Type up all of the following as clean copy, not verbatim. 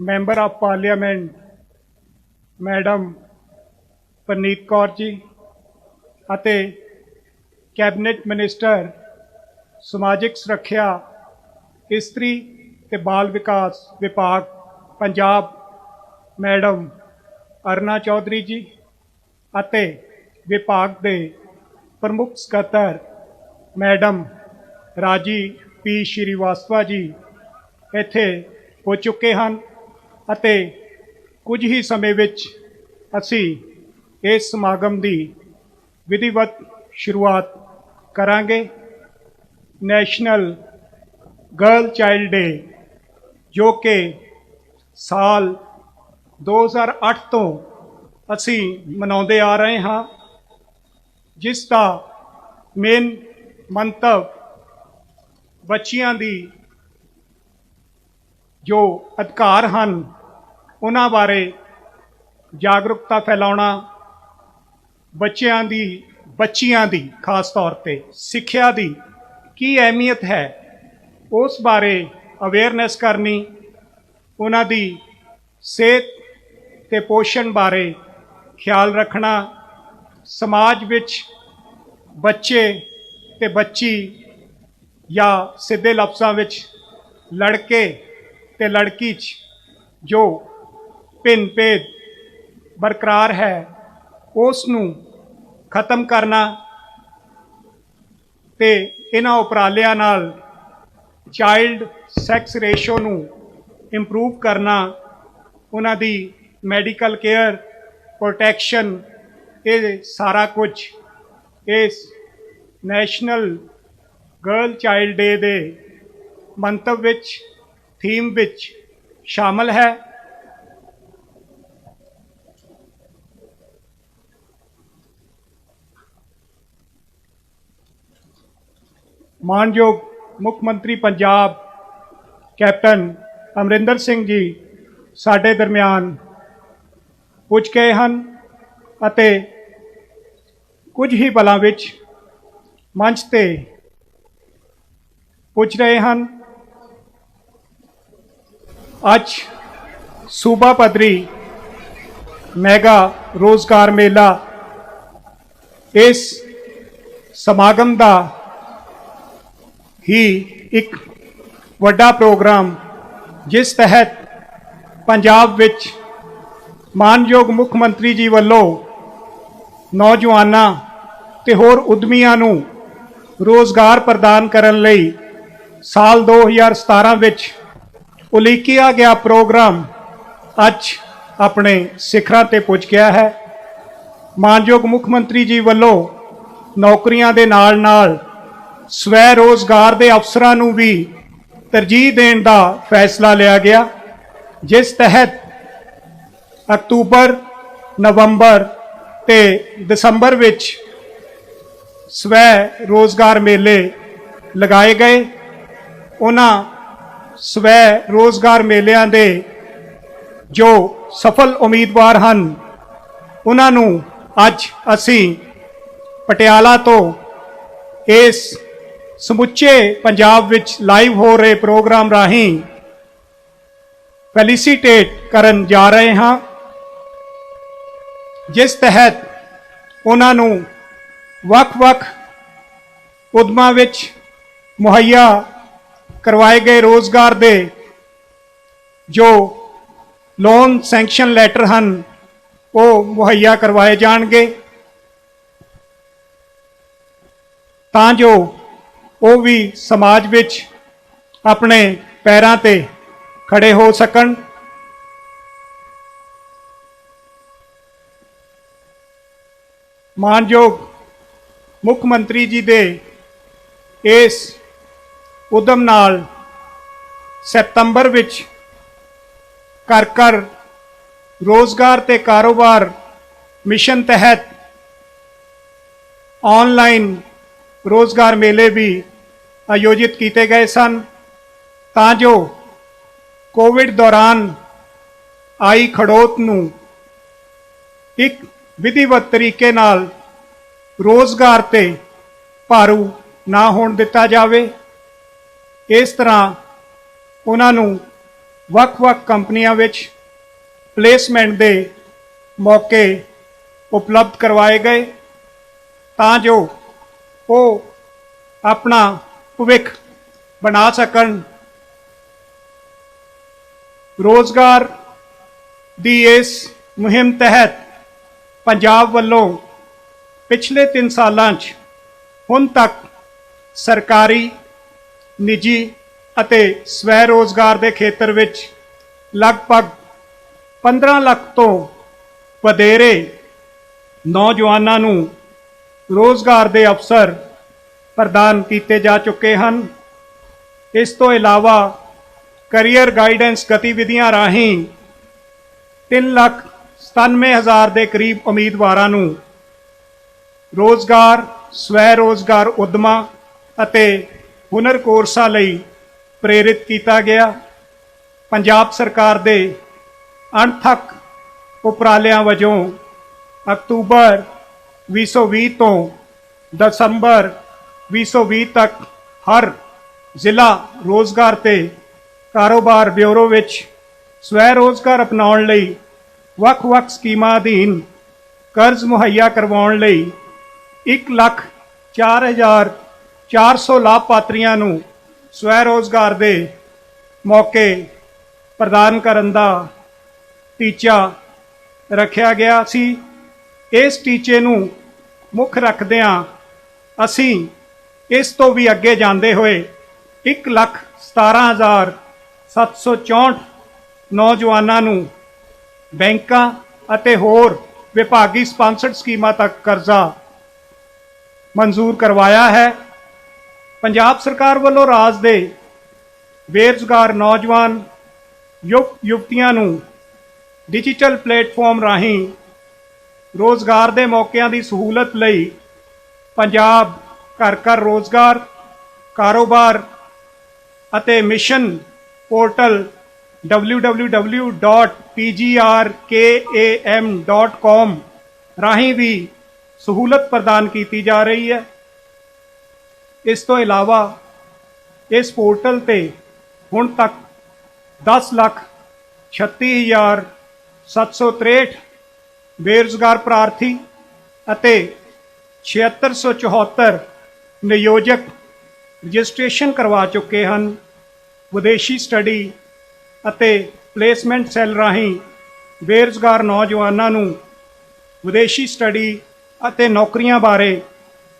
Member of parliament madam Preneet Kaur ji ਅਤੇ cabinet minister ਸਮਾਜਿਕ ਸੁਰੱਖਿਆ ਇਸਤਰੀ ਤੇ ਬਾਲ ਵਿਕਾਸ ਵਿਭਾਗ ਪੰਜਾਬ ਮੈਡਮ ਅਰੁਣਾ ਚੌਧਰੀ ਜੀ ਅਤੇ ਵਿਭਾਗ ਦੇ ਪ੍ਰਮੁੱਖ ਸਕੱਤਰ ਮੈਡਮ ਰਾਜੀ ਪੀ ਸ਼੍ਰੀਵਾਸਤਵਾ ਜੀ ਇੱਥੇ ਹੋ ਚੁੱਕੇ ਹਨ ਅਤੇ ਕੁਝ ਹੀ ਸਮੇਂ ਵਿੱਚ ਅਸੀਂ ਇਸ ਸਮਾਗਮ ਦੀ ਵਿਧੀਵਤ ਸ਼ੁਰੂਆਤ ਕਰਾਂਗੇ। ਨੈਸ਼ਨਲ ਗਰਲ ਚਾਈਲਡ ਡੇ ਜੋ ਕਿ ਸਾਲ 2008 ਤੋਂ ਅਸੀਂ ਮਨਾਉਂਦੇ ਆ ਰਹੇ ਹਾਂ, ਜਿਸ ਦਾ ਮੇਨ ਮੰਤਵ ਬੱਚੀਆਂ ਦੀ ਜੋ ਅਧਿਕਾਰ ਹਨ ਉਹਨਾਂ ਬਾਰੇ ਜਾਗਰੂਕਤਾ ਫੈਲਾਉਣਾ, ਬੱਚੀਆਂ ਦੀ ਖਾਸ ਤੌਰ ਤੇ ਸਿੱਖਿਆ ਦੀ ਕੀ ਅਹਿਮੀਅਤ ਹੈ ਉਸ ਬਾਰੇ ਅਵੇਅਰਨੈਸ ਕਰਨੀ, ਉਹਨਾਂ ਦੀ ਸਿਹਤ ਤੇ ਪੋਸ਼ਣ ਬਾਰੇ ਖਿਆਲ ਰੱਖਣਾ, ਸਮਾਜ ਵਿੱਚ ਬੱਚੇ ਤੇ ਬੱਚੀ ਜਾਂ ਸਿੱਧੇ ਲਫ਼ਜ਼ਾਂ ਵਿੱਚ ਲੜਕੇ ਤੇ ਲੜਕੀ 'ਚ ਜੋ ਭਿੰਨ ਭੇਦ ਬਰਕਰਾਰ ਹੈ ਉਸ ਨੂੰ ਖਤਮ ਕਰਨਾ ਤੇ ਇਹਨਾਂ ਉਪਰਾਲਿਆਂ ਨਾਲ ਚਾਈਲਡ ਸੈਕਸ ਰੇਸ਼ੋ ਨੂੰ ਇੰਪਰੂਵ ਕਰਨਾ, ਉਹਨਾਂ ਦੀ ਮੈਡੀਕਲ ਕੇਅਰ ਪ੍ਰੋਟੈਕਸ਼ਨ, ਇਹ ਸਾਰਾ ਕੁਝ ਇਸ ਨੈਸ਼ਨਲ ਗਰਲ ਚਾਈਲਡ ਡੇ ਦੇ ਮੰਤਵ ਵਿੱਚ, ਥੀਮ ਵਿੱਚ ਸ਼ਾਮਲ ਹੈ। ਮਾਨਯੋਗ ਮੁੱਖ ਮੰਤਰੀ ਪੰਜਾਬ ਕੈਪਟਨ ਅਮਰਿੰਦਰ ਸਿੰਘ ਜੀ ਸਾਡੇ ਦਰਮਿਆਨ ਪੁੱਜ ਗਏ ਹਨ ਅਤੇ ਕੁਝ ਹੀ ਪਲਾਂ ਵਿੱਚ ਮੰਚ ਤੇ ਪੁੱਜ ਰਹੇ ਹਨ। ਅੱਜ ਸੂਬਾ ਪੱਧਰੀ ਮੈਗਾ ਰੋਜ਼ਗਾਰ ਮੇਲਾ, ਇਸ ਸਮਾਗਮ ਦਾ ਹੀ ਇੱਕ ਵੱਡਾ ਪ੍ਰੋਗਰਾਮ ਜਿਸ ਤਹਿਤ ਪੰਜਾਬ ਵਿੱਚ ਮਾਨਯੋਗ ਮੁੱਖ ਮੰਤਰੀ ਜੀ ਵੱਲੋਂ ਨੌਜਵਾਨਾਂ ਤੇ ਹੋਰ ਉਦਮੀਆਂ ਨੂੰ ਰੋਜ਼ਗਾਰ ਪ੍ਰਦਾਨ ਕਰਨ ਲਈ ਸਾਲ 2017 ਵਿੱਚ ਉਲੀਕਿਆ ਗਿਆ ਪ੍ਰੋਗਰਾਮ ਅੱਜ ਆਪਣੇ ਸਿਖਰਾਂ ਤੇ ਪੁੱਜ ਗਿਆ ਹੈ। ਮਾਨਯੋਗ ਮੁੱਖ ਮੰਤਰੀ ਜੀ ਵੱਲੋਂ ਨੌਕਰੀਆਂ ਦੇ ਨਾਲ ਸਵੈ ਰੋਜ਼ਗਾਰ ਦੇ ਅਵਸਰਾਂ ਨੂੰ ਵੀ ਤਰਜੀਹ ਦੇਣ ਦਾ ਫੈਸਲਾ ਲਿਆ ਗਿਆ, ਜਿਸ ਤਹਿਤ ਅਕਤੂਬਰ, ਨਵੰਬਰ ਤੇ ਦਸੰਬਰ ਵਿੱਚ ਸਵੈ ਰੋਜ਼ਗਾਰ ਮੇਲੇ ਲਗਾਏ ਗਏ। ਉਹਨਾਂ ਸਵੈ ਰੋਜ਼ਗਾਰ ਮੇਲਿਆਂ ਦੇ ਜੋ ਸਫਲ ਉਮੀਦਵਾਰ ਹਨ ਉਹਨਾਂ ਨੂੰ ਅੱਜ ਅਸੀਂ ਪਟਿਆਲਾ ਤੋਂ ਇਸ ਸਮੁੱਚੇ ਪੰਜਾਬ ਵਿੱਚ ਲਾਈਵ ਹੋ ਰਹੇ ਪ੍ਰੋਗਰਾਮ ਰਾਹੀਂ ਫੈਲੀਸੀਟੇਟ ਕਰਨ ਜਾ ਰਹੇ ਹਾਂ, ਜਿਸ ਤਹਿਤ ਉਹਨਾਂ ਨੂੰ ਵੱਖ-ਵੱਖ ਉਦਮਾਂ ਵਿੱਚ ਮੁਹੱਈਆ ਕਰਵਾਏ ਗਏ ਰੋਜ਼ਗਾਰ ਦੇ ਜੋ ਲੋਨ ਸੈਂਕਸ਼ਨ ਲੈਟਰ ਹਨ ਉਹ ਮੁਹੱਈਆ ਕਰਵਾਏ ਜਾਣਗੇ, ਤਾਂ ਜੋ ਉਹ ਵੀ ਸਮਾਜ ਵਿੱਚ ਆਪਣੇ ਪੈਰਾਂ ਤੇ ਖੜੇ ਹੋ ਸਕਣ। ਮਾਨਯੋਗ ਮੁੱਖ ਮੰਤਰੀ ਜੀ ਦੇ ਇਸ ਉਦਮ ਨਾਲ ਸਤੰਬਰ ਵਿੱਚ ਘਰ ਘਰ ਰੋਜ਼ਗਾਰ ਤੇ ਕਾਰੋਬਾਰ ਮਿਸ਼ਨ ਤਹਿਤ ਆਨਲਾਈਨ ਰੋਜ਼ਗਾਰ ਮੇਲੇ ਵੀ ਆਯੋਜਿਤ ਕੀਤੇ ਗਏ ਸਨ, ਤਾਂ ਜੋ ਕੋਵਿਡ ਦੌਰਾਨ ਆਈ ਖੜੋਤ ਨੂੰ ਇੱਕ ਵਿਧੀਵਤ ਤਰੀਕੇ ਨਾਲ ਰੋਜ਼ਗਾਰ ਤੇ ਭਾਰੂ ਨਾ ਹੋਣ ਦਿੱਤਾ ਜਾਵੇ। ਇਸ ਤਰ੍ਹਾਂ ਉਹਨਾਂ ਨੂੰ ਵੱਖ-ਵੱਖ ਕੰਪਨੀਆਂ ਵਿੱਚ ਪਲੇਸਮੈਂਟ ਦੇ ਮੌਕੇ ਉਪਲਬਧ ਕਰਵਾਏ ਗਏ ਤਾਂ ਜੋ ਉਹ ਆਪਣਾ ਭਵਿੱਖ ਬਣਾ ਸਕਣ। ਰੋਜ਼ਗਾਰ ਦੀ ਇਸ ਮੁਹਿੰਮ ਤਹਿਤ ਪੰਜਾਬ ਵੱਲੋਂ ਪਿਛਲੇ 3 ਸਾਲਾਂ 'ਚ ਹੁਣ ਤੱਕ ਸਰਕਾਰੀ, ਨਿੱਜੀ ਅਤੇ ਸਵੈ ਰੋਜ਼ਗਾਰ ਦੇ ਖੇਤਰ ਵਿੱਚ ਲਗਭਗ 15 ਲੱਖ ਤੋਂ ਵਧੇਰੇ ਨੌਜਵਾਨਾਂ ਨੂੰ ਰੋਜ਼ਗਾਰ ਦੇ ਅਵਸਰ ਪ੍ਰਦਾਨ ਕੀਤੇ ਜਾ ਚੁੱਕੇ ਹਨ। ਇਸ ਤੋਂ ਇਲਾਵਾ ਕਰੀਅਰ ਗਾਈਡੈਂਸ ਗਤੀਵਿਧੀਆਂ ਰਾਹੀਂ 3,97,000 ਦੇ ਕਰੀਬ ਉਮੀਦਵਾਰਾਂ ਨੂੰ ਰੋਜ਼ਗਾਰ, ਸਵੈ ਰੋਜ਼ਗਾਰ ਉਦਮਾਂ ਅਤੇ ਹੁਨਰ ਕੋਰਸਾਂ ਲਈ ਪ੍ਰੇਰਿਤ ਕੀਤਾ ਗਿਆ। ਪੰਜਾਬ ਸਰਕਾਰ ਦੇ ਅਣਥੱਕ ਉਪਰਾਲਿਆਂ ਵਜੋਂ ਅਕਤੂਬਰ 2020 ਤੋਂ ਦਸੰਬਰ 2020 ਤੱਕ ਹਰ ਜ਼ਿਲ੍ਹਾ ਰੋਜ਼ਗਾਰ ਤੇ ਕਾਰੋਬਾਰ ਬਿਊਰੋ ਵਿੱਚ ਸਵੈ ਰੋਜ਼ਗਾਰ ਅਪਣਾਉਣ ਲਈ ਵੱਖ-ਵੱਖ ਸਕੀਮਾਂ ਅਧੀਨ ਕਰਜ਼ ਮੁਹੱਈਆ ਕਰਵਾਉਣ ਲਈ 1,04,400 ਲਾਭਪਾਤਰੀਆਂ ਨੂੰ ਸਵੈ ਰੋਜ਼ਗਾਰ ਦੇ ਮੌਕੇ ਪ੍ਰਦਾਨ ਕਰਨ ਦਾ ਟੀਚਾ ਰੱਖਿਆ ਗਿਆ ਸੀ। ਇਸ ਟੀਚੇ ਨੂੰ ਮੁੱਖ ਰੱਖਦਿਆਂ ਅਸੀਂ ਇਸ ਤੋਂ ਵੀ ਅੱਗੇ ਜਾਂਦੇ ਹੋਏ 1,17,764 ਨੌਜਵਾਨਾਂ ਨੂੰ ਬੈਂਕਾਂ ਅਤੇ ਹੋਰ ਵਿਭਾਗੀ ਸਪਾਂਸਰਡ ਸਕੀਮਾਂ ਤੱਕ ਕਰਜ਼ਾ ਮਨਜ਼ੂਰ ਕਰਵਾਇਆ ਹੈ। ਪੰਜਾਬ ਸਰਕਾਰ ਵੱਲੋਂ ਰਾਜ ਦੇ ਬੇਰੁਜ਼ਗਾਰ ਨੌਜਵਾਨ ਯੁਵਤੀਆਂ ਨੂੰ ਡਿਜੀਟਲ ਪਲੇਟਫਾਰਮ ਰਾਹੀਂ ਰੋਜ਼ਗਾਰ ਦੇ ਮੌਕਿਆਂ ਦੀ ਸਹੂਲਤ ਲਈ ਪੰਜਾਬ ਘਰ ਘਰ ਰੋਜ਼ਗਾਰ ਕਾਰੋਬਾਰ ਅਤੇ ਮਿਸ਼ਨ ਪੋਰਟਲ www.pgrkam.com ਰਾਹੀਂ ਵੀ ਸਹੂਲਤ ਪ੍ਰਦਾਨ ਕੀਤੀ ਜਾ ਰਹੀ ਹੈ। ਇਸ ਤੋਂ ਇਲਾਵਾ ਇਸ ਪੋਰਟਲ ਤੇ ਹੁਣ ਤੱਕ 10,36,763 ਬੇਰੁਜ਼ਗਾਰ ਪ੍ਰਾਰਥੀ ਅਤੇ 7674 ਨਿਯੋਜਕ ਰਜਿਸਟ੍ਰੇਸ਼ਨ ਕਰਵਾ ਚੁੱਕੇ ਹਨ। ਵਿਦੇਸ਼ੀ ਸਟੱਡੀ ਅਤੇ ਪਲੇਸਮੈਂਟ ਸੈੱਲ ਰਾਹੀਂ ਬੇਰੁਜ਼ਗਾਰ ਨੌਜਵਾਨਾਂ ਨੂੰ ਵਿਦੇਸ਼ੀ ਸਟੱਡੀ ਅਤੇ ਨੌਕਰੀਆਂ ਬਾਰੇ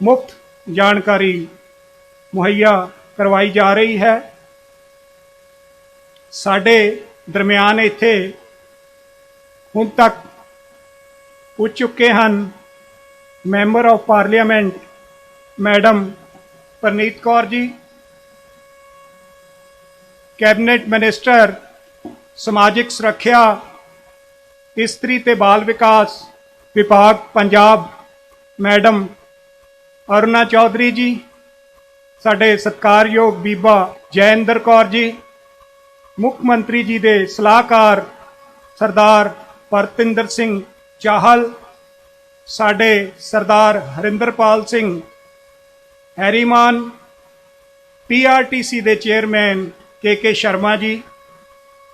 ਮੁਫਤ ਜਾਣਕਾਰੀ ਮੁਹੱਈਆ ਕਰਵਾਈ ਜਾ ਰਹੀ ਹੈ। ਸਾਡੇ ਦਰਮਿਆਨ ਇੱਥੇ ਹੁਣ ਤੱਕ ਪੁੱਜ ਚੁੱਕੇ ਹਨ member of parliament madam Preneet Kaur ji, cabinet minister ਸਮਾਜਿਕ ਸੁਰੱਖਿਆ, ਇਸਤਰੀ ਤੇ ਬਾਲ ਵਿਕਾਸ ਵਿਭਾਗ ਪੰਜਾਬ ਮੈਡਮ ਅਰੁਣਾ ਚੌਧਰੀ ਜੀ, ਸਾਡੇ ਸਤਿਕਾਰਯੋਗ ਬੀਬਾ ਜੈਇੰਦਰ ਕੌਰ ਜੀ, ਮੁੱਖ ਮੰਤਰੀ ਜੀ ਦੇ ਸਲਾਹਕਾਰ ਸਰਦਾਰ ਪਰਤਿੰਦਰ ਸਿੰਘ ਚਾਹਲ, ਸਾਡੇ ਸਰਦਾਰ ਹਰਿੰਦਰਪਾਲ ਸਿੰਘ ਹੈਰੀਮਾਨ, PRTC ਦੇ chairman K Sharma ji,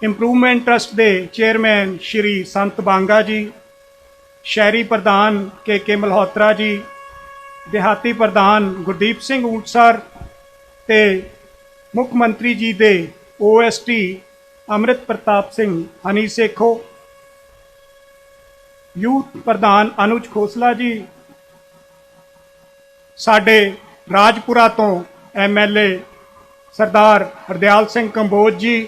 improvement trust ਦੇ ਚੇਅਰਮੈਨ ਸ਼੍ਰੀ ਸੰਤ ਬਾਂਗਾ ਜੀ, ਸ਼ਹਿਰੀ ਪ੍ਰਧਾਨ ਕੇ ਮਲਹੋਤਰਾ ਜੀ, ਦਿਹਾਤੀ ਪ੍ਰਧਾਨ ਗੁਰਦੀਪ ਸਿੰਘ ਊਟਸਰ ਤੇ ਮੁੱਖ ਮੰਤਰੀ ਜੀ ਦੇ OST ਅੰਮ੍ਰਿਤ ਪ੍ਰਤਾਪ ਸਿੰਘ ਹਨੀ ਸੇਖੋ, ਯੂਥ ਪ੍ਰਧਾਨ ਅਨੁਜ ਖੋਸਲਾ ਜੀ, ਸਾਡੇ ਰਾਜਪੁਰਾ ਤੋਂ MLA ਸਰਦਾਰ ਹਰਦਿਆਲ ਸਿੰਘ ਕੰਬੋਜ ਜੀ,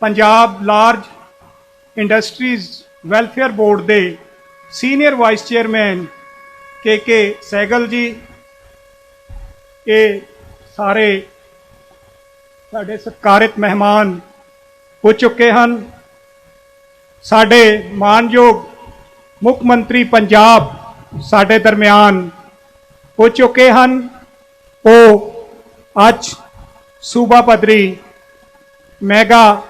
Punjab large industries welfare board ਦੇ senior vice chairman K Sehgal ਜੀ, ਇਹ ਸਾਰੇ ਸਾਡੇ ਸਤਿਕਾਰਿਤ ਮਹਿਮਾਨ ਹੋ ਚੁੱਕੇ ਹਨ। ਸਾਡੇ ਮਾਨਯੋਗ ਮੁੱਖ ਮੰਤਰੀ ਪੰਜਾਬ ਸਾਡੇ ਦਰਮਿਆਨ ਹੋ ਚੁੱਕੇ ਹਨ। ਉਹ ਅੱਜ ਸੂਬਾ ਪੱਧਰੀ ਮੈਗਾ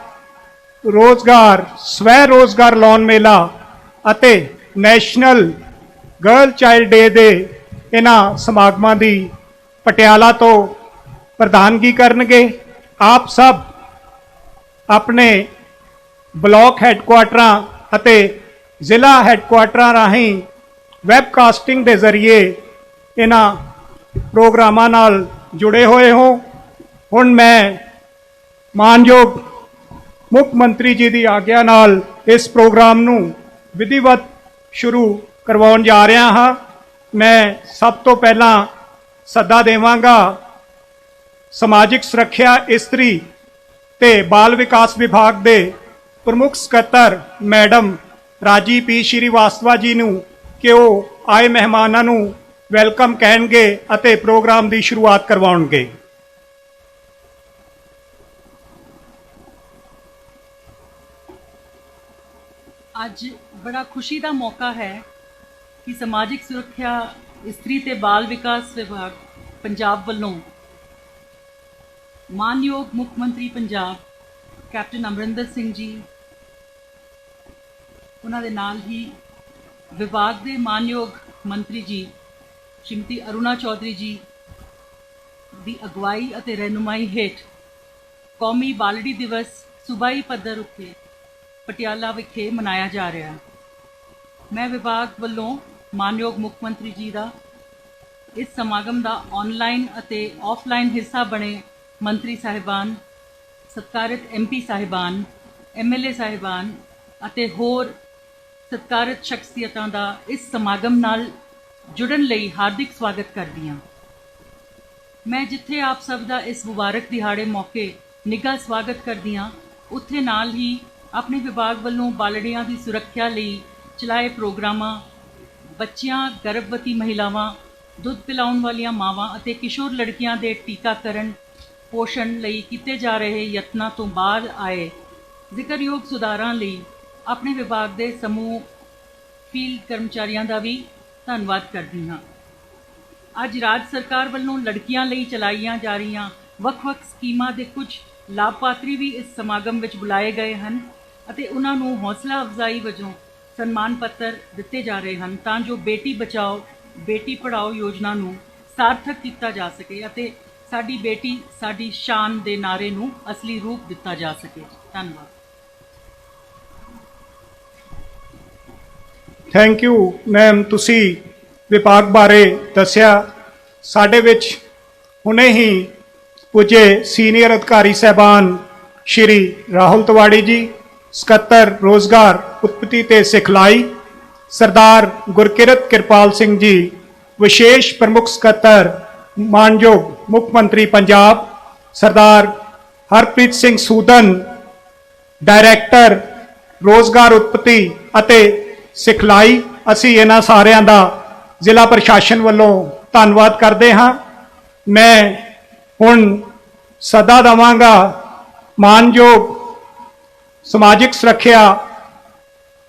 ਰੋਜ਼ਗਾਰ ਸਵੈ ਰੋਜ਼ਗਾਰ ਲੋਨ ਮੇਲਾ ਅਤੇ ਨੈਸ਼ਨਲ ਗਰਲ ਚਾਈਲਡ ਡੇ ਦੇ ਇਹਨਾਂ ਸਮਾਗਮਾਂ ਦੀ ਪਟਿਆਲਾ ਤੋਂ ਪ੍ਰਧਾਨਗੀ ਕਰਨਗੇ। ਆਪ ਸਭ अपने ਬਲਾਕ ਹੈੱਡਕੁਆਟਰਾਂ ਅਤੇ ਜ਼ਿਲ੍ਹਾ ਹੈੱਡਕੁਆਟਰਾਂ ਰਾਹੀਂ ਵੈਬਕਾਸਟਿੰਗ ਦੇ ਜ਼ਰੀਏ ਇਹਨਾਂ ਪ੍ਰੋਗਰਾਮਾਂ ਨਾਲ ਜੁੜੇ ਹੋਏ ਹੋ। ਹੁਣ ਮੈਂ ਮਾਨਯੋਗ ਮੁੱਖ ਮੰਤਰੀ ਜੀ ਦੀ ਆਗਿਆ ਨਾਲ ਇਸ ਪ੍ਰੋਗਰਾਮ ਨੂੰ ਵਿਧੀਵਤ ਸ਼ੁਰੂ ਕਰਵਾਉਣ ਜਾ ਰਿਹਾ ਹਾਂ। ਮੈਂ ਸਭ ਤੋਂ ਪਹਿਲਾਂ ਸੱਦਾ ਦੇਵਾਂਗਾ ਸਮਾਜਿਕ ਸੁਰੱਖਿਆ ਇਸਤਰੀ ਤੇ ਬਾਲ ਵਿਕਾਸ ਵਿਭਾਗ ਦੇ प्रमुख ਸਕੱਤਰ मैडम राजी पी श्रीवास्तवा जी ਨੂੰ ਕਿ ਉਹ ਆਏ ਮਹਿਮਾਨਾਂ ਨੂੰ ਵੈਲਕਮ ਕਹਿਣਗੇ ਅਤੇ ਪ੍ਰੋਗਰਾਮ ਦੀ ਸ਼ੁਰੂਆਤ ਕਰਵਾਉਣਗੇ। ਅੱਜ ਬੜਾ ਖੁਸ਼ੀ ਦਾ ਮੌਕਾ ਹੈ ਕਿ ਸਮਾਜਿਕ ਸੁਰੱਖਿਆ ਇਸਤਰੀ ਤੇ ਬਾਲ ਵਿਕਾਸ ਵਿਭਾਗ ਪੰਜਾਬ ਵੱਲੋਂ ਮਾਨਯੋਗ ਮੁੱਖ ਮੰਤਰੀ ਪੰਜਾਬ ਕੈਪਟਨ ਅਮਰਿੰਦਰ ਸਿੰਘ ਜੀ, ਉਹਨਾਂ ਦੇ ਨਾਲ ਹੀ ਵਿਭਾਗ ਦੇ ਮਾਨਯੋਗ ਮੰਤਰੀ ਜੀ ਸ਼੍ਰੀਮਤੀ ਅਰੁਣਾ ਚੌਧਰੀ ਜੀ ਦੀ ਅਗਵਾਈ ਅਤੇ ਰਹਿਨੁਮਾਈ ਹੇਠ ਕੌਮੀ ਬਾਲੜੀ ਦਿਵਸ ਸੂਬਾਈ ਪੱਧਰ ਉੱਤੇ ਪਟਿਆਲਾ ਵਿਖੇ ਮਨਾਇਆ ਜਾ ਰਿਹਾ ਹੈ। ਮੈਂ ਵਿਭਾਗ ਵੱਲੋਂ ਮਾਨਯੋਗ ਮੁੱਖ ਮੰਤਰੀ ਜੀ ਦਾ ਇਸ ਸਮਾਗਮ ਦਾ ਆਨਲਾਈਨ ਅਤੇ ਆਫਲਾਈਨ ਹਿੱਸਾ ਬਣੇ ਮੰਤਰੀ ਸਾਹਿਬਾਨ, ਸਤਿਕਾਰਤ MP ਸਾਹਿਬਾਨ, MLA ਸਾਹਿਬਾਨ ਅਤੇ ਹੋਰ ਸਤਿਕਾਰਤ ਸ਼ਖਸੀਅਤਾਂ ਦਾ ਇਸ ਸਮਾਗਮ ਨਾਲ ਜੁੜਨ ਲਈ ਹਾਰਦਿਕ ਸਵਾਗਤ ਕਰਦੀ ਹਾਂ। ਮੈਂ ਜਿੱਥੇ ਆਪ ਸਭ ਦਾ ਇਸ ਮੁਬਾਰਕ ਦਿਹਾੜੇ ਮੌਕੇ ਨਿੱਘਾ ਸਵਾਗਤ ਕਰਦੀ ਹਾਂ, ਉੱਥੇ ਨਾਲ ਹੀ ਆਪਣੇ ਵਿਭਾਗ ਵੱਲੋਂ ਬਾਲੜੀਆਂ ਦੀ ਸੁਰੱਖਿਆ ਲਈ ਚਲਾਏ ਪ੍ਰੋਗਰਾਮਾਂ, ਬੱਚਿਆਂ, ਗਰਭਵਤੀ ਮਹਿਲਾਵਾਂ, ਦੁੱਧ ਪਿਲਾਉਣ ਵਾਲੀਆਂ ਮਾਵਾਂ ਅਤੇ ਕਿਸ਼ੋਰ ਲੜਕੀਆਂ ਦੇ ਟੀਕਾਕਰਨ ਪੋਸ਼ਣ ਲਈ ਕੀਤੇ ਜਾ ਰਹੇ ਯਤਨਾਂ ਤੋਂ ਬਾਅਦ ਆਏ ਜ਼ਿਕਰਯੋਗ ਸੁਧਾਰਾਂ ਲਈ ਆਪਣੇ ਵਿਭਾਗ ਦੇ ਸਮੂਹ ਫੀਲਡ ਕਰਮਚਾਰੀਆਂ ਦਾ ਵੀ ਧੰਨਵਾਦ ਕਰਦੀ ਹਾਂ। ਅੱਜ ਰਾਜ ਸਰਕਾਰ ਵੱਲੋਂ ਲੜਕੀਆਂ ਲਈ ਚਲਾਈਆਂ ਜਾ ਰਹੀਆਂ ਵੱਖ-ਵੱਖ ਸਕੀਮਾਂ ਦੇ ਕੁਝ ਲਾਭਪਾਤਰੀ ਵੀ ਇਸ ਸਮਾਗਮ ਵਿੱਚ ਬੁਲਾਏ ਗਏ ਹਨ ਅਤੇ ਉਹਨਾਂ ਨੂੰ ਹੌਸਲਾ ਅਫਜ਼ਾਈ ਵਜੋਂ ਸਨਮਾਨ ਪੱਤਰ ਦਿੱਤੇ ਜਾ ਰਹੇ ਹਨ ਤਾਂ ਜੋ ਬੇਟੀ ਬਚਾਓ ਬੇਟੀ ਪੜ੍ਹਾਓ ਯੋਜਨਾ ਨੂੰ ਸਾਰਥਕ ਕੀਤਾ ਜਾ ਸਕੇ ਅਤੇ ਸਾਡੀ ਬੇਟੀ ਸਾਡੀ ਸ਼ਾਨ ਦੇ ਨਾਅਰੇ ਨੂੰ ਅਸਲੀ ਰੂਪ ਦਿੱਤਾ ਜਾ ਸਕੇ। ਧੰਨਵਾਦ। ਥੈਂਕ ਯੂ ਮੈਮ, ਤੁਸੀਂ ਵਿਭਾਗ ਬਾਰੇ ਦੱਸਿਆ। ਸਾਡੇ ਵਿੱਚ ਹੁਣੇ ਹੀ ਪੁੱਜੇ ਸੀਨੀਅਰ ਅਧਿਕਾਰੀ ਸਾਹਿਬਾਨ ਸ਼੍ਰੀ ਰਾਹੁਲ ਤਿਵਾੜੀ ਜੀ, ਸਕੱਤਰ ਰੋਜ਼ਗਾਰ ਉਤਪਤੀ ਤੇ ਸਿਖਲਾਈ, ਸਰਦਾਰ ਗੁਰਕਿਰਤ ਕਿਰਪਾਲ ਸਿੰਘ ਜੀ, ਵਿਸ਼ੇਸ਼ ਪ੍ਰਮੁੱਖ ਸਕੱਤਰ ਮਾਨਯੋਗ ਮੁੱਖ ਮੰਤਰੀ ਪੰਜਾਬ, ਸਰਦਾਰ ਹਰਪ੍ਰੀਤ ਸਿੰਘ ਸੂਦਨ, ਡਾਇਰੈਕਟਰ ਰੋਜ਼ਗਾਰ ਉਤਪਤੀ ਅਤੇ ਸਿਖਲਾਈ, ਅਸੀਂ ਇਹਨਾਂ ਸਾਰਿਆਂ ਦਾ ਜ਼ਿਲ੍ਹਾ ਪ੍ਰਸ਼ਾਸਨ ਵੱਲੋਂ ਧੰਨਵਾਦ ਕਰਦੇ ਹਾਂ। ਮੈਂ ਹੁਣ ਸੱਦਾ ਦੇਵਾਂਗਾ ਮਾਨਯੋਗ ਸਮਾਜਿਕ ਸੁਰੱਖਿਆ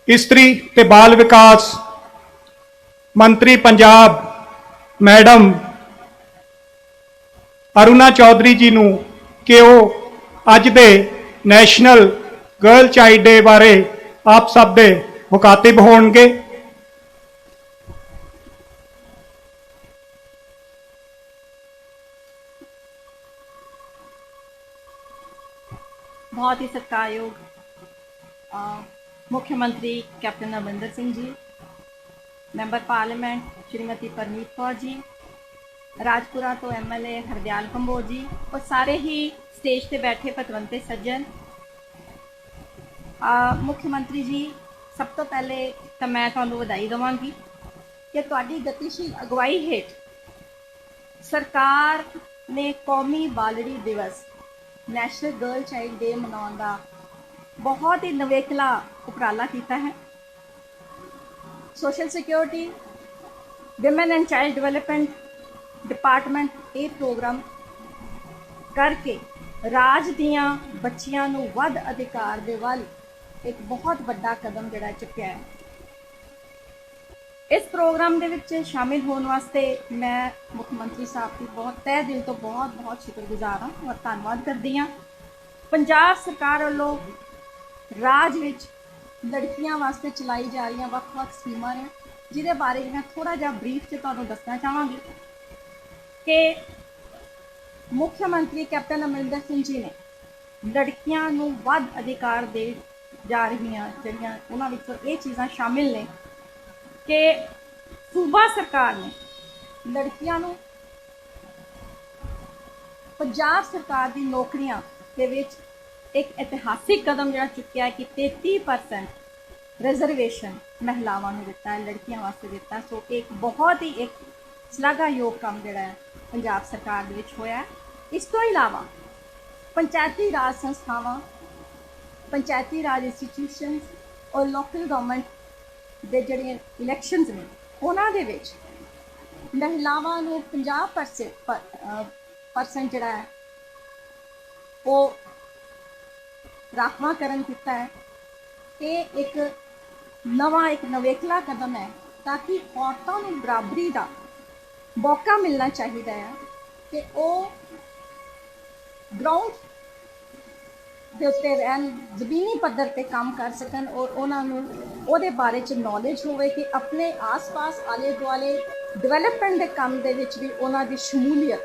ਇਸਤਰੀ ਤੇ ਬਾਲ ਵਿਕਾਸ ਮੰਤਰੀ ਪੰਜਾਬ ਮੈਡਮ ਅਰੁਣਾ ਚੌਧਰੀ ਜੀ ਨੂੰ ਕਿ ਉਹ ਅੱਜ ਦੇ ਨੈਸ਼ਨਲ ਗਰਲ ਚਾਈਲਡ ਡੇ ਬਾਰੇ ਆਪ ਸਭ ਦੇ ਮੁਖਾਤਿਬ ਹੋਣਗੇ। बहुत ही सत्कारयोग मुख्यमंत्री कैप्टन अमरिंदर सिंह जी, मैंबर पार्लियामेंट श्रीमती परनीत कौर जी, राजपुरा तो MLA हरदयाल कंबोज जी और सारे ही स्टेज पे बैठे पतवंते सज्जन। मुख्यमंत्री जी, सब तो पहले तो मैं तुहानू वधाई देवांगी कि तुहाडी गतिशील अगवाई हेठ सरकार ने कौमी बालड़ी दिवस नैशनल गर्ल चाइल्ड डे मनाने का बहुत ही नवेकला उपराला किया है। Social security, women and child development department ये प्रोग्राम करके राज दियां बच्चियां नूं वध अधिकार दे वल एक बहुत बड़ा कदम जिहड़ा चुक्या है। इस प्रोग्राम दे विच शामिल होने वास्ते मैं मुख्यमंत्री साहब की बहुत तह दिल तो बहुत बहुत शुक्रगुजार हाँ और धन्नवाद करती हाँ। पंजाब सरकार वालों राज विच लड़कियां वास्ते चलाई जा रही ਵੱਖ-ਵੱਖ स्कीमां ने जिहदे बारे मैं थोड़ा जिहा ब्रीफ च तुहानूं दसना चाहांगी कि मुख्यमंत्री कैप्टन अमरिंदर सिंह जी ने ਲੜਕੀਆਂ ਨੂੰ ਵੱਧ ਅਧਿਕਾਰ ਦੇ ਜਾ ਰਹੀਆਂ, ਜਿਹੜੀਆਂ ਉਹਨਾਂ ਵਿੱਚੋਂ ਇਹ ਚੀਜ਼ਾਂ ਸ਼ਾਮਿਲ ਨੇ ਕਿ ਸੂਬਾ ਸਰਕਾਰ ਨੇ ਲੜਕੀਆਂ ਨੂੰ ਪੰਜਾਬ ਸਰਕਾਰ ਦੀ ਨੌਕਰੀਆਂ ਦੇ ਵਿੱਚ ਇੱਕ ਇਤਿਹਾਸਿਕ ਕਦਮ ਜਿਹੜਾ ਚੁੱਕਿਆ ਕਿ 33% ਰਿਜ਼ਰਵੇਸ਼ਨ ਮਹਿਲਾਵਾਂ ਨੂੰ ਦਿੱਤਾ ਹੈ, ਲੜਕੀਆਂ ਵਾਸਤੇ ਦਿੱਤਾ। ਸੋ ਇੱਕ ਬਹੁਤ ਹੀ ਇੱਕ ਸ਼ਲਾਘਾਯੋਗ ਕੰਮ ਜਿਹੜਾ ਹੈ ਪੰਜਾਬ ਸਰਕਾਰ ਦੇ ਵਿੱਚ ਹੋਇਆ ਹੈ। ਇਸ ਤੋਂ ਇਲਾਵਾ ਪੰਚਾਇਤੀ ਰਾਜ ਸੰਸਥਾਵਾਂ, ਪੰਚਾਇਤੀ ਰਾਜ ਇੰਸਟੀਟਿਊਸ਼ਨਸ ਔਰ ਲੋਕਲ ਗਵਰਨਮੈਂਟ ਦੇ ਜਿਹੜੇ ਇਲੈਕਸ਼ਨਸ ਨੇ ਉਹਨਾਂ ਦੇ ਵਿੱਚ ਮਹਿਲਾਵਾਂ ਨੂੰ 50% ਜਿਹੜਾ ਹੈ ਉਹ ਰਾਖਵਾਂਕਰਨ ਕੀਤਾ ਹੈ। ਇਹ ਇੱਕ ਨਵੇਕਲਾ ਕਦਮ ਹੈ ਤਾਂ ਕਿ ਔਰਤਾਂ ਨੂੰ ਬਰਾਬਰੀ ਦਾ ਮੌਕਾ ਮਿਲਣਾ ਚਾਹੀਦਾ ਹੈ ਕਿ ਉਹ ਗਰਾਊਂਡ ਦੇ ਉੱਤੇ ਰਹਿਣ, ਜ਼ਮੀਨੀ ਪੱਧਰ ਤੇ ਕੰਮ ਕਰ ਸਕਣ ਔਰ ਉਹਨਾਂ ਨੂੰ ਉਹਦੇ ਬਾਰੇ 'ਚ ਨੌਲੇਜ ਹੋਵੇ ਕਿ ਆਪਣੇ ਆਸ-ਪਾਸ ਆਲੇ ਦੁਆਲੇ ਡਿਵੈਲਪਮੈਂਟ ਦੇ ਕੰਮ ਦੇ ਵਿੱਚ ਵੀ ਉਹਨਾਂ ਦੀ ਸ਼ਮੂਲੀਅਤ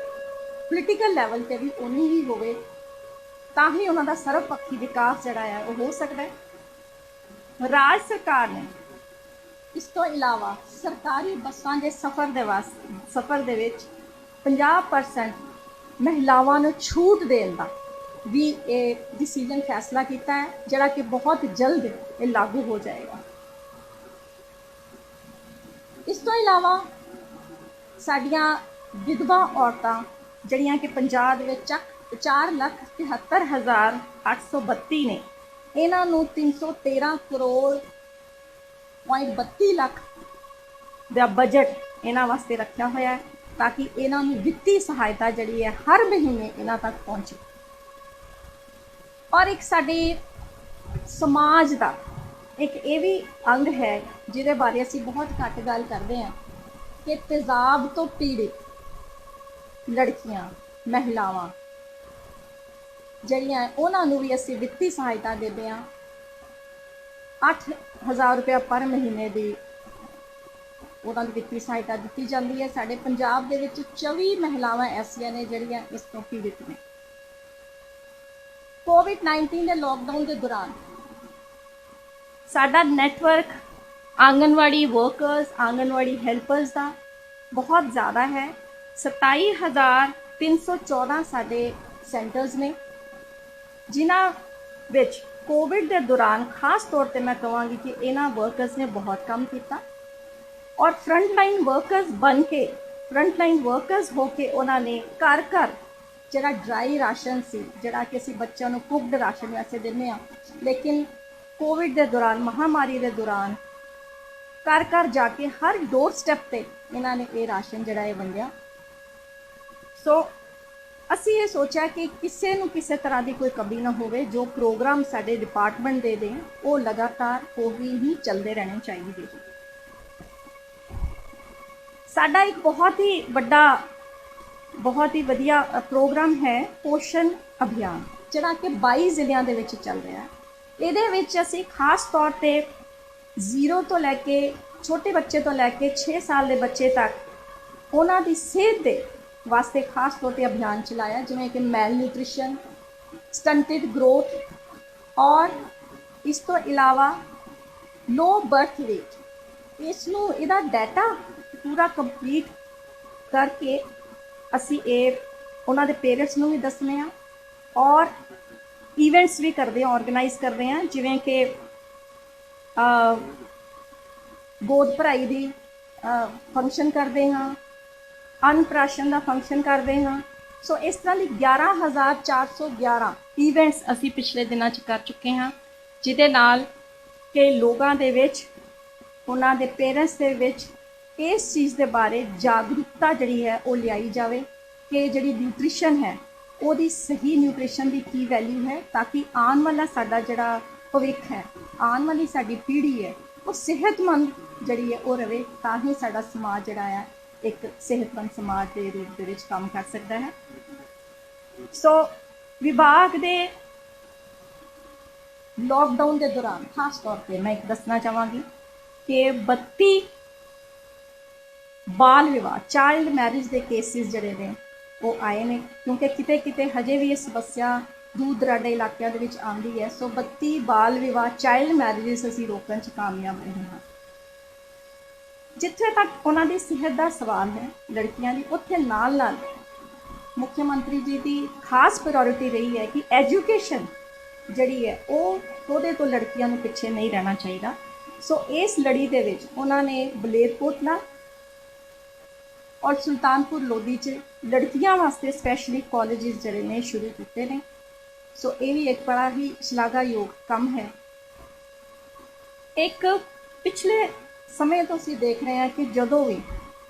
ਪੋਲੀਟੀਕਲ ਲੈਵਲ ਤੇ ਵੀ ਉਨੀ ਹੀ ਹੋਵੇ, ਤਾਂ ਹੀ ਉਹਨਾਂ ਦਾ ਸਰਵਪੱਖੀ ਵਿਕਾਸ ਜਿਹੜਾ ਹੈ ਉਹ ਹੋ ਸਕਦਾ ਹੈ। ਰਾਜ ਸਰਕਾਰ ਨੇ ਇਸ ਤੋਂ ਇਲਾਵਾ ਸਰਕਾਰੀ ਬੱਸਾਂ ਦੇ ਸਫ਼ਰ ਦੇ ਵਿੱਚ 50% ਮਹਿਲਾਵਾਂ ਨੂੰ ਛੂਟ ਦੇਣ ਦਾ ਵੀ ਇਹ ਡਿਸੀਜਨ ਫੈਸਲਾ ਕੀਤਾ ਹੈ, ਜਿਹੜਾ ਕਿ ਬਹੁਤ ਜਲਦ ਇਹ ਲਾਗੂ ਹੋ ਜਾਏਗਾ। ਇਸ ਤੋਂ ਇਲਾਵਾ ਸਾਡੀਆਂ ਵਿਧਵਾ ਔਰਤਾਂ ਜਿਹੜੀਆਂ ਕਿ ਪੰਜਾਬ ਦੇ ਵਿੱਚ 4,73,832 ਨੇ, ਇਹਨਾਂ ਨੂੰ 313 ਕਰੋੜ 32 ਲੱਖ ਦਾ ਬਜਟ ਇਹਨਾਂ ਵਾਸਤੇ ਰੱਖਿਆ ਹੋਇਆ ਹੈ ਤਾਂ ਕਿ ਇਹਨਾਂ ਨੂੰ ਵਿੱਤੀ ਸਹਾਇਤਾ ਜਿਹੜੀ ਹੈ ਹਰ ਮਹੀਨੇ ਇਹਨਾਂ ਤੱਕ ਪਹੁੰਚੇ। ਔਰ ਇੱਕ ਸਾਡੇ ਸਮਾਜ ਦਾ ਇੱਕ ਇਹ ਵੀ ਅੰਗ ਹੈ ਜਿਹਦੇ ਬਾਰੇ ਅਸੀਂ ਬਹੁਤ ਘੱਟ ਗੱਲ ਕਰਦੇ ਹਾਂ ਕਿ ਤੇਜ਼ਾਬ ਤੋਂ ਪੀੜਿਤ ਲੜਕੀਆਂ, ਮਹਿਲਾਵਾਂ ਜਿਹੜੀਆਂ ਉਹਨਾਂ ਨੂੰ ਵੀ ਅਸੀਂ ਵਿੱਤੀ ਸਹਾਇਤਾ ਦਿੰਦੇ ਹਾਂ। 8,000 ਰੁਪਇਆ ਪਰ ਮਹੀਨੇ ਦੀ ਉਹਨਾਂ ਦੀ ਵਿੱਤੀ ਸਹਾਇਤਾ ਦਿੱਤੀ ਜਾਂਦੀ ਹੈ। ਸਾਡੇ ਪੰਜਾਬ ਦੇ ਵਿੱਚ 24 ਮਹਿਲਾਵਾਂ ਐਸੀਆਂ ਨੇ ਜਿਹੜੀਆਂ ਇਸ ਤੋਂ ਪੀੜਿਤ ਨੇ। ਕੋਵਿਡ-19 ਦੇ ਲੋਕਡਾਊਨ ਦੇ ਦੌਰਾਨ ਸਾਡਾ network Anganwadi workers, Anganwadi helpers ਦਾ ਬਹੁਤ ਜ਼ਿਆਦਾ ਹੈ। 27,314 ਸਾਡੇ ਸੈਂਟਰਸ ਨੇ, ਜਿਨ੍ਹਾਂ ਵਿੱਚ ਕੋਵਿਡ ਦੇ ਦੌਰਾਨ ਖਾਸ ਤੌਰ ਤੇ ਮੈਂ ਕਹਾਂਗੀ ਕਿ ਇਹਨਾਂ ਵਰਕਰਸ ਨੇ ਬਹੁਤ ਕੰਮ ਕੀਤਾ ਔਰ ਫਰੰਟਲਾਈਨ ਵਰਕਰਸ ਬਣ ਕੇ, ਫਰੰਟਲਾਈਨ ਵਰਕਰਸ ਹੋ ਕੇ ਉਹਨਾਂ ਨੇ ਘਰ ਘਰ ਜਿਹੜਾ ਡਰਾਈ ਰਾਸ਼ਨ ਸੀ, ਜਿਹੜਾ ਕਿ ਅਸੀਂ ਬੱਚਿਆਂ ਨੂੰ ਕੁਕਡ ਰਾਸ਼ਨ ਵੈਸੇ ਦਿੰਦੇ ਹਾਂ, ਲੇਕਿਨ ਕੋਵਿਡ ਦੇ ਦੌਰਾਨ, ਮਹਾਮਾਰੀ ਦੇ ਦੌਰਾਨ ਘਰ ਘਰ ਜਾ ਕੇ ਹਰ ਡੋਰ ਸਟੈਪ ਤੇ ਇਹਨਾਂ ਨੇ ਇਹ ਰਾਸ਼ਨ ਜਿਹੜਾ ਇਹ ਵੰਡਿਆ। ਸੋ ਅਸੀਂ ਇਹ ਸੋਚਿਆ ਕਿ ਕਿਸੇ ਨੂੰ ਕਿਸੇ ਤਰ੍ਹਾਂ ਦੀ ਕੋਈ ਕਮੀ ਨਾ ਹੋਵੇ। ਜੋ ਪ੍ਰੋਗਰਾਮ ਸਾਡੇ ਡਿਪਾਰਟਮੈਂਟ ਦੇ ਦੇਣ ਉਹ ਲਗਾਤਾਰ ਉਹੀ ਹੀ ਚੱਲਦੇ ਰਹਿਣੇ ਚਾਹੀਦੇ। ਸਾਡਾ ਇੱਕ ਬਹੁਤ ਹੀ ਵੱਡਾ, ਬਹੁਤ ਹੀ ਵਧੀਆ ਪ੍ਰੋਗਰਾਮ ਹੈ ਪੋਸ਼ਣ ਅਭਿਆਨ, ਜਿਹੜਾ ਕਿ 22 ਜ਼ਿਲ੍ਹਿਆਂ ਦੇ ਵਿੱਚ ਚੱਲ ਰਿਹਾ ਹੈ। ਇਹਦੇ ਵਿੱਚ ਅਸੀਂ ਖਾਸ ਤੌਰ ਤੇ 0 ਤੋਂ ਲੈ ਕੇ, ਛੋਟੇ ਬੱਚੇ ਤੋਂ ਲੈ ਕੇ 6 ਸਾਲ ਦੇ ਬੱਚੇ ਤੱਕ ਉਹਨਾਂ ਦੀ ਸਿਹਤ ਦੇ ਵਾਸਤੇ ਖਾਸ ਤੌਰ ਤੇ ਅਭਿਆਨ ਚਲਾਇਆ, ਜਿਵੇਂ ਕਿ ਮੈਲ ਨਿਊਟ੍ਰੀਸ਼ਨ, ਸਟੰਟਿਡ ਗਰੋਥ ਔਰ ਇਸ ਤੋਂ ਇਲਾਵਾ ਲੋ ਬਰਥ ਵੇਟ। ਇਸ ਨੂੰ ਇਹਦਾ ਡਾਟਾ ਪੂਰਾ ਕੰਪਲੀਟ ਕਰਕੇ ਅਸੀਂ ਇਹ ਉਹਨਾਂ ਦੇ ਪੇਰੈਂਟਸ ਨੂੰ ਵੀ ਦੱਸਦੇ ਹਾਂ ਔਰ ਇਵੈਂਟਸ ਵੀ ਕਰਦੇ ਹਾਂ, ਆਰਗੇਨਾਈਜ਼ ਕਰਦੇ ਹਾਂ, ਜਿਵੇਂ ਕਿ ਗੋਦ ਭਰਾਈ ਦੀ ਫੰਕਸ਼ਨ ਕਰਦੇ ਹਾਂ, ਅਨਪ੍ਰਾਸ਼ਨ ਦਾ ਫੰਕਸ਼ਨ ਕਰਦੇ ਹਾਂ। ਸੋ ਇਸ ਤਰ੍ਹਾਂ ਦੀ 11,411 ਇਵੈਂਟਸ ਅਸੀਂ ਪਿਛਲੇ ਦਿਨਾਂ 'ਚ ਕਰ ਚੁੱਕੇ ਹਾਂ, ਜਿਹਦੇ ਨਾਲ ਕਿ ਲੋਕਾਂ ਦੇ ਵਿੱਚ, ਉਹਨਾਂ ਦੇ ਪੇਰੈਂਟਸ ਦੇ ਵਿੱਚ ਇਸ ਚੀਜ਼ ਦੇ ਬਾਰੇ ਜਾਗਰੂਕਤਾ ਜਿਹੜੀ ਹੈ ਉਹ ਲਿਆਈ ਜਾਵੇ ਕਿ ਜਿਹੜੀ ਨਿਊਟ੍ਰੀਸ਼ਨ ਹੈ ਉਹਦੀ ਸਹੀ ਨਿਊਟ੍ਰੀਸ਼ਨ ਦੀ ਕੀ ਵੈਲਿਊ ਹੈ, ਤਾਂ ਕਿ ਆਉਣ ਵਾਲਾ ਸਾਡਾ ਜਿਹੜਾ ਭਵਿੱਖ ਹੈ, ਆਉਣ ਵਾਲੀ ਸਾਡੀ ਪੀੜ੍ਹੀ ਹੈ, ਉਹ ਸਿਹਤਮੰਦ ਜਿਹੜੀ ਹੈ ਉਹ ਰਵੇ, ਤਾਂ ਹੀ ਸਾਡਾ ਸਮਾਜ ਜਿਹੜਾ ਹੈ ਇੱਕ ਸਿਹਤਮੰਦ ਸਮਾਜ ਦੇ ਰੂਪ ਦੇ ਵਿੱਚ ਕੰਮ ਕਰ ਸਕਦਾ ਹੈ। ਸੋ ਵਿਭਾਗ ਦੇ ਲੋਕਡਾਊਨ ਦੇ ਦੌਰਾਨ ਖਾਸ ਤੌਰ ਤੇ ਮੈਂ ਇੱਕ ਦੱਸਣਾ ਚਾਹਾਂਗੀ ਕਿ 32 ਬਾਲ ਵਿਵਾਹ, ਚਾਈਲਡ ਮੈਰਿਜ ਦੇ ਕੇਸਿਸ ਜਿਹੜੇ ਨੇ ਉਹ ਆਏ ਨੇ, ਕਿਉਂਕਿ ਕਿਤੇ ਕਿਤੇ ਹਜੇ ਵੀ ਇਹ ਸਮੱਸਿਆ ਦੂਰ ਦਰਾਡੇ ਇਲਾਕਿਆਂ ਦੇ ਵਿੱਚ ਆਉਂਦੀ ਹੈ। ਸੋ 32 ਬਾਲ ਵਿਵਾਹ, ਚਾਈਲਡ ਮੈਰਿजेस ਅਸੀਂ ਰੋਕਣ 'ਚ ਕਾਮਯਾਬ ਰਹੇ ਹਾਂ। ਜਿੱਥੇ ਤੱਕ ਉਹਨਾਂ ਦੀ ਸਿਹਤ ਦਾ ਸਵਾਲ ਹੈ ਲੜਕੀਆਂ ਦੀ, ਉੱਥੇ ਨਾਲ ਨਾਲ ਮੁੱਖ ਮੰਤਰੀ ਜੀ ਦੀ ਖਾਸ ਪ੍ਰਾਇੋਰਟੀ ਰਹੀ ਹੈ ਕਿ ਐਜੂਕੇਸ਼ਨ ਜਿਹੜੀ ਹੈ ਉਹਦੇ ਤੋਂ ਲੜਕੀਆਂ ਨੂੰ ਪਿੱਛੇ ਨਹੀਂ ਰਹਿਣਾ ਚਾਹੀਦਾ। ਸੋ ਇਸ ਲੜੀ ਦੇ ਵਿੱਚ ਉਹਨਾਂ ਨੇ ਬਲੇਰਕੋਟਲਾ ਔਰ ਸੁਲਤਾਨਪੁਰ ਲੋਧੀ 'ਚ ਲੜਕੀਆਂ ਵਾਸਤੇ ਸਪੈਸ਼ਲੀ ਕਾਲਜਿਸ ਜਿਹੜੇ ਨੇ ਸ਼ੁਰੂ ਕੀਤੇ ਨੇ। ਸੋ ਇਹ ਵੀ ਇੱਕ ਬੜਾ ਹੀ ਸ਼ਲਾਘਾਯੋਗ ਕੰਮ ਹੈ। ਇੱਕ ਪਿਛਲੇ ਸਮੇਂ ਤੋਂ ਅਸੀਂ ਦੇਖ ਰਹੇ ਹਾਂ ਕਿ ਜਦੋਂ ਵੀ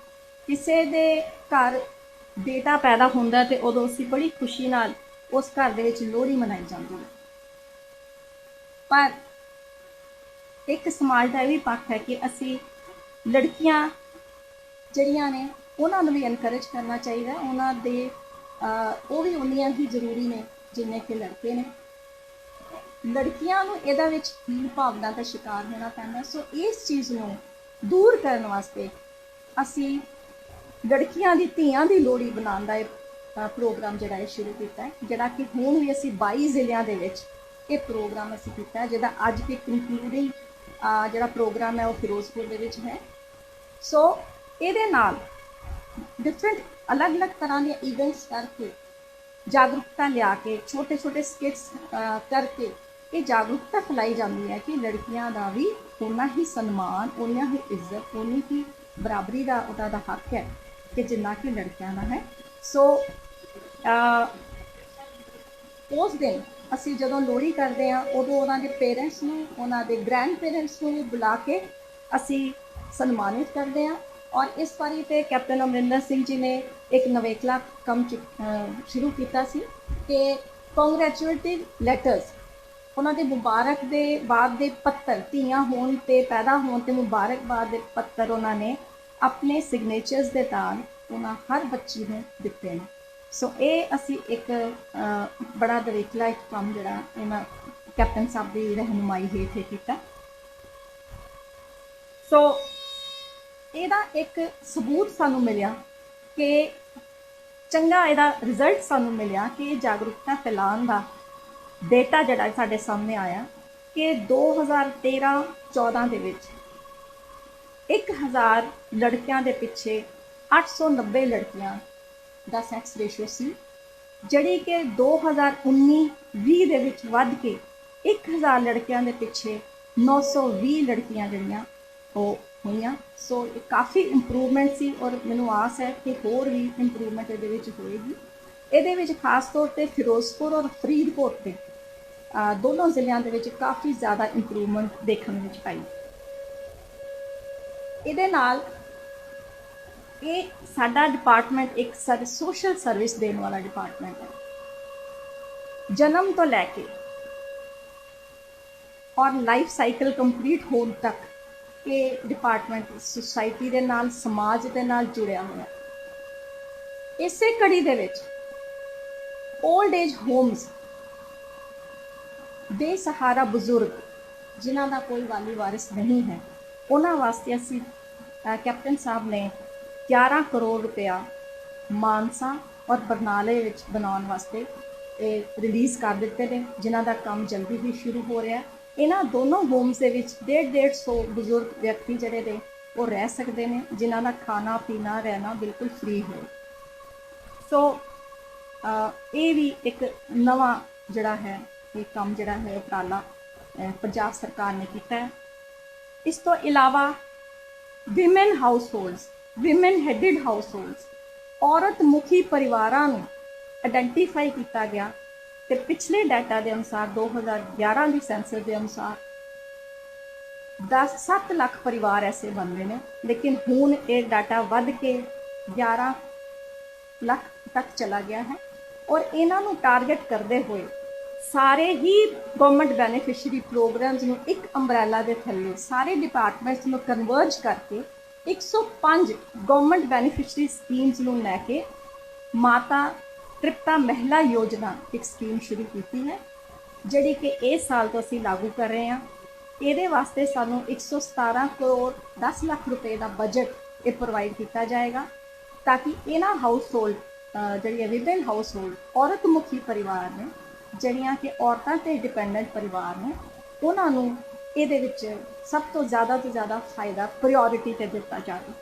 ਕਿਸੇ ਦੇ ਘਰ ਬੇਟਾ ਪੈਦਾ ਹੁੰਦਾ ਤੇ ਉਦੋਂ ਅਸੀਂ ਬੜੀ ਖੁਸ਼ੀ ਨਾਲ ਉਸ ਘਰ ਦੇ ਵਿੱਚ ਲੋਹੜੀ ਮਨਾਈ ਜਾਂਦੀ ਹੈ। ਪਰ ਇੱਕ ਸਮਾਜ ਦਾ ਇਹ ਵੀ ਪੱਖ ਹੈ ਕਿ ਅਸੀਂ ਲੜਕੀਆਂ ਜਿਹੜੀਆਂ ਨੇ ਉਹਨਾਂ ਨੂੰ ਵੀ ਐਨਕਰੇਜ ਕਰਨਾ ਚਾਹੀਦਾ। ਉਹਨਾਂ ਦੇ ਉਹ ਵੀ ਉਨੀਆਂ ਹੀ ਜ਼ਰੂਰੀ ਨੇ ਜਿੰਨੇ ਕਿ ਲੜਕੇ ਨੇ। ਲੜਕੀਆਂ ਨੂੰ ਇਹਦਾ ਵਿੱਚ ਹੀਣ ਭਾਵਨਾ ਦਾ ਸ਼ਿਕਾਰ ਹੋਣਾ ਪੈਂਦਾ। ਸੋ ਇਸ ਚੀਜ਼ ਨੂੰ ਦੂਰ ਕਰਨ ਵਾਸਤੇ ਅਸੀਂ ਲੜਕੀਆਂ ਦੀ ਧੀਆਂ ਦੀ ਲੋਹੜੀ ਬਣਾਉਣ ਦਾ ਪ੍ਰੋਗਰਾਮ ਜਿਹੜਾ ਹੈ ਸ਼ੁਰੂ ਕੀਤਾ ਹੈ, ਜਿਹੜਾ ਕਿ ਹੁਣ ਵੀ ਅਸੀਂ 22 ਜ਼ਿਲ੍ਹਿਆਂ ਦੇ ਵਿੱਚ ਇਹ ਪ੍ਰੋਗਰਾਮ ਅਸੀਂ ਕੀਤਾ, ਜਿਹਦਾ ਅੱਜ ਵੀ ਕੰਕਲੂਡਿੰਗ ਜਿਹੜਾ ਪ੍ਰੋਗਰਾਮ ਹੈ ਉਹ ਫਿਰੋਜ਼ਪੁਰ ਦੇ ਵਿੱਚ ਹੈ। ਸੋ ਇਹਦੇ ਨਾਲ ਡਿਫਰੈਂਟ ਅਲੱਗ-ਅਲੱਗ ਤਰ੍ਹਾਂ ਦੇ ਇਵੈਂਟਸ ਕਰਕੇ ਜਾਗਰੂਕਤਾ ਲਿਆ ਕੇ ਛੋਟੇ ਛੋਟੇ ਸਕਿਟਸ ਕਰਕੇ ਇਹ ਜਾਗਰੂਕਤਾ ਫੈਲਾਈ ਜਾਂਦੀ ਹੈ ਕਿ ਲੜਕੀਆਂ ਦਾ ਵੀ ਉਨਾ ਹੀ ਸਨਮਾਨ, ਉਨੀ ਹੀ ਇੱਜ਼ਤ, ਉਨੀ ਹੀ ਬਰਾਬਰੀ ਦਾ ਉਹਨਾਂ ਦਾ ਹੱਕ ਹੈ ਕਿ ਜਿੰਨਾ ਕਿ ਲੜਕਿਆਂ ਦਾ ਹੈ। ਸੋ ਉਸ ਦਿਨ ਅਸੀਂ ਜਦੋਂ ਲੋਹੜੀ ਕਰਦੇ ਹਾਂ ਉਦੋਂ ਉਹਨਾਂ ਦੇ ਪੇਰੈਂਟਸ ਨੂੰ, ਉਹਨਾਂ ਦੇ ਗ੍ਰੈਂਡ ਪੇਰੈਂਟਸ ਨੂੰ ਵੀ ਬੁਲਾ ਕੇ ਅਸੀਂ ਸਨਮਾਨਿਤ ਕਰਦੇ ਹਾਂ। ਔਰ ਇਸ ਵਾਰੀ ਤੇ ਕੈਪਟਨ ਅਮਰਿੰਦਰ ਸਿੰਘ ਜੀ ਨੇ ਇੱਕ ਨਵੇਕਲਾ ਕੰਮ ਸ਼ੁਰੂ ਕੀਤਾ ਸੀ ਕਿ ਕੰਗ੍ਰੈਚੁਲੇਟਿਵ ਲੈਟਰਸ, ਉਹਨਾਂ ਦੇ ਮੁਬਾਰਕ ਦੇ ਬਾਅਦ ਦੇ ਪੱਤਰ, ਧੀਆਂ ਹੋਣ ਤੇ ਪੈਦਾ ਹੋਣ ਤੇ ਮੁਬਾਰਕਬਾਦ ਦੇ ਪੱਤਰ ਉਹਨਾਂ ਨੇ ਆਪਣੇ ਸਿਗਨੇਚਰਸ ਦੇ ਨਾਲ ਉਹਨਾਂ ਹਰ ਬੱਚੀ ਨੂੰ ਦਿੱਤੇ ਨੇ। ਸੋ ਇਹ ਅਸੀਂ ਇੱਕ ਬੜਾ ਨਵੇਕਲਾ ਇੱਕ ਕੰਮ ਜਿਹੜਾ ਇਹਨਾਂ ਕੈਪਟਨ ਸਾਹਿਬ ਦੀ ਰਹਿਨੁਮਾਈ ਹੇਠ ਕੀਤਾ। ਸੋ ਇਹਦਾ ਇੱਕ ਸਬੂਤ ਸਾਨੂੰ ਮਿਲਿਆ ਕਿ ਚੰਗਾ ਇਹਦਾ ਰਿਜ਼ਲਟ ਸਾਨੂੰ ਮਿਲਿਆ ਕਿ ਜਾਗਰੂਕਤਾ ਫੈਲਾਉਣ ਦਾ ਡੇਟਾ ਜਿਹੜਾ ਸਾਡੇ ਸਾਹਮਣੇ ਆਇਆ ਕਿ 2013-14 ਦੇ ਵਿੱਚ 1000 ਲੜਕਿਆਂ ਦੇ ਪਿੱਛੇ 890 ਲੜਕੀਆਂ ਦਾ ਸੈਕਸ ਰੇਸ਼ੋ ਸੀ, ਜਿਹੜੀ ਕਿ 2019-20 ਦੇ ਵਿੱਚ ਵੱਧ ਕੇ 1000 ਲੜਕਿਆਂ ਦੇ ਪਿੱਛੇ 920 ਲੜਕੀਆਂ ਜਿਹੜੀਆਂ ਉਹ ਹੋਈਆਂ। ਸੋ ਇਹ ਕਾਫੀ ਇੰਪਰੂਵਮੈਂਟ ਸੀ ਔਰ ਮੈਨੂੰ ਆਸ ਹੈ ਕਿ ਹੋਰ ਵੀ ਇੰਪਰੂਵਮੈਂਟ ਇਹਦੇ ਵਿੱਚ ਹੋਏਗੀ। ਇਹਦੇ ਵਿੱਚ ਖਾਸ ਤੌਰ ਤੇ ਫਿਰੋਜ਼ਪੁਰ ਔਰ ਫਰੀਦਕੋਟ ਦੇ ਦੋਨੋਂ ਜ਼ਿਲ੍ਹਿਆਂ ਦੇ ਵਿੱਚ ਕਾਫੀ ਜ਼ਿਆਦਾ ਇੰਪਰੂਵਮੈਂਟ ਦੇਖਣ ਵਿੱਚ ਆਈ। ਇਹਦੇ ਨਾਲ ਇਹ ਸਾਡਾ ਡਿਪਾਰਟਮੈਂਟ ਇੱਕ ਸੋਸ਼ਲ ਸਰਵਿਸ ਦੇਣ ਵਾਲਾ ਡਿਪਾਰਟਮੈਂਟ ਹੈ। ਜਨਮ ਤੋਂ ਲੈ ਕੇ ਔਰ ਲਾਈਫ ਸਾਈਕਲ ਕੰਪਲੀਟ ਹੋਣ ਤੱਕ ਇਹ ਡਿਪਾਰਟਮੈਂਟ ਸੁਸਾਇਟੀ ਦੇ ਨਾਲ, ਸਮਾਜ ਦੇ ਨਾਲ ਜੁੜਿਆ ਹੋਇਆ। ਇਸੇ ਕੜੀ ਦੇ ਵਿੱਚ ਓਲਡ ਏਜ ਹੋਮਸ, ਬੇਸਹਾਰਾ ਬਜ਼ੁਰਗ ਜਿਨ੍ਹਾਂ ਦਾ ਕੋਈ ਵਾਲੀ ਵਾਰਿਸ ਨਹੀਂ ਹੈ, ਉਹਨਾਂ ਵਾਸਤੇ ਅਸੀਂ ਕੈਪਟਨ ਸਾਹਿਬ ਨੇ 11 ਕਰੋੜ ਰੁਪਇਆ ਮਾਨਸਾ ਔਰ ਬਰਨਾਲੇ ਵਿੱਚ ਬਣਾਉਣ ਵਾਸਤੇ ਇਹ ਰਿਲੀਜ਼ ਕਰ ਦਿੱਤੇ ਨੇ, ਜਿਨ੍ਹਾਂ ਦਾ ਕੰਮ ਜਲਦੀ ਹੀ ਸ਼ੁਰੂ ਹੋ ਰਿਹਾ। ਇਹਨਾਂ ਦੋਨੋਂ ਹੋਮਸ ਦੇ ਵਿੱਚ 150 ਬਜ਼ੁਰਗ ਵਿਅਕਤੀ ਜਿਹੜੇ ਨੇ ਉਹ ਰਹਿ ਸਕਦੇ ਨੇ, ਜਿਨ੍ਹਾਂ ਦਾ ਖਾਣਾ ਪੀਣਾ ਰਹਿਣਾ ਬਿਲਕੁਲ ਫ੍ਰੀ ਹੋਵੇ। ਸੋ ਇਹ ਵੀ ਇੱਕ ਨਵਾਂ ਜਿਹੜਾ ਹੈ ਇਹ ਕੰਮ ਜਿਹੜਾ ਹੈ ਉਪਰਾਲਾ ਪੰਜਾਬ ਸਰਕਾਰ ਨੇ ਕੀਤਾ ਹੈ। ਇਸ ਤੋਂ ਇਲਾਵਾ ਵਿਮਨ ਹਾਊਸਹੋਲਡਸ, ਵਿਮਨ ਹੈਡਡ ਹਾਊਸਹੋਲਡਸ, ਔਰਤ ਮੁਖੀ ਪਰਿਵਾਰਾਂ ਨੂੰ ਆਇਡੈਂਟੀਫਾਈ ਕੀਤਾ ਗਿਆ ਤੇ ਪਿਛਲੇ ਡਾਟਾ ਦੇ ਅਨੁਸਾਰ 2011 ਦੀ ਸੈਂਸਸ ਦੇ ਅਨੁਸਾਰ 7 ਲੱਖ ਪਰਿਵਾਰ ਐਸੇ ਬਣਦੇ ਨੇ, ਲੇਕਿਨ ਹੁਣ ਇਹ ਡਾਟਾ ਵੱਧ ਕੇ 11 ਲੱਖ ਤੱਕ ਚਲਾ ਗਿਆ ਹੈ। ਔਰ ਇਹਨਾਂ ਨੂੰ ਟਾਰਗੇਟ ਕਰਦੇ ਹੋਏ ਸਾਰੇ ਹੀ ਗਵਰਨਮੈਂਟ ਬੈਨੀਫਿਸ਼ਰੀ ਪ੍ਰੋਗਰਾਮਸ ਨੂੰ ਇੱਕ ਅੰਬਰੇਲਾ ਦੇ ਥੱਲੇ ਸਾਰੇ ਡਿਪਾਰਟਮੈਂਟਸ ਨੂੰ ਕਨਵਰਜ ਕਰਕੇ 105 ਗਵਰਨਮੈਂਟ ਬੈਨੀਫਿਸ਼ਰੀ ਸਕੀਮਸ ਨੂੰ ਲੈ ਕੇ ਮਾਤਾ ਤ੍ਰਿਪਤਾ ਮਹਿਲਾ ਯੋਜਨਾ ਇੱਕ ਸਕੀਮ ਸ਼ੁਰੂ ਕੀਤੀ ਹੈ, ਜਿਹੜੀ ਕਿ ਇਸ ਸਾਲ ਤੋਂ ਅਸੀਂ ਲਾਗੂ ਕਰ ਰਹੇ ਹਾਂ। ਇਹਦੇ ਵਾਸਤੇ ਸਾਨੂੰ 117 ਕਰੋੜ 10 ਲੱਖ ਰੁਪਏ ਦਾ ਬਜਟ ਇਹ ਪ੍ਰੋਵਾਈਡ ਕੀਤਾ ਜਾਏਗਾ, ਤਾਂ ਕਿ ਇਹਨਾਂ ਹਾਊਸਹੋਲਡ ਜਿਹੜੀ ਵਿਮਨ ਹਾਊਸਹੋਲਡ ਔਰਤ ਮੁਖੀ ਪਰਿਵਾਰ ਨੇ ਜਿਹੜੀਆਂ ਕਿ ਔਰਤਾਂ ਤੇ ਡਿਪੈਂਡੈਂਟ ਪਰਿਵਾਰ ਨੇ ਉਹਨਾਂ ਨੂੰ ਇਹਦੇ ਵਿੱਚ ਸਭ ਤੋਂ ਜ਼ਿਆਦਾ ਫਾਇਦਾ ਪ੍ਰਾਇੋਰਟੀ ਤੇ ਦਿੱਤਾ ਜਾਵੇ।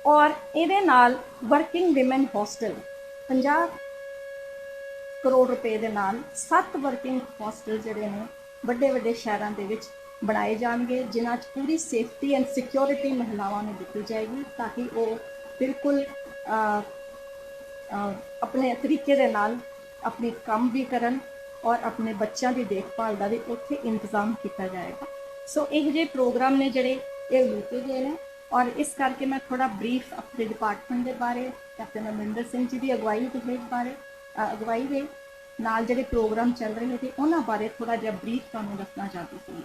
ਔਰ ਇਹਦੇ ਨਾਲ ਵਰਕਿੰਗ ਵਿਮਨ ਹੋਸਟਲ 50 ਕਰੋੜ ਰੁਪਏ ਦੇ ਨਾਲ 7 ਵਰਕਿੰਗ ਹੋਸਟਲ ਜਿਹੜੇ ਨੇ ਵੱਡੇ ਸ਼ਹਿਰਾਂ ਦੇ ਵਿੱਚ ਬਣਾਏ ਜਾਣਗੇ, ਜਿਨ੍ਹਾਂ 'ਚ ਪੂਰੀ ਸੇਫਟੀ ਐਂਡ ਸਿਕਿਉਰਿਟੀ ਮਹਿਲਾਵਾਂ ਨੂੰ ਦਿੱਤੀ ਜਾਏਗੀ ਤਾਂ ਕਿ ਉਹ ਬਿਲਕੁਲ ਆਪਣੇ ਤਰੀਕੇ ਦੇ ਨਾਲ ਆਪਣੇ ਕੰਮ ਵੀ ਕਰਨ ਔਰ ਆਪਣੇ ਬੱਚਿਆਂ ਦੀ ਦੇਖਭਾਲ ਦਾ ਵੀ ਉੱਥੇ ਇੰਤਜ਼ਾਮ ਕੀਤਾ ਜਾਏਗਾ। ਸੋ ਇਹ ਜਿਹੇ ਪ੍ਰੋਗਰਾਮ ਨੇ ਜਿਹੜੇ ਇਹ ਲਿੱਤੇ ਗਏ ਨੇ ਔਰ ਇਸ ਕਰਕੇ ਮੈਂ ਥੋੜਾ ਬਰੀਫ ਆਪਣੇ ਡਿਪਾਰਟਮੈਂਟ ਦੇ ਬਾਰੇ, ਕੈਪਟਨ ਅਮਰਿੰਦਰ ਸਿੰਘ ਜੀ ਦੀ ਅਗਵਾਈ ਦੇ ਨਾਲ ਜਿਹੜੇ ਪ੍ਰੋਗਰਾਮ ਚੱਲ ਰਹੇ ਨੇ ਤੇ ਉਹਨਾਂ ਬਾਰੇ ਥੋੜਾ ਜਿਹਾ ਬਰੀਫ ਤੁਹਾਨੂੰ ਦੱਸਣਾ ਚਾਹਤੀ ਸੀ।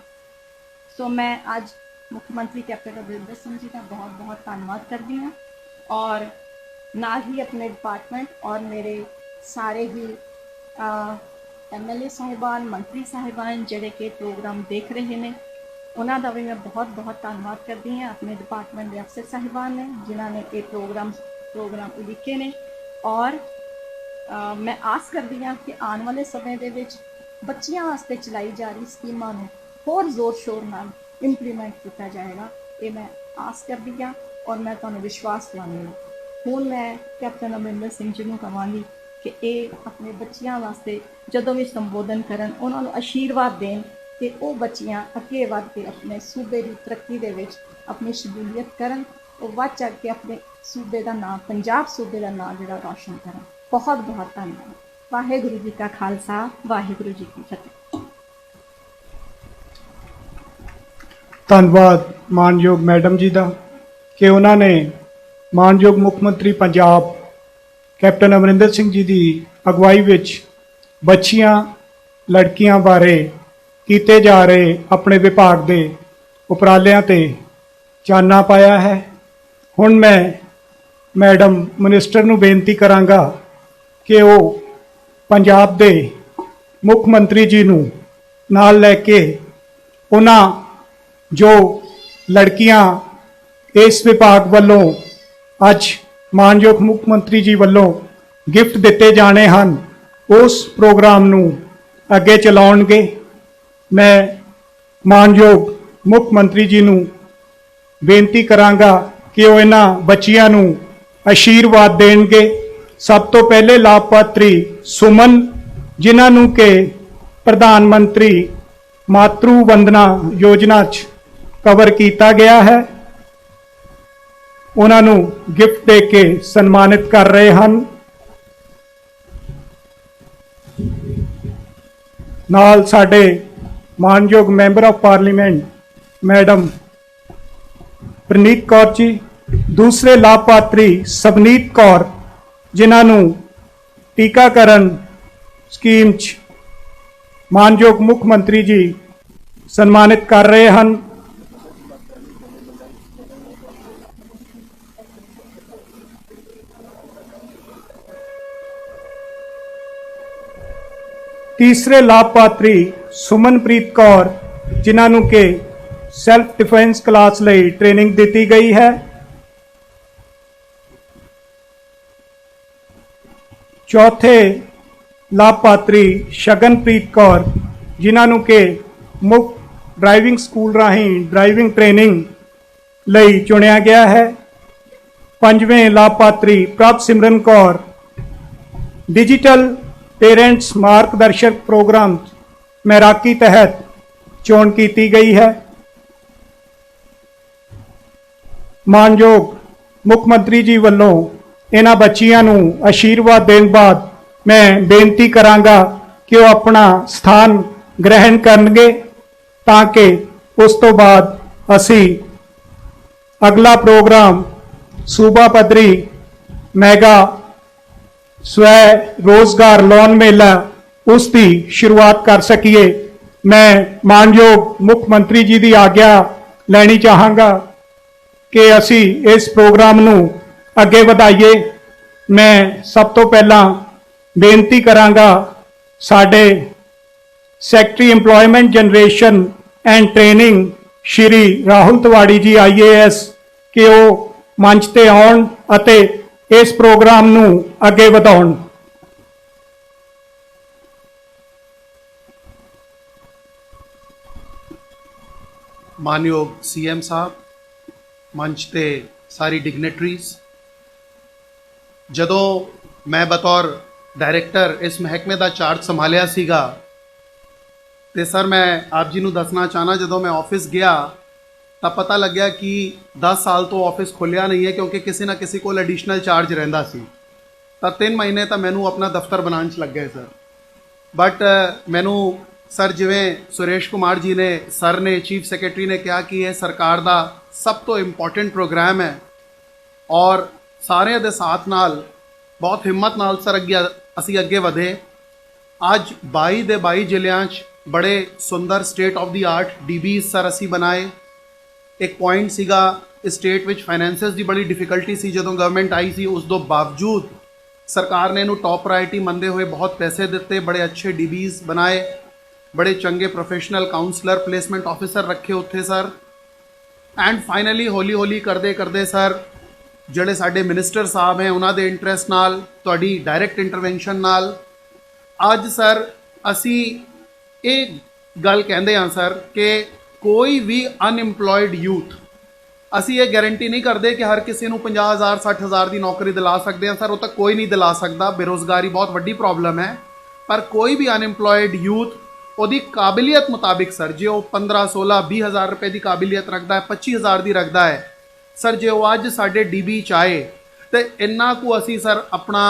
ਸੋ ਮੈਂ ਅੱਜ ਮੁੱਖ ਮੰਤਰੀ ਕੈਪਟਨ ਅਮਰਿੰਦਰ ਸਿੰਘ ਜੀ ਦਾ ਬਹੁਤ ਧੰਨਵਾਦ ਕਰਦੀ ਹਾਂ ਔਰ ਨਾਲ ਹੀ ਆਪਣੇ ਡਿਪਾਰਟਮੈਂਟ ਔਰ ਮੇਰੇ ਸਾਰੇ ਹੀ MLA ਸਾਹਿਬਾਨ, ਮੰਤਰੀ ਸਾਹਿਬਾਨ ਜਿਹੜੇ ਕਿ ਪ੍ਰੋਗਰਾਮ ਦੇਖ ਰਹੇ ਨੇ ਉਹਨਾਂ ਦਾ ਵੀ ਮੈਂ ਬਹੁਤ ਧੰਨਵਾਦ ਕਰਦੀ ਹਾਂ। ਆਪਣੇ ਡਿਪਾਰਟਮੈਂਟ ਦੇ ਅਫਸਰ ਸਾਹਿਬਾਨ ਨੇ ਜਿਨ੍ਹਾਂ ਨੇ ਇਹ ਪ੍ਰੋਗਰਾਮ ਉਲੀਕੇ ਨੇ ਔਰ ਮੈਂ ਆਸ ਕਰਦੀ ਹਾਂ ਕਿ ਆਉਣ ਵਾਲੇ ਸਮੇਂ ਦੇ ਵਿੱਚ ਬੱਚਿਆਂ ਵਾਸਤੇ ਚਲਾਈ ਜਾ ਰਹੀ ਸਕੀਮਾਂ ਨੂੰ ਹੋਰ ਜ਼ੋਰ ਸ਼ੋਰ ਨਾਲ ਇੰਪਲੀਮੈਂਟ ਕੀਤਾ ਜਾਏਗਾ। ਇਹ ਮੈਂ ਆਸ ਕਰਦੀ ਹਾਂ ਔਰ ਮੈਂ ਤੁਹਾਨੂੰ ਵਿਸ਼ਵਾਸ ਦਿਵਾਉਂਦੀ ਹਾਂ। ਹੁਣ ਮੈਂ ਕੈਪਟਨ ਅਮਰਿੰਦਰ ਸਿੰਘ ਜੀ ਨੂੰ ਕਹਾਂਗੀ ਕਿ ਇਹ ਆਪਣੇ ਬੱਚਿਆਂ ਵਾਸਤੇ ਜਦੋਂ ਵੀ ਸੰਬੋਧਨ ਕਰਨ ਉਹਨਾਂ ਨੂੰ ਆਸ਼ੀਰਵਾਦ ਦੇਣ ਤੇ ਉਹ ਬੱਚੀਆਂ ਅੱਗੇ ਵੱਧ ਕੇ ਆਪਣੇ ਸੂਬੇ ਦੀ ਤਰੱਕੀ ਦੇ ਵਿੱਚ ਆਪਣੀ ਸ਼ਮੂਲੀਅਤ ਕਰਨ, ਉਹ ਵੱਧ ਚੜ੍ਹ ਕੇ ਆਪਣੇ ਸੂਬੇ ਦਾ ਨਾਮ, ਪੰਜਾਬ ਸੂਬੇ ਦਾ ਨਾਮ ਜਿਹੜਾ ਰੌਸ਼ਨ ਕਰਨ। ਬਹੁਤ ਧੰਨਵਾਦ। ਵਾਹਿਗੁਰੂ ਜੀ ਕਾ ਖਾਲਸਾ, ਵਾਹਿਗੁਰੂ ਜੀ ਕੀ ਫਤਿਹ। ਧੰਨਵਾਦ ਮਾਨਯੋਗ ਮੈਡਮ ਜੀ ਦਾ ਕਿ ਉਹਨਾਂ ਨੇ ਮਾਨਯੋਗ ਮੁੱਖ ਮੰਤਰੀ ਪੰਜਾਬ ਕੈਪਟਨ ਅਮਰਿੰਦਰ ਸਿੰਘ ਜੀ ਦੀ ਅਗਵਾਈ ਵਿੱਚ ਬੱਚੀਆਂ, ਲੜਕੀਆਂ ਬਾਰੇ ਕੀਤੇ ਜਾ ਰਹੇ ਆਪਣੇ ਵਿਭਾਗ ਦੇ ਉਪਰਾਲਿਆਂ ਤੇ ਚਾਨਣਾ ਪਾਇਆ ਹੈ। ਹੁਣ ਮੈਂ ਮੈਡਮ ਮਿਨਿਸਟਰ ਨੂੰ ਬੇਨਤੀ ਕਰਾਂਗਾ ਕਿ ਉਹ ਪੰਜਾਬ ਦੇ ਮੁੱਖ ਮੰਤਰੀ ਜੀ ਨੂੰ ਨਾਲ ਲੈ ਕੇ ਉਹਨਾਂ ਜੋ ਲੜਕੀਆਂ ਇਸ ਵਿਭਾਗ ਵੱਲੋਂ ਅੱਜ ਮਾਨਯੋਗ ਮੁੱਖ ਮੰਤਰੀ ਜੀ ਵੱਲੋਂ ਗਿਫਟ ਦਿੱਤੇ ਜਾਣੇ ਹਨ ਉਸ ਪ੍ਰੋਗਰਾਮ ਨੂੰ ਅੱਗੇ ਚਲਾਉਣਗੇ। ਮੈਂ ਮਾਨਯੋਗ ਮੁੱਖ ਮੰਤਰੀ ਜੀ ਨੂੰ ਬੇਨਤੀ ਕਰਾਂਗਾ ਕਿ ਉਹ ਇਹਨਾਂ ਬੱਚੀਆਂ ਨੂੰ ਆਸ਼ੀਰਵਾਦ ਦੇਣਗੇ। ਸਭ ਤੋਂ ਪਹਿਲੇ ਲਾਭਪਾਤਰੀ ਸੁਮਨ, ਜਿਨ੍ਹਾਂ ਨੂੰ ਕਿ ਪ੍ਰਧਾਨ ਮੰਤਰੀ ਮਾਤਰੂ ਵੰਦਨਾ ਯੋਜਨਾ 'ਚ ਕਵਰ ਕੀਤਾ ਗਿਆ ਹੈ, ਉਹਨਾਂ ਨੂੰ ਗਿਫਟ ਦੇ ਕੇ ਸਨਮਾਨਿਤ ਕਰ ਰਹੇ ਹਨ। ਨਾਲ ਸਾਡੇ ਮਾਨਯੋਗ member of parliament madam Preneet Kaur ji, ਦੂਸਰੇ ਲਾਭਪਾਤਰੀ ਸਵਨੀਤ ਕੌਰ, ਜਿਨ੍ਹਾਂ ਨੂੰ ਟੀਕਾਕਰਨ ਸਕੀਮ 'ਚ ਮਾਨਯੋਗ ਮੁੱਖ ਮੰਤਰੀ ਜੀ ਸਨਮਾਨਿਤ ਕਰ ਰਹੇ ਹਨ। ਤੀਸਰੇ ਲਾਭਪਾਤਰੀ ਸੁਮਨਪ੍ਰੀਤ ਕੌਰ, ਜਿਨ੍ਹਾਂ ਨੂੰ ਕਿ ਸੈਲਫ ਡਿਫੈਂਸ ਕਲਾਸ ਲਈ ਟ੍ਰੇਨਿੰਗ ਦਿੱਤੀ ਗਈ ਹੈ। ਚੌਥੇ ਲਾਭਪਾਤਰੀ ਸ਼ਗਨਪ੍ਰੀਤ ਕੌਰ, ਜਿਨ੍ਹਾਂ ਨੂੰ ਕਿ ਮੁੱਖ ਡਰਾਈਵਿੰਗ ਸਕੂਲ ਰਾਹੀਂ ਡਰਾਈਵਿੰਗ ਟ੍ਰੇਨਿੰਗ ਲਈ ਚੁਣਿਆ ਗਿਆ ਹੈ। ਪੰਜਵੇਂ ਲਾਭਪਾਤਰੀ ਪ੍ਰਭ ਸਿਮਰਨ ਕੌਰ, ਡਿਜੀਟਲ पेरेंट्स मार्गदर्शक प्रोग्राम मैराकी तहत चोन की गई है। मानयोग मुख्यमंत्री जी वालों इन्हां बच्चियां नूं आशीर्वाद देने बाद मैं बेनती करांगा कि वो अपना स्थान ग्रहण करनगे ताकि उस तो बाद असी अगला प्रोग्राम सूबा पद्धरी मैगा स्वै रोजगार लोन मेला उसकी शुरुआत कर सकीए। मैं मानयोग मुख मंत्री जी की आग्ञा लैनी चाहांगा कि असी इस प्रोग्राम नूं अगे वधाइए। मैं सब तो पहला बेनती करांगा साडे secretary employment generation and training Shri Rahul Tiwari ji IAS कि वो मंच ते आउण अते इस प्रोग्राम नूं अगे वधाउण। मानयोग CM साहब, मंच ते सारी डिग्नेटरीज, जदों मैं बतौर डायरैक्टर इस महकमे का चार्ज संभालिया सीगा ते सर मैं आप जी नूं दसना चाहना, जदों मैं ऑफिस गया तो पता लग्या कि 10 साल तो ऑफिस खुलिया नहीं है, क्योंकि किसी ना किसी को एडिशनल चार्ज रहिंदा सी। तो 3 महीने तो मैनू अपना दफ्तर बनाने लग गए सर। बट मैनू सर जिवें सुरेश कुमार जी ने, सर ने, चीफ सैकटरी ने कहा कि यह सरकार का सब तो इंपॉर्टेंट प्रोग्राम है और सारे दे साथ नाल बहुत हिम्मत नाल सर असी अगे वधे। अज 22 दे 22 जिलियां च बड़े सुंदर state of the art DBs sir असी बनाए। एक पॉइंट सीगा स्टेट विच फाइनेंसिस की बड़ी डिफिकल्टी सी, जदों गवर्नमेंट आई सी उस दो बावजूद सरकार ने इनू टॉप प्रायोरिटी मनते हुए बहुत पैसे दिते, बड़े अच्छे DBs बनाए, बड़े चंगे प्रोफेशनल काउंसलर, प्लेसमेंट ऑफिसर रखे उत्थे सर। एंड फाइनली हौली हौली करते करते सर ਜਿਹੜੇ ਸਾਡੇ मिनिस्टर साहब हैं उन्होंने इंटरेस्ट नाल, ਤੁਹਾਡੀ डायरैक्ट इंटरवेंशन नाल ਅੱਜ सर असी ਇਹ ਗੱਲ ਕਹਿੰਦੇ ਹਾਂ सर कि कोई भी अनएम्पलॉयड यूथ ਅਸੀਂ ਇਹ ਗਾਰੰਟੀ नहीं करते कि हर किसी ਨੂੰ 50,000 60,000 ਦੀ ਨੌਕਰੀ ਦਿਲਾ ਸਕਦੇ ਹਾਂ सर, ਉਹ ਤਾਂ ਕੋਈ नहीं दिला सकता, बेरोजगारी बहुत वड्डी प्रॉब्लम है। पर कोई भी अनएम्पलॉयड यूथ ਉਹਦੀ ਕਾਬਲੀਅਤ ਮੁਤਾबिक सर जे वो 15, 16, 20,000 रुपए की काबिलियत रखता है, 25,000 की रखता है सर, जे वो अज साडे DB च आए तो इन्ना को असी सर अपना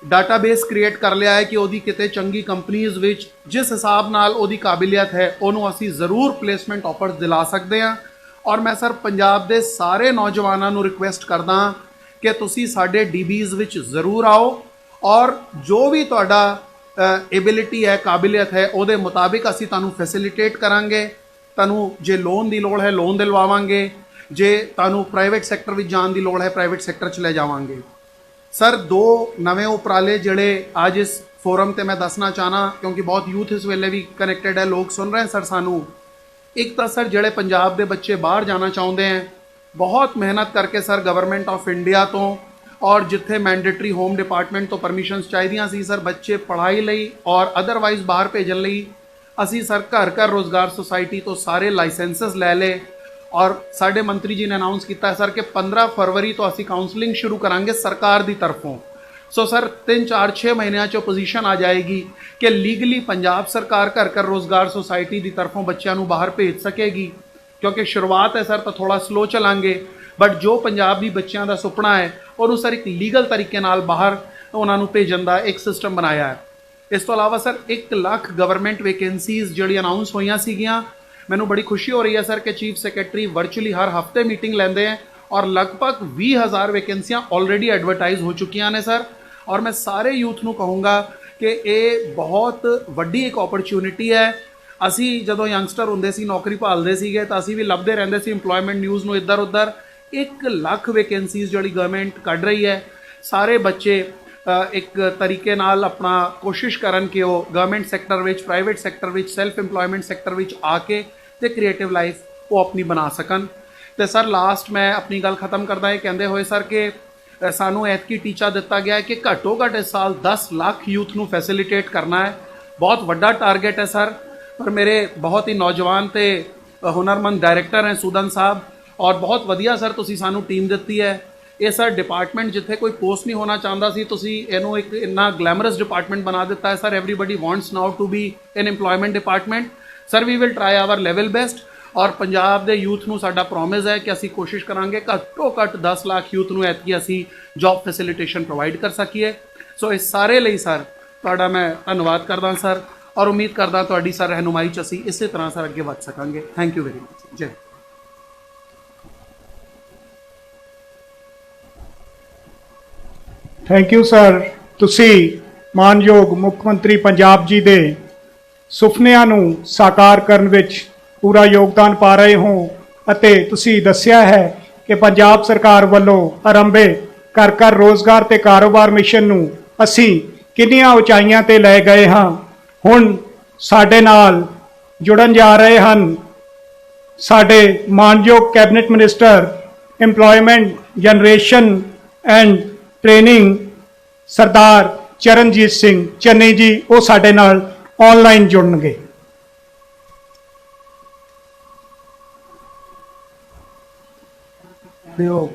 डाटाबेस क्रिएट कर लिया है कि ਉਹਦੀ किते चंगी कंपनीज़ विच जिस हिसाब नाल ਉਹਦੀ काबिलियत है ਉਹਨੂੰ ਅਸੀਂ ਜ਼ਰੂਰ प्लेसमेंट ऑफर्स दिला सकते हैं। और मैं सर पंजाब के सारे नौजवानों ਨੂੰ रिक्वेस्ट करदा कि तुसी साडे DBs विच ज़रूर आओ और जो भी तुहाडा एबिलिटी है, काबिलियत है, ਉਹਦੇ ਮੁਤਾबिक ਅਸੀਂ ਤੁਹਾਨੂੰ फैसिलिटेट करांगे। ਤੁਹਾਨੂੰ जे लोन की लोड़ है लोन दिलवावांगे, जे ਤੁਹਾਨੂੰ प्राइवेट सैक्टर में जाने की लोड़ है प्राइवेट सैक्टर च ले जावांगे। सर 2 नवे उपराले ਜਿਹੜੇ आज इस फोरम ते मैं दसना चाहना, क्योंकि बहुत यूथ इस वेले भी कनैक्टेड है, लोग सुन रहे हैं सर सानू। एक तो सर ਜਿਹੜੇ पंजाब के बच्चे बाहर जाना चाहते हैं, बहुत मेहनत करके सर गवर्नमेंट ऑफ इंडिया तो और जिथे मैंडेटरी होम डिपार्टमेंट तो परमिशनस चाहिए सी सर बच्चे पढ़ाई लई और अदरवाइज बाहर भेजन लई असी सर घर घर रोज़गार सोसाइटी तो सारे लाइसेंसिस ले ले। और साढ़े मंत्री जी ने अनाउंस किया सर कि 15 फरवरी तो असी काउंसलिंग शुरू करांगे सरकार की तरफों। सो सर 3, 4, 6 महीनों च पोजीशन आ जाएगी कि लीगली पंजाब सरकार घर घर रोज़गार सोसाइटी की तरफों बच्चों को बाहर भेज सकेगी। क्योंकि शुरुआत है सर तो थोड़ा स्लो चलांगे, बट जो पंजाब भी बच्चों का सुपना है और सर एक लीगल तरीके नाल बाहर उन्होंने भेजन का एक सिस्टम बनाया है। इस तो अलावा सर 1 लाख गवर्नमेंट वैकेंसीज़ जी अनाउंस होईयां सीगियां। मैनू बड़ी खुशी हो रही है सर कि चीफ सैकटरी वर्चुअली हर हफ्ते मीटिंग लेंदे हैं और लगभग 20,000 वैकेंसियां ऑलरेडी एडवरटाइज हो चुकियां ने सर। और मैं सारे यूथ नू कहूँगा कि ये बहुत वड्डी एक अपॉर्चुनिटी है। असी जदों यंगस्टर हुंदे सी, नौकरी भालदे सीगे तो असी भी लभदे रहिंदे सी इंप्लॉयमेंट न्यूज़ नू इधर उधर। 1 लाख वैकेंसीज़ जी गवर्नमेंट कढ़ रही है। सारे बच्चे एक तरीके नाल अपना कोशिश करन कि वो गवर्नमेंट सैक्टर विच, प्राइवेट सैक्टर विच, सैल्फ इंप्लॉयमेंट सैक्टर विच आके ते क्रिएटिव लाइफ वो अपनी बना सकन। तो सर लास्ट मैं अपनी गल खत्म करदा ये कहंदे होए सर कि सानू ऐतकी टीचा दिता गया है कि घट्टो घट इस साल 10 लाख यूथ नू फैसिलिटेट करना है। बहुत वड्डा टारगेट है सर। पर मेरे बहुत ही नौजवान ते हुनरमंद डायरैक्टर हैं सूदन साहब, और बहुत वधिया सर तुसी सानू टीम दिती है। ये सर डिपार्टमेंट जिथे कोई पोस्ट नहीं होना चाहता सी, तुसी इहनू एक इन्ना ग्लैमरस डिपार्टमेंट बना दिता है sir. Everybody wants now to be an employment department. Sir we will try our level best और पंजाब के यूथ नू साडा प्रॉमिस है कि असी कोशिश करांगे घट्टो घट 10 लाख यूथ नू ऐतकी असी जॉब फैसिलिटेशन प्रोवाइड कर सकीए। सो इस सारे लिए सर तुहाडा मैं धन्नवाद करदा सर और उम्मीद करदा तुहाडी सर रहनुमाई च असी इस तरह सर अगे वध सकांगे। Thank you very much. जय। Thank you sir. तुसी मानयोग मुख मंत्री पंजाब जी दे ਸੁਪਨਿਆਂ ਨੂੰ ਸਾਕਾਰ ਕਰਨ ਵਿੱਚ ਪੂਰਾ ਯੋਗਦਾਨ ਪਾ ਰਹੇ ਹੋ ਅਤੇ ਤੁਸੀਂ ਦੱਸਿਆ ਹੈ ਕਿ ਪੰਜਾਬ ਸਰਕਾਰ ਵੱਲੋਂ ਆਰੰਭੇ ਘਰ ਘਰ ਰੋਜ਼ਗਾਰ ਤੇ ਕਾਰੋਬਾਰ ਮਿਸ਼ਨ ਨੂੰ ਅਸੀਂ ਕਿੰਨੀਆਂ ਉਚਾਈਆਂ ਤੇ ਲੈ ਗਏ ਹਾਂ। ਹੁਣ ਸਾਡੇ ਨਾਲ ਜੁੜਨ ਜਾ ਰਹੇ ਹਨ ਸਾਡੇ ਮਾਨਯੋਗ cabinet minister employment generation and training Sardar Charanjit Singh Channi ji वो साडे नाल ऑनलाइन जुड़नगे। सत्कारयोग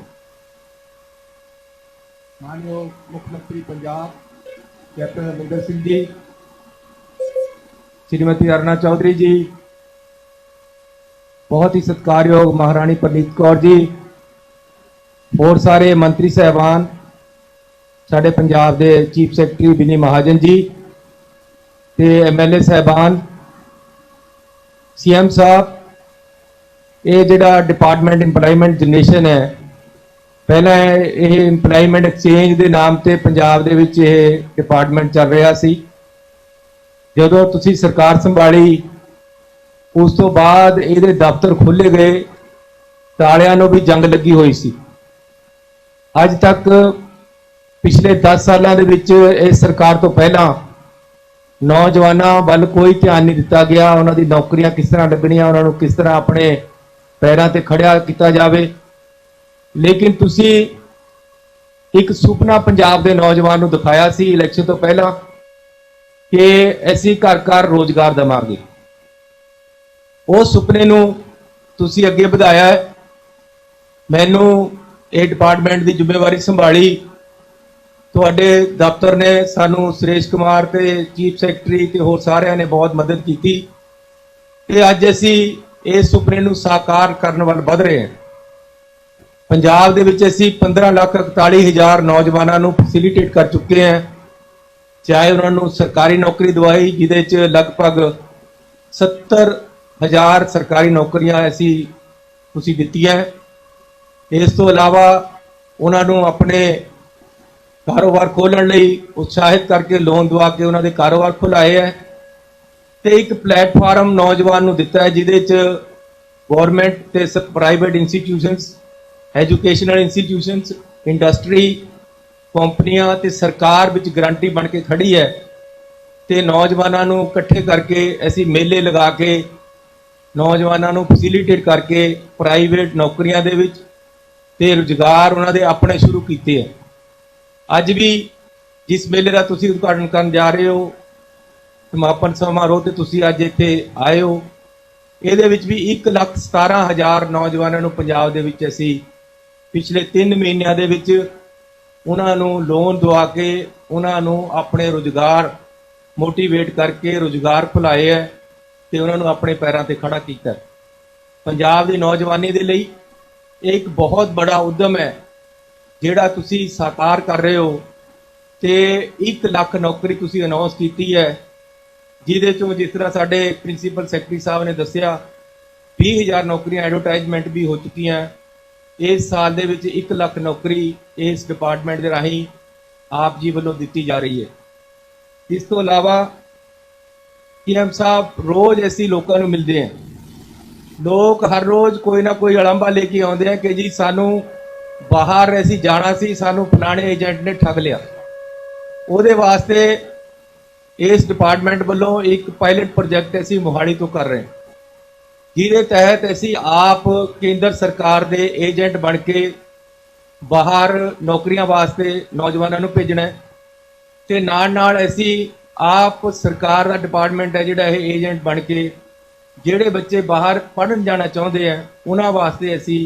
मानयोग मुख्यमंत्री पंजाब कैप्टन अमरिंदर सिंह जी, श्रीमती अरुणा चौधरी जी, बहुत ही सत्कारयोग महाराणी परनीत कौर जी, और सारे मंत्री साहबान, साढ़े पंजाब के चीफ सैकटरी विनी महाजन जी, ते MLA साहबान, CM साहब, ये जिहड़ा डिपार्टमेंट इंपलायमेंट जनरेशन है, पहला ये इंपलायमेंट एक्सचेंज के नाम से पंजाब दे विच ये डिपार्टमेंट चल रहा सी। जदों तुसीं सरकार संभाली उस तो बाद ये दफ्तर खोले गए, तालियां नूं भी जंग लगी हुई सी। अज तक पिछले 10 सालों के विच इस सरकार तो पहला नौजवानों वाल कोई ध्यान नहीं दिता गया। उन्हों की नौकरियां किस तरह लगनियां, उन्होंने किस तरह अपने पैरों ते खड़िया किया जाए। लेकिन तुसी एक सुपना पंजाब के नौजवान नूं दिखाया सी इलैक्शन तो पहला कि असीं घर घर रोजगार देवांगे। उस सुपने नूं तुसी अगे वधाया है। मैनू ये डिपार्टमेंट की जिम्मेवारी संभाली, तुहाडे दफ्तर ने सानू सुरेश कुमार ते चीफ सैकटरी ते होर सारिਆਂ ने बहुत मदद की ते अज असी इस सुपने नूं साकार करने वाल वध रहे हैं। पंजाब दे विच असी 15,41,000 नौजवानों नूं फैसिलिटेट कर चुके हैं, चाहे उन्होंने सरकारी नौकरी दवाई जिहदे च लगभग 70,000 सरकारी नौकरियां असी तुसीं दित्तियां। इस तो इलावा उन्होंने अपने कारोबार खोलने लई उत्साहित करके लोन दवा के उन्होंने कारोबार खुलाए है ते एक प्लेटफार्म नौजवान नूं दिता है जिहदे च गौरमेंट ते private institutions, educational institutions, industry, कंपनियां ते सरकार विच गारंटी बन के खड़ी है ते नौजवानों नूं इकट्ठे करके असीं मेले लगा के नौजवानों नूं फैसिलिटेट करके प्राइवेट नौकरियां दे विच ते रुजगार उन्हां दे अपने शुरू कीते हैं। अज भी जिस मेले का तुसीं उद्घाटन करन जा रहे हो, समापन समारोह ते तुसीं अज इत्थे आए हो, इहदे विच भी 1,17,000 नौजवानों नूं पंजाब दे विच असीं पिछले 3 महीनों दे विच उन्हां नूं लोन दवा के उन्हां नूं अपने रुजगार मोटिवेट करके रुजगार खुलाए है ते उन्हां नूं अपने पैरों ते खड़ा कीता। पंजाब दी नौजवानी दे लई एक बहुत बड़ा उद्यम है जिहड़ा तुसीं साकार कर रहे हो ते 1 लाख नौकरी तुसीं अनाउंस कीती है, जिहदे चों जिस तरह साडे प्रिंसीपल सैकटरी साहब ने दस्सिया 20,000 नौकरियां एडवरटाइजमेंट भी हो चुकी हैं। इस साल दे विच 1 लाख नौकरी इस डिपार्टमेंट के राही आप जी वालों दी जा रही है। इस तो इलावा CM साहब रोज़ ऐसी लोगों को मिलते हैं, लोग हर रोज़ कोई ना कोई अड़ंबा लेके आते हैं कि जी सानू बाहर असी जाना सी, सानू फलाने एजेंट ने ठग लिया। उहदे वास्ते इस डिपार्टमेंट वालों एक पायलट प्रोजैक्ट असी मोहाली तो कर रहे हैं, जिहदे तहत असी आप केंद्र सरकार दे एजेंट बन के बाहर नौकरियां वास्ते नौजवानों नूं भेजना है ते नाल असी आप सरकार का डिपार्टमेंट है जिहड़ा ये एजेंट बन के जिहड़े बच्चे बाहर पढ़न जाना चाहते हैं उन्हां वास्ते असी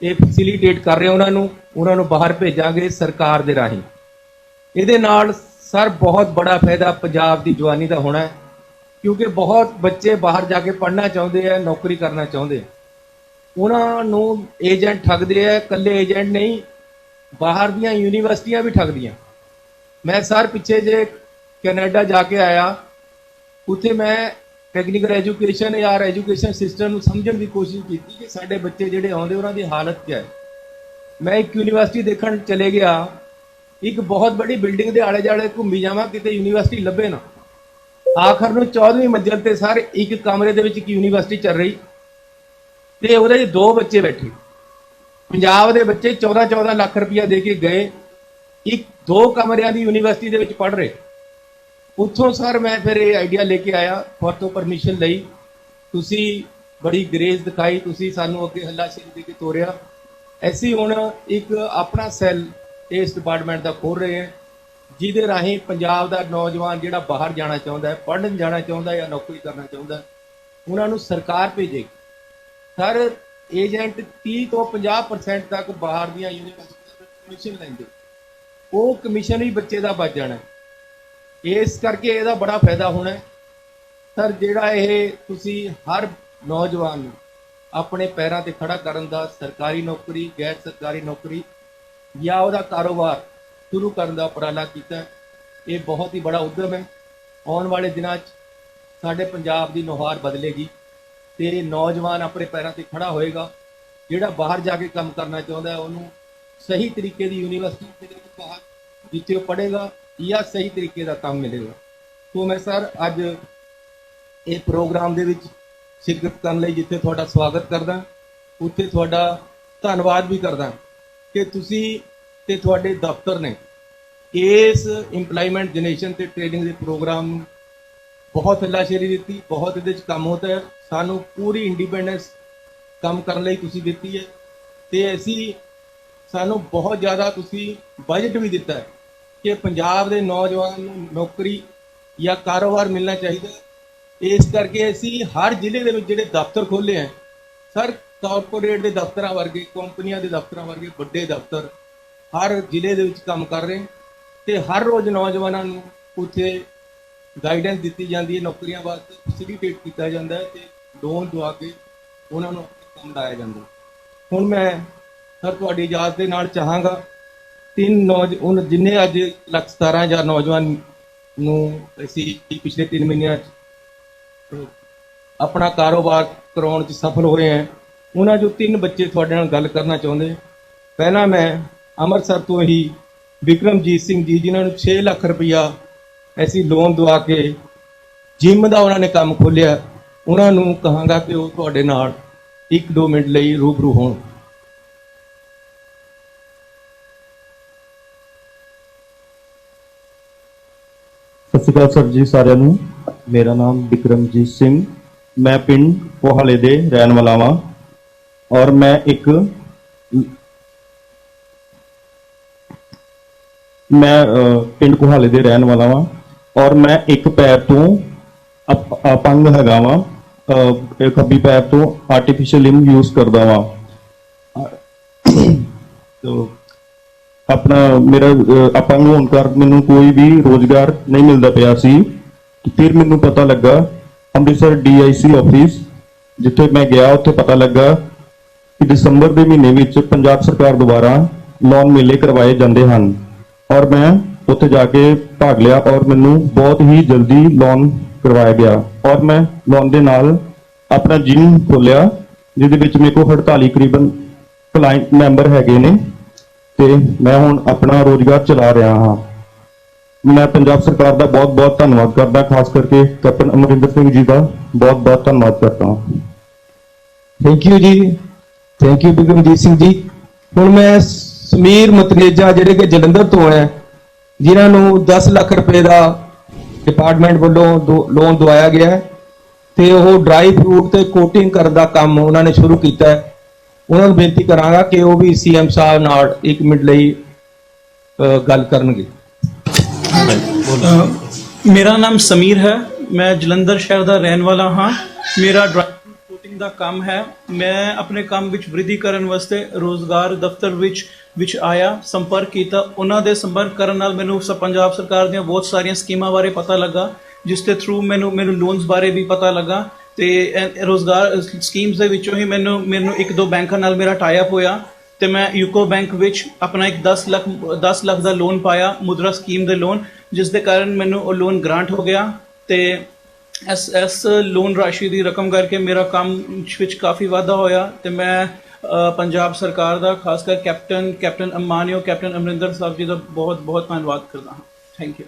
ये फैसिलिटेट कर रहे हैं, उन्होंने बाहर भेजांगे सरकार दे राही। इहदे नाल सर बहुत बड़ा फायदा पंजाब की जवानी का होना है, क्योंकि बहुत बच्चे बाहर जाके पढ़ना चाहते हैं, नौकरी करना चाहते हैं, उन्होंने एजेंट ठगदे है। कल्ले एजेंट नहीं, बाहर दियां यूनीवर्सिटियां भी ठगदियां। मैं सर पिछे जे कैनेडा जाके आया, उत्थे मैं टैक्नीकल एजुकेशन या एजुकेशन सिस्टम समझने की कोशिश की कि साडे बच्चे जिहड़े आउंदे उन्हां दी हालत क्या है। मैं एक यूनीवर्सिटी देखण चले गया, एक बहुत बड़ी बिल्डिंग के आले जाले घूमी जावां किते यूनीवर्सिटी लभे ना। आखिर नूं 14वीं मंजिल ते सर एक कमरे दे विच एक यूनीवर्सिटी चल रही ते उहदे च 2 बच्चे बैठे। पंजाब दे बच्चे 14-14 लाख रुपया दे के गए, एक 2 कमरियां दी यूनीवर्सिटी दे विच पढ़ रहे। उत्थों सर मैं फिर ये आइडिया लेके आया, फॉर तो परमिशन लई, तुसी बड़ी ग्रेस दिखाई, तुसी सानू अगे हल्लाशेरी दे के तोरिया। ऐसी हुण एक अपना सैल इस डिपार्टमेंट का खोल रहे हैं, जिहदे राही पंजाब का नौजवान जिहड़ा बाहर जाना चाहता है, पढ़न जाना चाहता है या नौकरी करना चाहता है, उन्होंने सरकार भेजेगी। सर ਏਜੰਟ 30 ਤੋਂ 50% ਤੱਕ ਬਾਹਰ ਦੀਆਂ ਯੂਨੀਵਰਸਿਟੀਆਂ ਤੋਂ ਕਮਿਸ਼ਨ ਲੈਂਦੇ, ਉਹ ਕਮਿਸ਼ਨ ਹੀ ਬੱਚੇ ਦਾ ਬਚ ਜਾਣਾ। ਇਸ ਕਰਕੇ ਇਹਦਾ ਬੜਾ ਫਾਇਦਾ ਹੋਣਾ ਹੈ। ਸਰ ਜਿਹੜਾ ਇਹ ਤੁਸੀਂ ਹਰ ਨੌਜਵਾਨ ਨੂੰ ਆਪਣੇ ਪੈਰਾਂ ਤੇ ਖੜਾ ਕਰਨ ਦਾ, ਸਰਕਾਰੀ ਨੌਕਰੀ, ਗੈਰ ਸਰਕਾਰੀ ਨੌਕਰੀ ਜਾਂ ਉਹਦਾ ਕਾਰੋਬਾਰ ਸ਼ੁਰੂ ਕਰਨ ਦਾ ਉਪਰਾਲਾ ਕੀਤਾ ਹੈ, ਇਹ ਬਹੁਤ ਹੀ ਬੜਾ ਉਦਮ ਹੈ। ਆਉਣ ਵਾਲੇ ਦਿਨਾਂ 'ਚ ਸਾਡੇ ਪੰਜਾਬ ਦੀ ਨੁਹਾਰ ਬਦਲੇਗੀ ਤੇ ਨੌਜਵਾਨ ਆਪਣੇ ਪੈਰਾਂ ਤੇ ਖੜਾ ਹੋਏਗਾ। ਜਿਹੜਾ ਬਾਹਰ ਜਾ ਕੇ ਕੰਮ ਕਰਨਾ ਚਾਹੁੰਦਾ ਹੈ ਉਹਨੂੰ ਸਹੀ ਤਰੀਕੇ ਦੀ ਯੂਨੀਵਰਸਿਟੀ ਦੇ ਵਿੱਚ ਬਾਹਰ ਜਿੱਥੇ ਉਹ ਪੜ੍ਹੇਗਾ ਜਾਂ ਸਹੀ ਤਰੀਕੇ ਦਾ ਕੰਮ ਮਿਲੇਗਾ। ਸੋ ਮੈਂ ਸਰ ਅੱਜ ਇਹ ਪ੍ਰੋਗਰਾਮ ਦੇ ਵਿੱਚ ਸ਼ਿਰਕਤ ਕਰਨ ਲਈ ਜਿੱਥੇ ਤੁਹਾਡਾ ਸਵਾਗਤ ਕਰਦਾ, ਉੱਥੇ ਤੁਹਾਡਾ ਧੰਨਵਾਦ ਵੀ ਕਰਦਾ ਕਿ ਤੁਸੀਂ ਤੇ ਤੁਹਾਡੇ ਦਫ਼ਤਰ ਨੇ ਇਸ ਇੰਪਲਾਇਮੈਂਟ ਜਨਰੇਸ਼ਨ ਤੇ ਟ੍ਰੇਨਿੰਗ ਦੇ ਪ੍ਰੋਗਰਾਮ ਨੂੰ ਬਹੁਤ ਹੱਲਾਸ਼ੇਰੀ ਦਿੱਤੀ। ਬਹੁਤ ਇਹਦੇ 'ਚ ਕੰਮ ਹੁੰਦਾ ਹੈ। ਸਾਨੂੰ ਪੂਰੀ ਇੰਡੀਪੈਂਡੈਂਸ ਕੰਮ ਕਰਨ ਲਈ ਤੁਸੀਂ ਦਿੱਤੀ ਹੈ ਤੇ ਅਸੀਂ ਸਾਨੂੰ ਬਹੁਤ ਜ਼ਿਆਦਾ ਤੁਸੀਂ ਬਜਟ ਵੀ ਦਿੱਤਾ ਹੈ ਕਿ ਪੰਜਾਬ ਦੇ ਨੌਜਵਾਨ ਨੂੰ ਨੌਕਰੀ ਜਾਂ ਕਾਰੋਬਾਰ ਮਿਲਣਾ ਚਾਹੀਦਾ। ਇਸ ਕਰਕੇ ਅਸੀਂ ਹਰ ਜ਼ਿਲ੍ਹੇ ਦੇ ਵਿੱਚ ਜਿਹੜੇ ਦਫ਼ਤਰ ਖੋਲ੍ਹੇ ਹੈ ਸਰ, ਕਾਰਪੋਰੇਟ ਦੇ ਦਫ਼ਤਰਾਂ ਵਰਗੇ, ਕੰਪਨੀਆਂ ਦੇ ਦਫ਼ਤਰਾਂ ਵਰਗੇ ਵੱਡੇ ਦਫ਼ਤਰ ਹਰ ਜ਼ਿਲ੍ਹੇ ਦੇ ਵਿੱਚ ਕੰਮ ਕਰ ਰਹੇ ਤੇ ਹਰ ਰੋਜ਼ ਨੌਜਵਾਨਾਂ ਨੂੰ ਉੱਥੇ ਗਾਈਡੈਂਸ ਦਿੱਤੀ ਜਾਂਦੀ ਹੈ, ਨੌਕਰੀਆਂ ਵਾਸਤੇ ਫੈਸਿਲੀਟੇਟ ਕੀਤਾ ਜਾਂਦਾ ਹੈ ਤੇ ਲੋਨ ਦਵਾ ਕੇ ਉਹਨਾਂ ਨੂੰ ਆਪਣੇ ਕੰਮ ਲਾਇਆ ਜਾਂਦਾ। ਹੁਣ ਮੈਂ ਸਰ ਤੁਹਾਡੀ ਇਜਾਜ਼ਤ ਦੇ ਨਾਲ ਚਾਹਾਂਗਾ ਜਿੰਨੇ ਅੱਜ 1,17,000 ਨੌਜਵਾਨ ਨੂੰ ਅਸੀਂ ਪਿਛਲੇ 3 ਮਹੀਨਿਆਂ 'ਚ ਆਪਣਾ ਕਾਰੋਬਾਰ ਕਰਾਉਣ 'ਚ ਸਫਲ ਹੋਏ ਹੈ, ਉਹਨਾਂ 'ਚੋਂ 3 ਬੱਚੇ ਤੁਹਾਡੇ ਨਾਲ ਗੱਲ ਕਰਨਾ ਚਾਹੁੰਦੇ। ਪਹਿਲਾਂ ਮੈਂ ਅੰਮ੍ਰਿਤਸਰ ਤੋਂ ਹੀ ਵਿਕਰਮਜੀਤ ਸਿੰਘ ਜੀ, ਜਿਨ੍ਹਾਂ ਨੂੰ 6 ਲੱਖ ਰੁਪਈਆ ਅਸੀਂ ਲੋਨ ਦਵਾ ਕੇ ਜਿਮ ਦਾ ਉਹਨਾਂ ਨੇ ਕੰਮ ਖੋਲ੍ਹਿਆ, ਉਹਨਾਂ ਨੂੰ ਕਹਾਂਗਾ ਕਿ ਉਹ ਤੁਹਾਡੇ ਨਾਲ 1-2 ਮਿੰਟ ਲਈ ਰੂਬਰੂ ਹੋਣ। ਸਤਿ ਸ਼੍ਰੀ ਅਕਾਲ ਸਰ ਜੀ ਸਾਰਿਆਂ ਨੂੰ। ਮੇਰਾ ਨਾਮ ਵਿਕਰਮਜੀਤ ਸਿੰਘ, ਮੈਂ ਪਿੰਡ ਕੋਹਾਲੇ ਦੇ ਰਹਿਣ ਵਾਲਾ ਹਾਂ ਔਰ ਮੈਂ ਪਿੰਡ ਕੋਹਾਲੇ ਦੇ ਰਹਿਣ ਵਾਲਾ ਹਾਂ ਔਰ ਮੈਂ ਇੱਕ ਪੈਰ ਤੋਂ ਅਪੰਗ ਹੈਗਾ ਵਾਂ, ਖੱਬੀ ਪੈਰ ਤੋਂ ਆਰਟੀਫੀਸ਼ੀਅਲ ਲਿੰਬ ਯੂਜ਼ ਕਰਦਾ ਵਾਂ। ਆਪਣਾ ਮੇਰਾ ਅਪੰਗ ਹੋਣ ਕਾਰਨ ਮੈਨੂੰ ਕੋਈ ਵੀ ਰੋਜ਼ਗਾਰ ਨਹੀਂ ਮਿਲਦਾ ਪਿਆ ਸੀ। ਫਿਰ ਮੈਨੂੰ ਪਤਾ ਲੱਗਾ ਅੰਮ੍ਰਿਤਸਰ DIC ਆਫਿਸ ਜਿੱਥੇ ਮੈਂ ਗਿਆ, ਉੱਥੇ ਪਤਾ ਲੱਗਾ ਕਿ ਦਸੰਬਰ ਦੇ ਮਹੀਨੇ ਵਿੱਚ ਪੰਜਾਬ ਸਰਕਾਰ ਦੁਆਰਾ ਲੋਨ ਮੇਲੇ ਕਰਵਾਏ ਜਾਂਦੇ ਹਨ ਔਰ ਮੈਂ ਉੱਥੇ ਜਾ ਕੇ ਭਾਗ ਲਿਆ ਔਰ ਮੈਨੂੰ ਬਹੁਤ ਹੀ ਜਲਦੀ ਲੋਨ ਕਰਵਾਇਆ ਗਿਆ ਔਰ ਮੈਂ ਲੋਨ ਦੇ ਨਾਲ ਆਪਣਾ ਜਿਮ ਖੋਲਿਆ, ਜਿਹਦੇ ਵਿੱਚ ਮੇਰੇ ਕੋਲ 48 ਕਰੀਬਨ ਕਲਾਇੰਟ ਮੈਂਬਰ ਹੈਗੇ ਨੇ ਤੇ ਮੈਂ ਹੁਣ ਆਪਣਾ ਰੋਜ਼ਗਾਰ ਚਲਾ ਰਿਹਾ ਹਾਂ। ਮੈਂ ਪੰਜਾਬ ਸਰਕਾਰ ਦਾ ਬਹੁਤ ਬਹੁਤ ਧੰਨਵਾਦ ਕਰਦਾ, ਖਾਸ ਕਰਕੇ ਕੈਪਟਨ ਅਮਰਿੰਦਰ ਸਿੰਘ ਜੀ ਦਾ ਬਹੁਤ ਬਹੁਤ ਧੰਨਵਾਦ ਕਰਦਾ ਹਾਂ। ਥੈਂਕ ਯੂ ਜੀ, ਥੈਂਕ ਯੂ ਬਿਕਰਮਜੀਤ ਸਿੰਘ ਜੀ। ਹੁਣ ਮੈਂ ਸਮੀਰ ਮਤਨੇਜਾ ਜਿਹੜੇ ਕਿ ਜਲੰਧਰ ਤੋਂ ਹੈ, ਜਿਨ੍ਹਾਂ ਨੂੰ 10 ਲੱਖ ਰੁਪਏ ਦਾ ਡਿਪਾਰਟਮੈਂਟ ਵੱਲੋਂ ਲੋਨ ਦਵਾਇਆ ਗਿਆ ਹੈ ਤੇ ਉਹ ਡਰਾਈ ਫਰੂਟ ਤੇ ਕੋਟਿੰਗ ਕਰਨ ਦਾ ਕੰਮ ਉਹਨਾਂ ਨੇ ਸ਼ੁਰੂ ਕੀਤਾ ਹੈ। ਉਹਨਾਂ ਨੂੰ ਬੇਨਤੀ ਕਰਾਂਗਾ ਕਿ ਉਹ ਵੀ CM ਸਾਹਿਬ ਨਾਲ 1 ਮਿੰਟ ਲਈ ਗੱਲ ਕਰਨਗੇ। ਮੇਰਾ ਨਾਮ ਸਮੀਰ ਹੈ, ਮੈਂ ਜਲੰਧਰ ਸ਼ਹਿਰ ਦਾ ਰਹਿਣ ਵਾਲਾ ਹਾਂ। ਮੇਰਾ ਡਰਾਈ ਕੋਟਿੰਗ ਦਾ ਕੰਮ ਹੈ। ਮੈਂ ਆਪਣੇ ਕੰਮ ਵਿੱਚ ਵ੍ਰਿੱਧੀ ਕਰਨ ਵਾਸਤੇ ਰੋਜ਼ਗਾਰ ਦਫ਼ਤਰ ਵਿੱਚ ਆਇਆ, ਸੰਪਰਕ ਕੀਤਾ। ਉਹਨਾਂ ਦੇ ਸੰਪਰਕ ਕਰਨ ਨਾਲ ਮੈਨੂੰ ਪੰਜਾਬ ਸਰਕਾਰ ਦੀਆਂ ਬਹੁਤ ਸਾਰੀਆਂ ਸਕੀਮਾਂ ਬਾਰੇ ਪਤਾ ਲੱਗਾ, ਜਿਸ ਦੇ ਥਰੂ ਮੈਨੂੰ ਲੋਨਸ ਬਾਰੇ ਵੀ ਪਤਾ ਲੱਗਾ ਤੇ ਰੋਜ਼ਗਾਰ ਸਕੀਮਸ ਦੇ ਵਿੱਚੋਂ ਹੀ ਮੈਨੂੰ 1-2 ਬੈਂਕਾਂ ਨਾਲ ਮੇਰਾ ਟਾਈ ਅਪ ਹੋਇਆ ਤੇ ਮੈਂ ਯੂਕੋ ਬੈਂਕ ਵਿੱਚ ਆਪਣਾ ਇੱਕ 10 ਲੱਖ ਦਾ ਲੋਨ ਪਾਇਆ, ਮੁਦਰਾ ਸਕੀਮ ਦੇ ਲੋਨ, ਜਿਸ ਦੇ ਕਾਰਨ ਮੈਨੂੰ ਉਹ ਲੋਨ ਗ੍ਰਾਂਟ ਹੋ ਗਿਆ ਤੇ ਇਸ ਲੋਨ ਰਾਸ਼ੀ ਦੀ ਰਕਮ ਕਰਕੇ ਮੇਰਾ ਕੰਮ ਵਿੱਚ ਕਾਫੀ ਵਾਧਾ ਹੋਇਆ ਤੇ ਮੈਂ ਪੰਜਾਬ ਸਰਕਾਰ ਦਾ, ਖਾਸ ਕਰ ਕੈਪਟਨ ਅੰਮਾਨਿਓ ਕੈਪਟਨ ਅਮਰਿੰਦਰ ਸਾਹਿਬ ਜੀ ਦਾ ਬਹੁਤ ਬਹੁਤ ਧੰਨਵਾਦ ਕਰਦਾ ਹਾਂ। Thank you.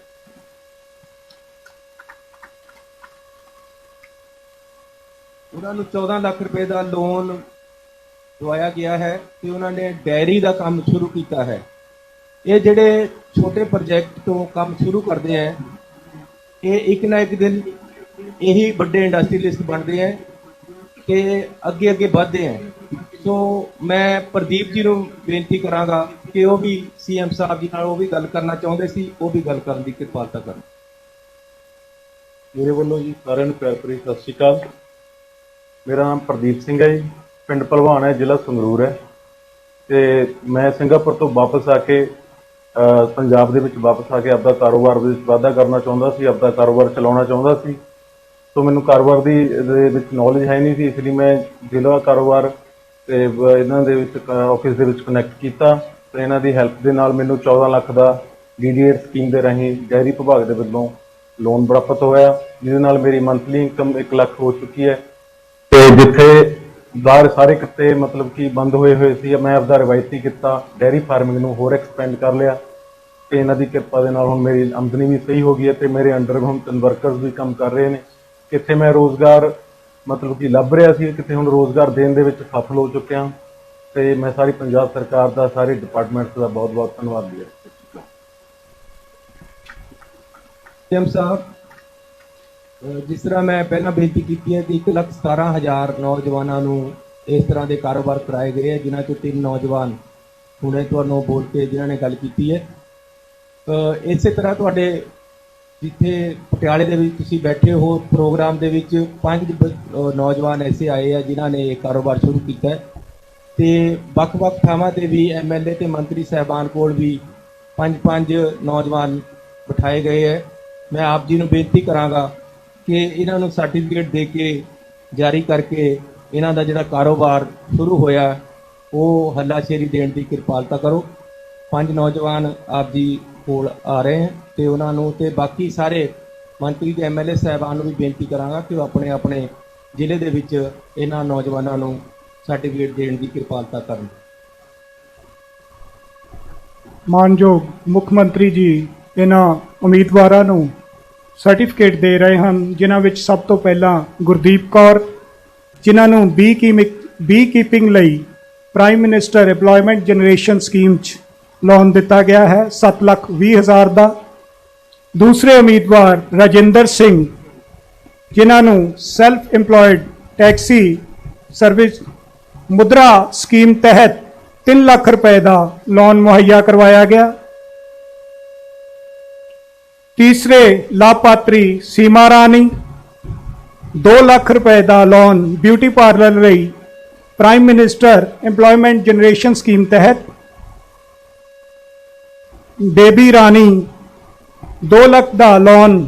ਉਹਨਾਂ ਨੂੰ 14 ਲੱਖ ਰੁਪਏ ਦਾ ਲੋਨ ਦਵਾਇਆ ਗਿਆ ਹੈ ਤੇ ਉਹਨਾਂ ਨੇ ਡੈਰੀ ਦਾ ਕੰਮ ਸ਼ੁਰੂ ਕੀਤਾ ਹੈ। ਇਹ ਜਿਹੜੇ ਛੋਟੇ ਪ੍ਰੋਜੈਕਟ ਤੋਂ ਕੰਮ ਸ਼ੁਰੂ ਕਰਦੇ ਹੈ, ਇਹ ਇੱਕ ਨਾ ਇੱਕ ਦਿਨ ਇਹੀ ਵੱਡੇ ਇੰਡਸਟਰੀਅਲਿਸਟ ਬਣਦੇ ਹੈ ਤੇ ਅੱਗੇ ਵੱਧਦੇ ਹੈ। ਸੋ ਮੈਂ ਪ੍ਰਦੀਪ ਜੀ ਨੂੰ ਬੇਨਤੀ ਕਰਾਂਗਾ ਕਿ ਉਹ ਵੀ CM ਸਾਹਿਬ ਜੀ ਨਾਲ ਉਹ ਵੀ ਗੱਲ ਕਰਨਾ ਚਾਹੁੰਦੇ ਸੀ, ਉਹ ਵੀ ਗੱਲ ਕਰਨ ਦੀ ਕਿਰਪਾਲਤਾ ਕਰਨ। ਮੇਰੇ ਵੱਲੋਂ ਜੀ ਸਾਰਿਆਂ ਨੂੰ ਪਿਆਰ ਭਰੀ ਸਤਿ ਸ਼੍ਰੀ ਅਕਾਲ। ਮੇਰਾ ਨਾਮ ਪ੍ਰਦੀਪ ਸਿੰਘ ਹੈ ਜੀ ਪਿੰਡ ਭਲਵਾਨ ਹੈ, ਜ਼ਿਲ੍ਹਾ ਸੰਗਰੂਰ ਹੈ। ਤੇ ਮੈਂ ਸਿੰਗਾਪੁਰ ਤੋਂ ਵਾਪਸ ਆ ਕੇ ਪੰਜਾਬ ਦੇ ਵਿੱਚ ਵਾਪਸ ਆ ਕੇ ਆਪਦਾ ਕਾਰੋਬਾਰ ਵਿੱਚ ਵਾਧਾ ਕਰਨਾ ਚਾਹੁੰਦਾ ਸੀ, ਆਪਦਾ ਕਾਰੋਬਾਰ ਚਲਾਉਣਾ ਚਾਹੁੰਦਾ ਸੀ। ਸੋ ਮੈਨੂੰ ਕਾਰੋਬਾਰ ਦੇ ਵਿੱਚ ਨੌਲੇਜ ਹੈ ਨਹੀਂ ਸੀ, ਇਸ ਲਈ ਮੈਂ ਜ਼ਿਲ੍ਹਾ ਕਾਰੋਬਾਰ ਤੇ ਇਹਨਾਂ ਦੇ ਵਿੱਚ ਆਫਿਸ ਦੇ ਵਿੱਚ ਕਨੈਕਟ ਕੀਤਾ ਤੇ ਇਹਨਾਂ ਦੀ ਹੈਲਪ ਦੇ ਨਾਲ ਮੈਨੂੰ 14 ਲੱਖ ਦਾ DD8 ਸਕੀਮ ਦੇ ਰਾਹੀਂ ਡੈਰੀ ਵਿਭਾਗ ਦੇ ਵੱਲੋਂ ਲੋਨ ਪ੍ਰਾਪਤ ਹੋਇਆ, ਜਿਹਦੇ ਨਾਲ ਮੇਰੀ ਮੰਥਲੀ ਇਨਕਮ 1 ਲੱਖ ਹੋ ਚੁੱਕੀ ਹੈ। ਤੇ ਜਿੱਥੇ ਬਾਹਰ ਸਾਰੇ ਕਿੱਤੇ ਮਤਲਬ ਕਿ ਬੰਦ ਹੋਏ ਸੀ, ਮੈਂ ਆਪਦਾ ਰਿਵਾਇਤੀ ਕਿੱਤਾ ਡੈਰੀ ਫਾਰਮਿੰਗ ਨੂੰ ਹੋਰ ਐਕਸਪੈਂਡ ਕਰ ਲਿਆ ਤੇ ਇਹਨਾਂ ਦੀ ਕਿਰਪਾ ਦੇ ਨਾਲ ਹੁਣ ਮੇਰੀ ਆਮਦਨੀ ਵੀ ਸਹੀ ਹੋ ਗਈ ਹੈ ਤੇ ਮੇਰੇ ਅੰਡਰ ਹੁਣ 3 ਵਰਕਰਸ ਵੀ ਕੰਮ ਕਰ ਰਹੇ ਨੇ। ਕਿੱਥੇ ਮੈਂ ਰੋਜ਼ਗਾਰ ਮਤਲਬ ਕਿ ਲੱਭ ਰਿਹਾ ਸੀ, ਕਿਤੇ ਹੁਣ ਰੋਜ਼ਗਾਰ ਦੇਣ ਦੇ ਵਿੱਚ ਸਫਲ ਹੋ ਚੁੱਕਿਆ ਤੇ ਮੈਂ ਸਾਰੀ ਪੰਜਾਬ ਸਰਕਾਰ ਦਾ, ਸਾਰੇ ਡਿਪਾਰਟਮੈਂਟਸ ਦਾ ਬਹੁਤ ਬਹੁਤ ਧੰਨਵਾਦ ਵੀ ਹੈ। ਐਮ ਸਾਹਿਬ, ਜਿਸ ਤਰ੍ਹਾਂ ਮੈਂ ਪਹਿਲਾਂ ਬੇਨਤੀ ਕੀਤੀ ਹੈ ਕਿ 1,17,000 ਨੌਜਵਾਨਾਂ ਨੂੰ ਇਸ ਤਰ੍ਹਾਂ ਦੇ ਕਾਰੋਬਾਰ ਕਰਾਏ ਗਏ ਹੈ, ਜਿਨ੍ਹਾਂ 'ਚੋਂ 3 ਨੌਜਵਾਨ ਹੁਣੇ ਤੁਹਾਨੂੰ ਬੋਲ ਕੇ ਜਿਨ੍ਹਾਂ ਨੇ ਗੱਲ ਕੀਤੀ ਹੈ। ਇਸੇ ਤਰ੍ਹਾਂ ਤੁਹਾਡੇ ਜਿੱਥੇ ਪਟਿਆਲੇ ਦੇ ਵਿੱਚ ਤੁਸੀਂ ਬੈਠੇ ਹੋ ਪ੍ਰੋਗਰਾਮ ਦੇ ਵਿੱਚ 5 ਨੌਜਵਾਨ ਐਸੇ ਆਏ ਆ ਜਿਨ੍ਹਾਂ ਨੇ ਇਹ ਕਾਰੋਬਾਰ ਸ਼ੁਰੂ ਕੀਤਾ ਹੈ ਤੇ ਵੱਖ-ਵੱਖ ਥਾਵਾਂ ਤੇ ਵੀ MLA ਤੇ ਮੰਤਰੀ ਸਾਹਿਬਾਨ ਕੋਲ ਵੀ 5-5 ਨੌਜਵਾਨ ਬਿਠਾਏ ਗਏ ਹੈ। ਮੈਂ ਆਪ ਜੀ ਨੂੰ ਬੇਨਤੀ ਕਰਾਂਗਾ ਕਿ ਇਹਨਾਂ ਨੂੰ ਸਰਟੀਫਿਕੇਟ ਦੇ ਕੇ ਜਾਰੀ ਕਰਕੇ ਇਹਨਾਂ ਦਾ ਜਿਹੜਾ ਕਾਰੋਬਾਰ ਸ਼ੁਰੂ ਹੋਇਆ ਉਹ ਹੱਲਾਸ਼ੇਰੀ ਦੇਣ ਦੀ ਕਿਰਪਾਲਤਾ ਕਰੋ। 5 ਨੌਜਵਾਨ ਆਪ ਜੀ ਕੋਲ ਆ ਰਹੇ ਹਨ ਤੇ ਉਹਨਾਂ ਨੂੰ ਤੇ ਬਾਕੀ ਸਾਰੇ ਮੰਤਰੀ ਤੇ MLA ਸਾਹਿਬਾਨ ਨੂੰ ਵੀ ਬੇਨਤੀ ਕਰਾਂਗਾ ਕਿ ਉਹ ਆਪਣੇ ਆਪਣੇ ਜ਼ਿਲ੍ਹੇ ਦੇ ਵਿੱਚ ਇਹਨਾਂ ਨੌਜਵਾਨਾਂ ਨੂੰ ਸਰਟੀਫਿਕੇਟ ਦੇਣ ਦੀ ਕਿਰਪਾਲਤਾ ਕਰਨ। ਮਾਨਯੋਗ ਮੁੱਖ ਮੰਤਰੀ ਜੀ ਇਹਨਾਂ ਉਮੀਦਵਾਰਾਂ ਨੂੰ ਸਰਟੀਫਿਕੇਟ ਦੇ ਰਹੇ ਹਨ, ਜਿਨ੍ਹਾਂ ਵਿੱਚ ਸਭ ਤੋਂ ਪਹਿਲਾਂ ਗੁਰਦੀਪ ਕੌਰ, ਜਿਨ੍ਹਾਂ ਨੂੰ ਬੀ ਕੀਪਿੰਗ ਲਈ prime minister employment generation scheme 'ਚ ਲੋਨ ਦਿੱਤਾ ਗਿਆ ਹੈ 7,20,000 ਦਾ। ਦੂਸਰੇ ਉਮੀਦਵਾਰ ਰਾਜਿੰਦਰ ਸਿੰਘ, ਜਿਨ੍ਹਾਂ ਨੂੰ ਸੈਲਫ ਇੰਪਲੋਇਡ ਟੈਕਸੀ ਸਰਵਿਸ ਮੁਦਰਾ ਸਕੀਮ ਤਹਿਤ 3 ਲੱਖ ਰੁਪਏ ਦਾ ਲੋਨ ਮੁਹੱਈਆ ਕਰਵਾਇਆ ਗਿਆ। ਤੀਸਰੇ ਲਾਭਪਾਤਰੀ ਸੀਮਾ ਰਾਣੀ, 2 ਲੱਖ ਰੁਪਏ ਦਾ ਲੋਨ ਬਿਊਟੀ ਪਾਰਲਰ ਲਈ prime minister employment generation scheme ਤਹਿਤ। ਬੇਬੀ ਰਾਣੀ, 2 ਲੱਖ ਦਾ loan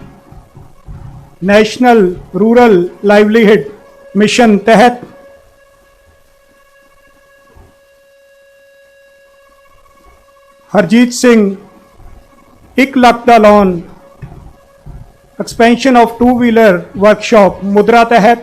national rural livelihood mission ਤਹਿਤ। ਹਰਜੀਤ ਸਿੰਘ, 1 ਲੱਖ ਦਾ loan expansion of 2 wheeler workshop Mudra ਤਹਿਤ।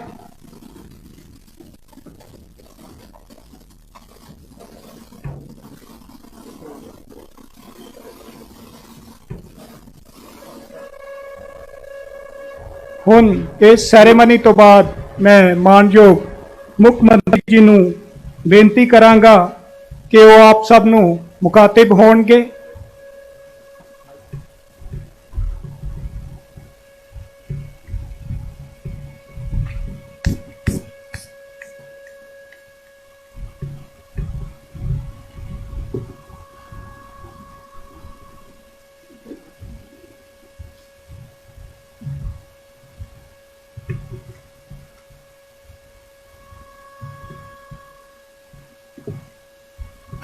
ਹੁਣ ਇਸ ਸੈਰੇਮਨੀ ਤੋਂ ਬਾਅਦ ਮੈਂ ਮਾਨਯੋਗ ਮੁੱਖ ਮੰਤਰੀ ਜੀ ਨੂੰ ਬੇਨਤੀ ਕਰਾਂਗਾ ਕਿ ਉਹ ਆਪ ਸਭ ਨੂੰ ਮੁਖਾਤਿਬ ਹੋਣਗੇ।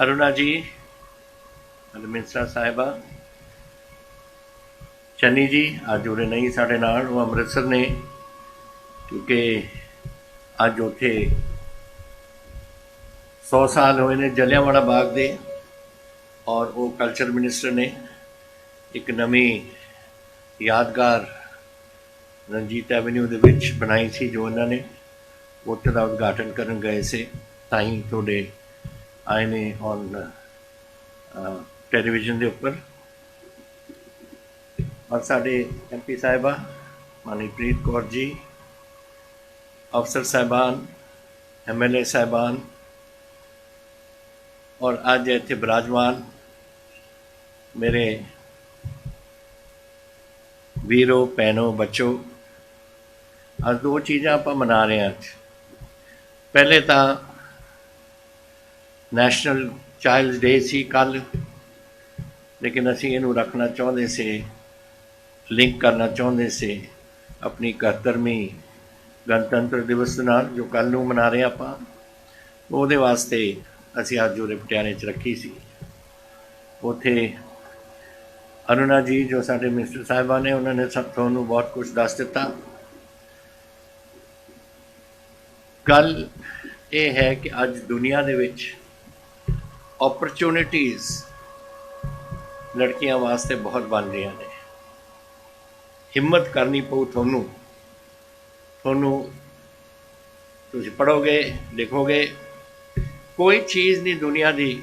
ਅਰੁਣਾ ਜੀ, ਮਿੰਸਰਾ ਸਾਹਿਬਾ, ਚੰਨੀ ਜੀ ਅੱਜ ਉਰੇ ਨਹੀਂ ਸਾਡੇ ਨਾਲ, ਉਹ ਅੰਮ੍ਰਿਤਸਰ ਨੇ, ਕਿਉਂਕਿ ਅੱਜ ਉੱਥੇ 100 ਸਾਲ ਹੋਏ ਨੇ ਜਲਿਆਂਵਾਲਾ ਬਾਗ ਦੇ ਔਰ ਉਹ ਕਲਚਰ ਮਿਨਿਸਟਰ ਨੇ ਇੱਕ ਨਵੀਂ ਯਾਦਗਾਰ ਰਣਜੀਤ ਐਵਨਿਊ ਦੇ ਵਿੱਚ ਬਣਾਈ ਸੀ ਜੋ ਉਹਨਾਂ ਨੇ ਉੱਥੇ ਦਾ ਉਦਘਾਟਨ ਕਰਨ ਗਏ ਸੀ। ਤਾਂ ਹੀ ਤੁਹਾਡੇ ਆਏ ਨੇ ਔਨ ਟੈਲੀਵਿਜ਼ਨ ਦੇ ਉੱਪਰ। ਔਰ ਸਾਡੇ MP ਸਾਹਿਬਾ ਮਨੀਪ੍ਰੀਤ ਕੌਰ ਜੀ, ਅਫਸਰ ਸਾਹਿਬਾਨ, MLA ਸਾਹਿਬਾਨ ਔਰ ਅੱਜ ਇੱਥੇ ਬਿਰਾਜਮਾਨ ਮੇਰੇ ਵੀਰੋ ਭੈਣੋ ਬੱਚੋ, ਅੱਜ 2 ਚੀਜ਼ਾਂ ਆਪਾਂ ਮਨਾ ਰਹੇ ਹਾਂ। ਪਹਿਲੇ ਤਾਂ ਨੈਸ਼ਨਲ ਚਾਈਲਡ ਡੇ ਸੀ ਕੱਲ੍ਹ, ਲੇਕਿਨ ਅਸੀਂ ਇਹਨੂੰ ਰੱਖਣਾ ਚਾਹੁੰਦੇ ਸੀ, ਲਿੰਕ ਕਰਨਾ ਚਾਹੁੰਦੇ ਸੀ ਆਪਣੀ 71ਵੀਂ ਗਣਤੰਤਰ ਦਿਵਸ ਨਾਲ ਜੋ ਕੱਲ੍ਹ ਨੂੰ ਮਨਾ ਰਹੇ ਆਪਾਂ। ਉਹਦੇ ਵਾਸਤੇ ਅਸੀਂ ਅੱਜ ਉਰੇ ਪਟਿਆਲੇ 'ਚ ਰੱਖੀ ਸੀ। ਉੱਥੇ ਅਰੁਣਾ ਜੀ ਜੋ ਸਾਡੇ ਮਿਨਿਸਟਰ ਸਾਹਿਬਾਨ ਨੇ ਉਹਨਾਂ ਨੇ ਸਭ ਤੁਹਾਨੂੰ ਬਹੁਤ ਕੁਝ ਦੱਸ ਦਿੱਤਾ। ਗੱਲ ਇਹ ਹੈ ਕਿ ਅੱਜ ਦੁਨੀਆ ਦੇ ਵਿੱਚ ਓਪਰਚੁਨਿਟੀਜ਼ ਲੜਕੀਆਂ ਵਾਸਤੇ ਬਹੁਤ ਬਣ ਰਹੀਆਂ ਨੇ। ਹਿੰਮਤ ਕਰਨੀ ਪਊ ਤੁਹਾਨੂੰ ਤੁਸੀਂ ਪੜ੍ਹੋਗੇ ਲਿਖੋਗੇ, ਕੋਈ ਚੀਜ਼ ਨਹੀਂ ਦੁਨੀਆ ਦੀ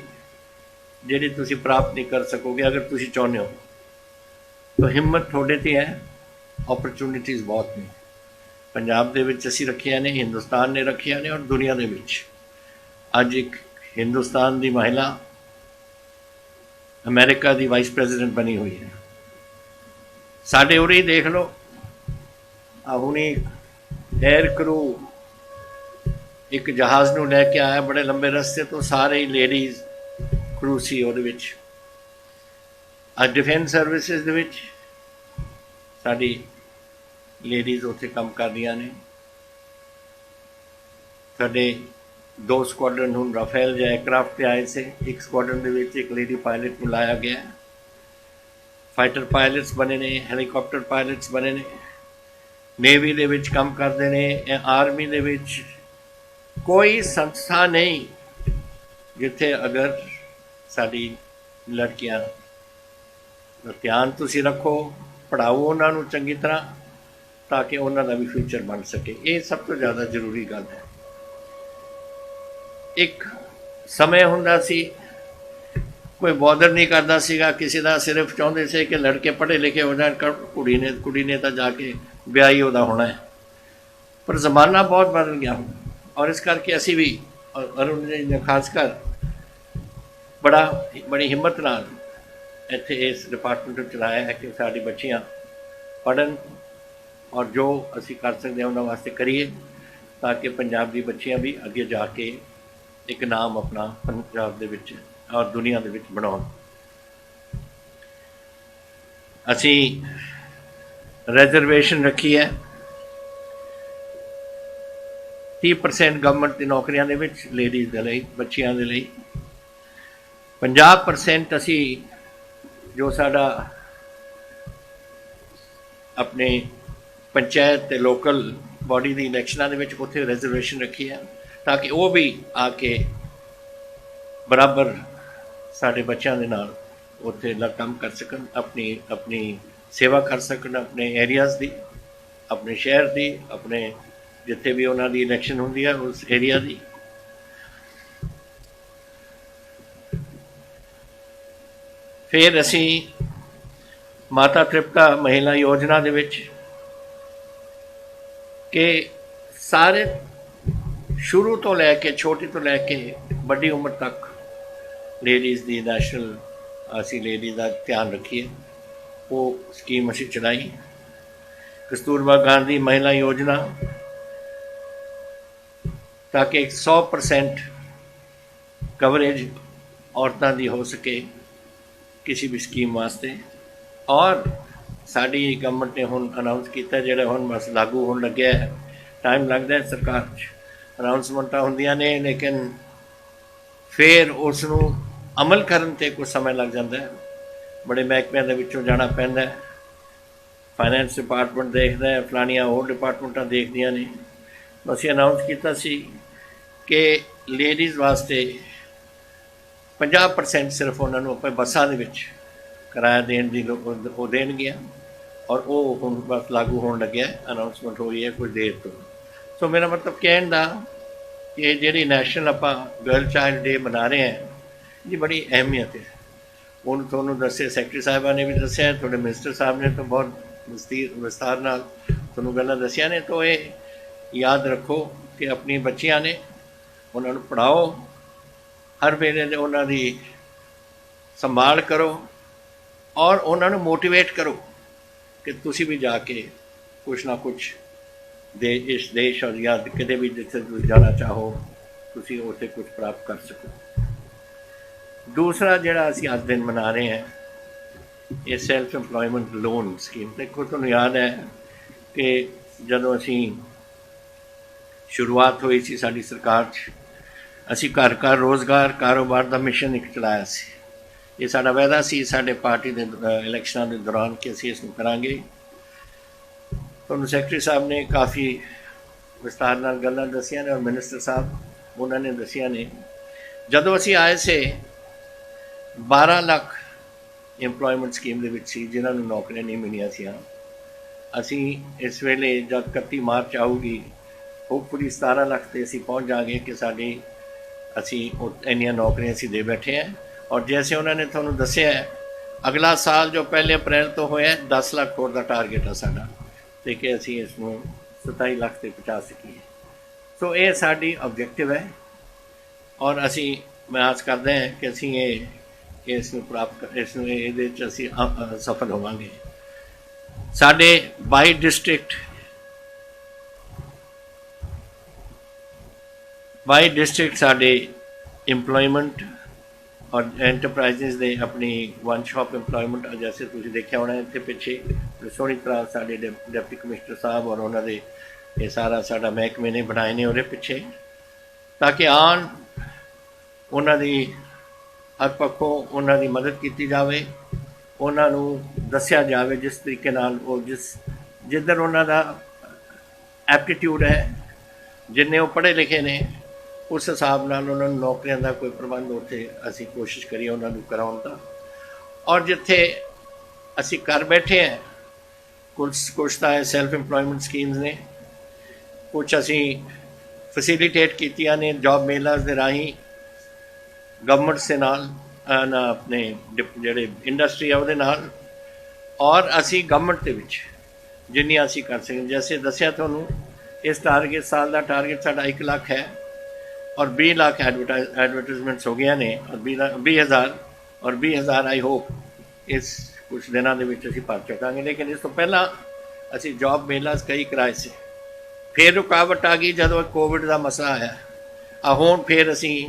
ਜਿਹੜੀ ਤੁਸੀਂ ਪ੍ਰਾਪਤ ਨਹੀਂ ਕਰ ਸਕੋਗੇ ਅਗਰ ਤੁਸੀਂ ਚਾਹੁੰਦੇ ਹੋ। ਤਾਂ ਹਿੰਮਤ ਤੁਹਾਡੇ 'ਤੇ ਹੈ। ਓਪਰਚੁਨਿਟੀਜ਼ ਬਹੁਤ ਨੇ ਪੰਜਾਬ ਦੇ ਵਿੱਚ ਅਸੀਂ ਰੱਖੀਆਂ ਨੇ, ਹਿੰਦੁਸਤਾਨ ਨੇ ਰੱਖੀਆਂ ਨੇ, ਔਰ ਦੁਨੀਆ ਦੇ ਵਿੱਚ। ਅੱਜ ਇੱਕ ਹਿੰਦੁਸਤਾਨ ਦੀ ਮਹਿਲਾ ਅਮਰੀਕਾ ਦੀ ਵਾਈਸ ਪ੍ਰੈਜ਼ੀਡੈਂਟ ਬਣੀ ਹੋਈ ਹੈ। ਸਾਡੇ ਉਰੇ ਹੀ ਦੇਖ ਲਓ, ਹੁਣੀ 에ਅਰ ਕਰੂ ਇੱਕ ਜਹਾਜ਼ ਨੂੰ ਲੈ ਕੇ ਆਇਆ ਬੜੇ ਲੰਬੇ ਰਸਤੇ ਤੋਂ, ਸਾਰੇ ਹੀ ਲੇਡੀਜ਼ ਕਰੂ ਸੀ ਉਹਦੇ ਵਿੱਚ। ਅੱਜ ਡਿਫੈਂਸ ਸਰਵਿਸਿਜ਼ ਦੇ ਵਿੱਚ ਸਾਡੀ ਲੇਡੀਜ਼ ਉੱਥੇ ਕੰਮ ਕਰਦੀਆਂ ਨੇ। ਸਾਡੇ 2 ਸਕੁਆਡਰਨ ਹੁਣ ਰਾਫੇਲ ਜਾਂ 에ਅਰਕ੍ਰਾਫਟ 'ਤੇ ਆਏ ਸੀ। ਇੱਕ ਸਕੁਆਡਰਨ ਦੇ ਵਿੱਚ ਇੱਕ ਲੇਡੀ ਪਾਇਲਟ ਨੂੰ ਲਾਇਆ ਗਿਆ। ਫਾਈਟਰ ਪਾਇਲਟਸ ਬਣੇ ਨੇ, ਹੈਲੀਕਾਪਟਰ ਪਾਇਲਟਸ ਬਣੇ ਨੇ, ਨੇਵੀ ਦੇ ਵਿੱਚ ਕੰਮ ਕਰਦੇ ਨੇ, ਆਰਮੀ ਦੇ ਵਿੱਚ। ਕੋਈ ਸੰਸਥਾ ਨਹੀਂ ਜਿੱਥੇ ਅਗਰ ਸਾਡੀ ਲੜਕੀਆਂ ਦਾ ਧਿਆਨ ਤੁਸੀਂ ਰੱਖੋ, ਪੜ੍ਹਾਓ ਉਹਨਾਂ ਨੂੰ ਚੰਗੀ ਤਰ੍ਹਾਂ ਤਾਂ ਕਿ ਉਹਨਾਂ ਦਾ ਵੀ ਫਿਊਚਰ ਬਣ ਸਕੇ। ਇਹ ਸਭ ਤੋਂ ਜ਼ਿਆਦਾ ਜ਼ਰੂਰੀ ਗੱਲ ਹੈ। ਇੱਕ ਸਮੇਂ ਹੁੰਦਾ ਸੀ ਕੋਈ ਬੋਦਰ ਨਹੀਂ ਕਰਦਾ ਸੀਗਾ ਕਿਸੇ ਦਾ, ਸਿਰਫ ਚਾਹੁੰਦੇ ਸੀ ਕਿ ਲੜਕੇ ਪੜ੍ਹੇ ਲਿਖੇ ਹੋ ਜਾਣ, ਕੁੜੀ ਨੇ ਤਾਂ ਜਾ ਕੇ ਵਿਆਹ ਹੀ ਉਹਦਾ ਹੋਣਾ ਹੈ। ਪਰ ਜ਼ਮਾਨਾ ਬਹੁਤ ਬਦਲ ਗਿਆ ਹੁਣ, ਔਰ ਇਸ ਕਰਕੇ ਅਸੀਂ ਵੀ ਅਰੁਣ ਜੀ ਨੇ ਖਾਸ ਕਰ ਬੜੀ ਹਿੰਮਤ ਨਾਲ ਇੱਥੇ ਇਸ ਡਿਪਾਰਟਮੈਂਟ ਨੂੰ ਚਲਾਇਆ ਹੈ ਕਿ ਸਾਡੀ ਬੱਚੀਆਂ ਪੜ੍ਹਨ ਔਰ ਜੋ ਅਸੀਂ ਕਰ ਸਕਦੇ ਹਾਂ ਉਹਨਾਂ ਵਾਸਤੇ ਕਰੀਏ ਤਾਂ ਕਿ ਪੰਜਾਬ ਦੀ ਬੱਚੀਆਂ ਵੀ ਅੱਗੇ ਜਾ ਕੇ ਇੱਕ ਨਾਮ ਆਪਣਾ ਪੰਜਾਬ ਦੇ ਵਿੱਚ ਔਰ ਦੁਨੀਆ ਦੇ ਵਿੱਚ ਬਣਾਉਣ। ਅਸੀਂ ਰਿਜ਼ਰਵੇਸ਼ਨ ਰੱਖੀ ਹੈ 30% ਗਵਰਨਮੈਂਟ ਦੀ ਨੌਕਰੀਆਂ ਦੇ ਵਿੱਚ ਲੇਡੀਜ਼ ਦੇ ਲਈ, ਬੱਚਿਆਂ ਦੇ ਲਈ। 50% ਅਸੀਂ ਜੋ ਸਾਡਾ ਆਪਣੇ ਪੰਚਾਇਤ ਤੇ ਲੋਕਲ ਬਾਡੀ ਦੀ ਇਲੈਕਸ਼ਨਾਂ ਦੇ ਵਿੱਚ ਉੱਥੇ ਰਿਜ਼ਰਵੇਸ਼ਨ ਰੱਖੀ ਹੈ ਤਾਂ ਕਿ ਉਹ ਵੀ ਆ ਕੇ ਬਰਾਬਰ ਸਾਡੇ ਬੱਚਿਆਂ ਦੇ ਨਾਲ ਉੱਥੇ ਕੰਮ ਕਰ ਸਕਣ, ਆਪਣੀ ਸੇਵਾ ਕਰ ਸਕਣ, ਆਪਣੇ ਏਰੀਆਜ਼ ਦੀ, ਆਪਣੇ ਸ਼ਹਿਰ ਦੀ, ਆਪਣੇ ਜਿੱਥੇ ਵੀ ਉਹਨਾਂ ਦੀ ਇਲੈਕਸ਼ਨ ਹੁੰਦੀ ਹੈ ਉਸ ਏਰੀਆ ਦੀ। ਫਿਰ ਅਸੀਂ ਮਾਤਾ ਤ੍ਰਿਪਤਾ ਮਹਿਲਾ ਯੋਜਨਾ ਦੇ ਵਿੱਚ ਕਿ ਸਾਰੇ ਸ਼ੁਰੂ ਤੋਂ ਲੈ ਕੇ ਛੋਟੀ ਤੋਂ ਲੈ ਕੇ ਵੱਡੀ ਉਮਰ ਤੱਕ ਲੇਡੀਜ਼ ਦੀ ਨੈਸ਼ਨਲ ਅਸੀਂ ਲੇਡੀਜ਼ ਦਾ ਧਿਆਨ ਰੱਖੀਏ। ਉਹ ਸਕੀਮ ਅਸੀਂ ਚਲਾਈ। ਕਸਤੂਰਬਾ ਗਾਂਧੀ ਮਹਿਲਾ ਯੋਜਨਾ ਤਾਂ ਕਿ 100% ਕਵਰੇਜ ਔਰਤਾਂ ਦੀ ਹੋ ਸਕੇ ਕਿਸੇ ਵੀ ਸਕੀਮ ਵਾਸਤੇ। ਔਰ ਸਾਡੀ ਗਵਰਨਮੈਂਟ ਨੇ ਹੁਣ ਅਨਾਉਂਸ ਕੀਤਾ, ਜਿਹੜਾ ਹੁਣ ਬਸ ਲਾਗੂ ਹੋਣ ਲੱਗਿਆ ਹੈ। ਟਾਈਮ ਲੱਗਦਾ ਹੈ, ਸਰਕਾਰ 'ਚ ਅਨਾਉਂਸਮੈਂਟਾਂ ਹੁੰਦੀਆਂ ਨੇ ਲੇਕਿਨ ਫਿਰ ਉਸ ਨੂੰ ਅਮਲ ਕਰਨ 'ਤੇ ਕੁਝ ਸਮਾਂ ਲੱਗ ਜਾਂਦਾ ਹੈ। ਬੜੇ ਮਹਿਕਮਿਆਂ ਦੇ ਵਿੱਚੋਂ ਜਾਣਾ ਪੈਂਦਾ ਹੈ, ਫਾਈਨੈਂਸ ਡਿਪਾਰਟਮੈਂਟ ਦੇਖਦਾ ਹੈ, ਫਲਾਣੀਆਂ ਹੋਰ ਡਿਪਾਰਟਮੈਂਟਾਂ ਦੇਖਦੀਆਂ ਨੇ। ਅਸੀਂ ਅਨਾਉਂਸ ਕੀਤਾ ਸੀ ਕਿ ਲੇਡੀਜ਼ ਵਾਸਤੇ 50% ਸਿਰਫ ਉਹਨਾਂ ਨੂੰ ਆਪਣੇ ਬੱਸਾਂ ਦੇ ਵਿੱਚ ਕਿਰਾਇਆ ਦੇਣ ਦੀ ਉਹ ਦੇਣਗੀਆਂ ਔਰ ਉਹ ਹੁਣ ਬਸ ਲਾਗੂ ਹੋਣ ਲੱਗਿਆ। ਅਨਾਉਂਸਮੈਂਟ ਹੋਈ ਹੈ ਕੁਝ ਦੇਰ ਤੋਂ। ਸੋ ਮੇਰਾ ਮਤਲਬ ਕਹਿਣ ਦਾ ਕਿ ਜਿਹੜੀ ਨੈਸ਼ਨਲ ਆਪਾਂ ਗਰਲ ਚਾਈਲਡ ਡੇ ਮਨਾ ਰਹੇ ਹਾਂ ਇਹਦੀ ਬੜੀ ਅਹਿਮੀਅਤ ਹੈ। ਉਹਨੂੰ ਤੁਹਾਨੂੰ ਦੱਸਿਆ, ਸੈਕਟਰੀ ਸਾਹਿਬਾਂ ਨੇ ਵੀ ਦੱਸਿਆ, ਤੁਹਾਡੇ ਮਿਨਿਸਟਰ ਸਾਹਿਬ ਨੇ ਤਾਂ ਬਹੁਤ ਵਿਸਤਾਰ ਨਾਲ ਤੁਹਾਨੂੰ ਗੱਲਾਂ ਦੱਸੀਆਂ ਨੇ। ਤਾਂ ਇਹ ਯਾਦ ਰੱਖੋ ਕਿ ਆਪਣੀ ਬੱਚੀਆਂ ਨੇ, ਉਹਨਾਂ ਨੂੰ ਪੜ੍ਹਾਓ, ਹਰ ਵੇਲੇ ਦੇ ਉਹਨਾਂ ਦੀ ਸੰਭਾਲ ਕਰੋ ਔਰ ਉਹਨਾਂ ਨੂੰ ਮੋਟੀਵੇਟ ਕਰੋ ਕਿ ਤੁਸੀਂ ਵੀ ਜਾ ਕੇ ਕੁਛ ਨਾ ਕੁਛ ਇਸ ਦੇਸ਼ ਔਰ ਜਾਂ ਕਿਤੇ ਵੀ ਜਿੱਥੇ ਤੁਸੀਂ ਜਾਣਾ ਚਾਹੋ ਤੁਸੀਂ ਉੱਥੇ ਕੁਛ ਪ੍ਰਾਪਤ ਕਰ ਸਕੋ। ਦੂਸਰਾ ਜਿਹੜਾ ਅਸੀਂ ਅੱਜ ਦਿਨ ਮਨਾ ਰਹੇ ਹਾਂ ਇਹ ਸੈਲਫ ਇੰਪਲੋਇਮੈਂਟ ਲੋਨ ਸਕੀਮ। ਦੇਖੋ ਤੁਹਾਨੂੰ ਯਾਦ ਹੈ ਕਿ ਜਦੋਂ ਅਸੀਂ ਸ਼ੁਰੂਆਤ ਹੋਈ ਸੀ ਸਾਡੀ ਸਰਕਾਰ 'ਚ, ਅਸੀਂ ਘਰ ਘਰ ਰੋਜ਼ਗਾਰ ਕਾਰੋਬਾਰ ਦਾ ਮਿਸ਼ਨ ਇੱਕ ਚਲਾਇਆ ਸੀ। ਇਹ ਸਾਡਾ ਵਾਅਦਾ ਸੀ ਸਾਡੇ ਪਾਰਟੀ ਦੇ ਇਲੈਕਸ਼ਨਾਂ ਦੇ ਦੌਰਾਨ ਕਿ ਅਸੀਂ ਇਸ ਨੂੰ ਕਰਾਂਗੇ। ਤੁਹਾਨੂੰ ਸੈਕਟਰੀ ਸਾਹਿਬ ਨੇ ਕਾਫੀ ਵਿਸਤਾਰ ਨਾਲ ਗੱਲਾਂ ਦੱਸੀਆਂ ਨੇ, ਔਰ ਮਿਨਿਸਟਰ ਸਾਹਿਬ ਉਹਨਾਂ ਨੇ ਦੱਸੀਆਂ ਨੇ। ਜਦੋਂ ਅਸੀਂ ਆਏ ਸੀ 12 ਲੱਖ ਇੰਪਲੋਇਮੈਂਟ ਸਕੀਮ ਦੇ ਵਿੱਚ ਸੀ ਜਿਨ੍ਹਾਂ ਨੂੰ ਨੌਕਰੀਆਂ ਨਹੀਂ ਮਿਲੀਆਂ ਸੀ। ਅਸੀਂ ਇਸ ਵੇਲੇ ਜਦ 31 ਮਾਰਚ ਆਊਗੀ ਹੋਪਫੁਲੀ 17 ਲੱਖ ਤੇ ਅਸੀਂ ਪਹੁੰਚ ਜਾਵਾਂਗੇ ਕਿ ਅਸੀਂ ਇੰਨੀਆਂ ਨੌਕਰੀਆਂ ਅਸੀਂ ਦੇ ਬੈਠੇ ਹਾਂ। ਔਰ ਜੈਸੇ ਉਹਨਾਂ ਨੇ ਤੁਹਾਨੂੰ ਦੱਸਿਆ ਅਗਲਾ ਸਾਲ ਜੋ ਪਹਿਲੇ ਅਪ੍ਰੈਲ ਤੋਂ ਹੋਇਆ 10 ਲੱਖ ਹੋਰ ਦਾ ਟਾਰਗੇਟ ਹੈ ਸਾਡਾ, ਤੇ ਕਿ ਅਸੀਂ ਇਸ ਨੂੰ 27 ਲੱਖ ਤੇ ਪਹੁੰਚਾ ਸਕੀਏ। ਸੋ ਇਹ ਸਾਡੀ ਆਬਜੈਕਟਿਵ ਹੈ ਔਰ ਅਸੀਂ ਮੈਂ ਆਸ ਕਰਦੇ ਹਾਂ ਕਿ ਅਸੀਂ ਇਸ ਨੂੰ ਪ੍ਰਾਪਤ ਇਹਦੇ 'ਚ ਅਸੀਂ ਸਫਲ ਹੋਵਾਂਗੇ। ਸਾਡੇ 22 ਡਿਸਟ੍ਰਿਕਟ ਸਾਡੇ ਇੰਪਲੋਇਮੈਂਟ ਔਰ ਐਂਟਰਪ੍ਰਾਈਜ਼ਸ ਦੇ ਆਪਣੀ ਵਨ ਸ਼ਾਪ ਇੰਪਲੋਇਮੈਂਟ, ਜੈਸੇ ਤੁਸੀਂ ਦੇਖਿਆ ਹੋਣਾ ਇੱਥੇ ਪਿੱਛੇ ਸੋਹਣੀ ਤਰ੍ਹਾਂ ਸਾਡੇ ਡਿਪਟੀ ਕਮਿਸ਼ਨਰ ਸਾਹਿਬ ਔਰ ਉਹਨਾਂ ਦੇ ਇਹ ਸਾਰਾ ਸਾਡਾ ਮਹਿਕਮੇ ਨੇ ਬਣਾਏ ਨੇ ਉਹਦੇ ਪਿੱਛੇ, ਤਾਂ ਕਿ ਆਉਣ ਉਹਨਾਂ ਦੀ ਹਰ ਪੱਖੋਂ ਉਹਨਾਂ ਦੀ ਮਦਦ ਕੀਤੀ ਜਾਵੇ, ਉਹਨਾਂ ਨੂੰ ਦੱਸਿਆ ਜਾਵੇ ਜਿਸ ਤਰੀਕੇ ਨਾਲ ਉਹ ਜਿੱਧਰ ਉਹਨਾਂ ਦਾ ਐਪਟੀਟਿਊਡ ਹੈ, ਜਿੰਨੇ ਉਹ ਪੜ੍ਹੇ ਲਿਖੇ ਨੇ ਉਸ ਹਿਸਾਬ ਨਾਲ ਉਹਨਾਂ ਨੂੰ ਨੌਕਰੀਆਂ ਦਾ ਕੋਈ ਪ੍ਰਬੰਧ ਉੱਥੇ ਅਸੀਂ ਕੋਸ਼ਿਸ਼ ਕਰੀਏ ਉਹਨਾਂ ਨੂੰ ਕਰਾਉਣ ਦਾ। ਔਰ ਜਿੱਥੇ ਅਸੀਂ ਕਰ ਬੈਠੇ ਹਾਂ ਕੁਛ ਤਾਂ ਹੈ ਸੈਲਫ ਇੰਪਲੋਇਮੈਂਟ ਸਕੀਮਸ ਨੇ, ਕੁਛ ਅਸੀਂ ਫੈਸਿਲੀਟੇਟ ਕੀਤੀਆਂ ਨੇ ਜੌਬ ਮੇਲਾਸ ਦੇ ਰਾਹੀਂ ਗਵਰਨਮੈਂਟ ਦੇ ਨਾਲ ਆਪਣੇ ਜਿਹੜੇ ਇੰਡਸਟਰੀ ਆ ਉਹਦੇ ਨਾਲ, ਔਰ ਅਸੀਂ ਗਵਰਨਮੈਂਟ ਦੇ ਵਿੱਚ ਜਿੰਨੀਆਂ ਅਸੀਂ ਕਰ ਸਕਦੇ। ਜੈਸੇ ਦੱਸਿਆ ਤੁਹਾਨੂੰ ਇਸ ਟਾਰਗੇਟ ਸਾਲ ਦਾ ਟਾਰਗੇਟ ਸਾਡਾ 1 ਲੱਖ ਹੈ ਔਰ 20 ਲੱਖ ਐਡਵਰਟਾਈਜ਼ਮੈਂਟਸ ਹੋ ਗਈਆਂ ਨੇ ਔਰ 20,000 ਆਈ ਹੋਪ ਇਸ ਕੁਛ ਦਿਨਾਂ ਦੇ ਵਿੱਚ ਅਸੀਂ ਭਰ ਚੁੱਕਾਂਗੇ। ਲੇਕਿਨ ਇਸ ਤੋਂ ਪਹਿਲਾਂ ਅਸੀਂ ਜੌਬ ਮੇਲਾਸ ਕਈ ਕਰਾਏ ਸੀ, ਫਿਰ ਰੁਕਾਵਟ ਆ ਗਈ ਜਦੋਂ ਕੋਵਿਡ ਦਾ ਮਸਲਾ ਆਇਆ। ਹੁਣ ਫਿਰ ਅਸੀਂ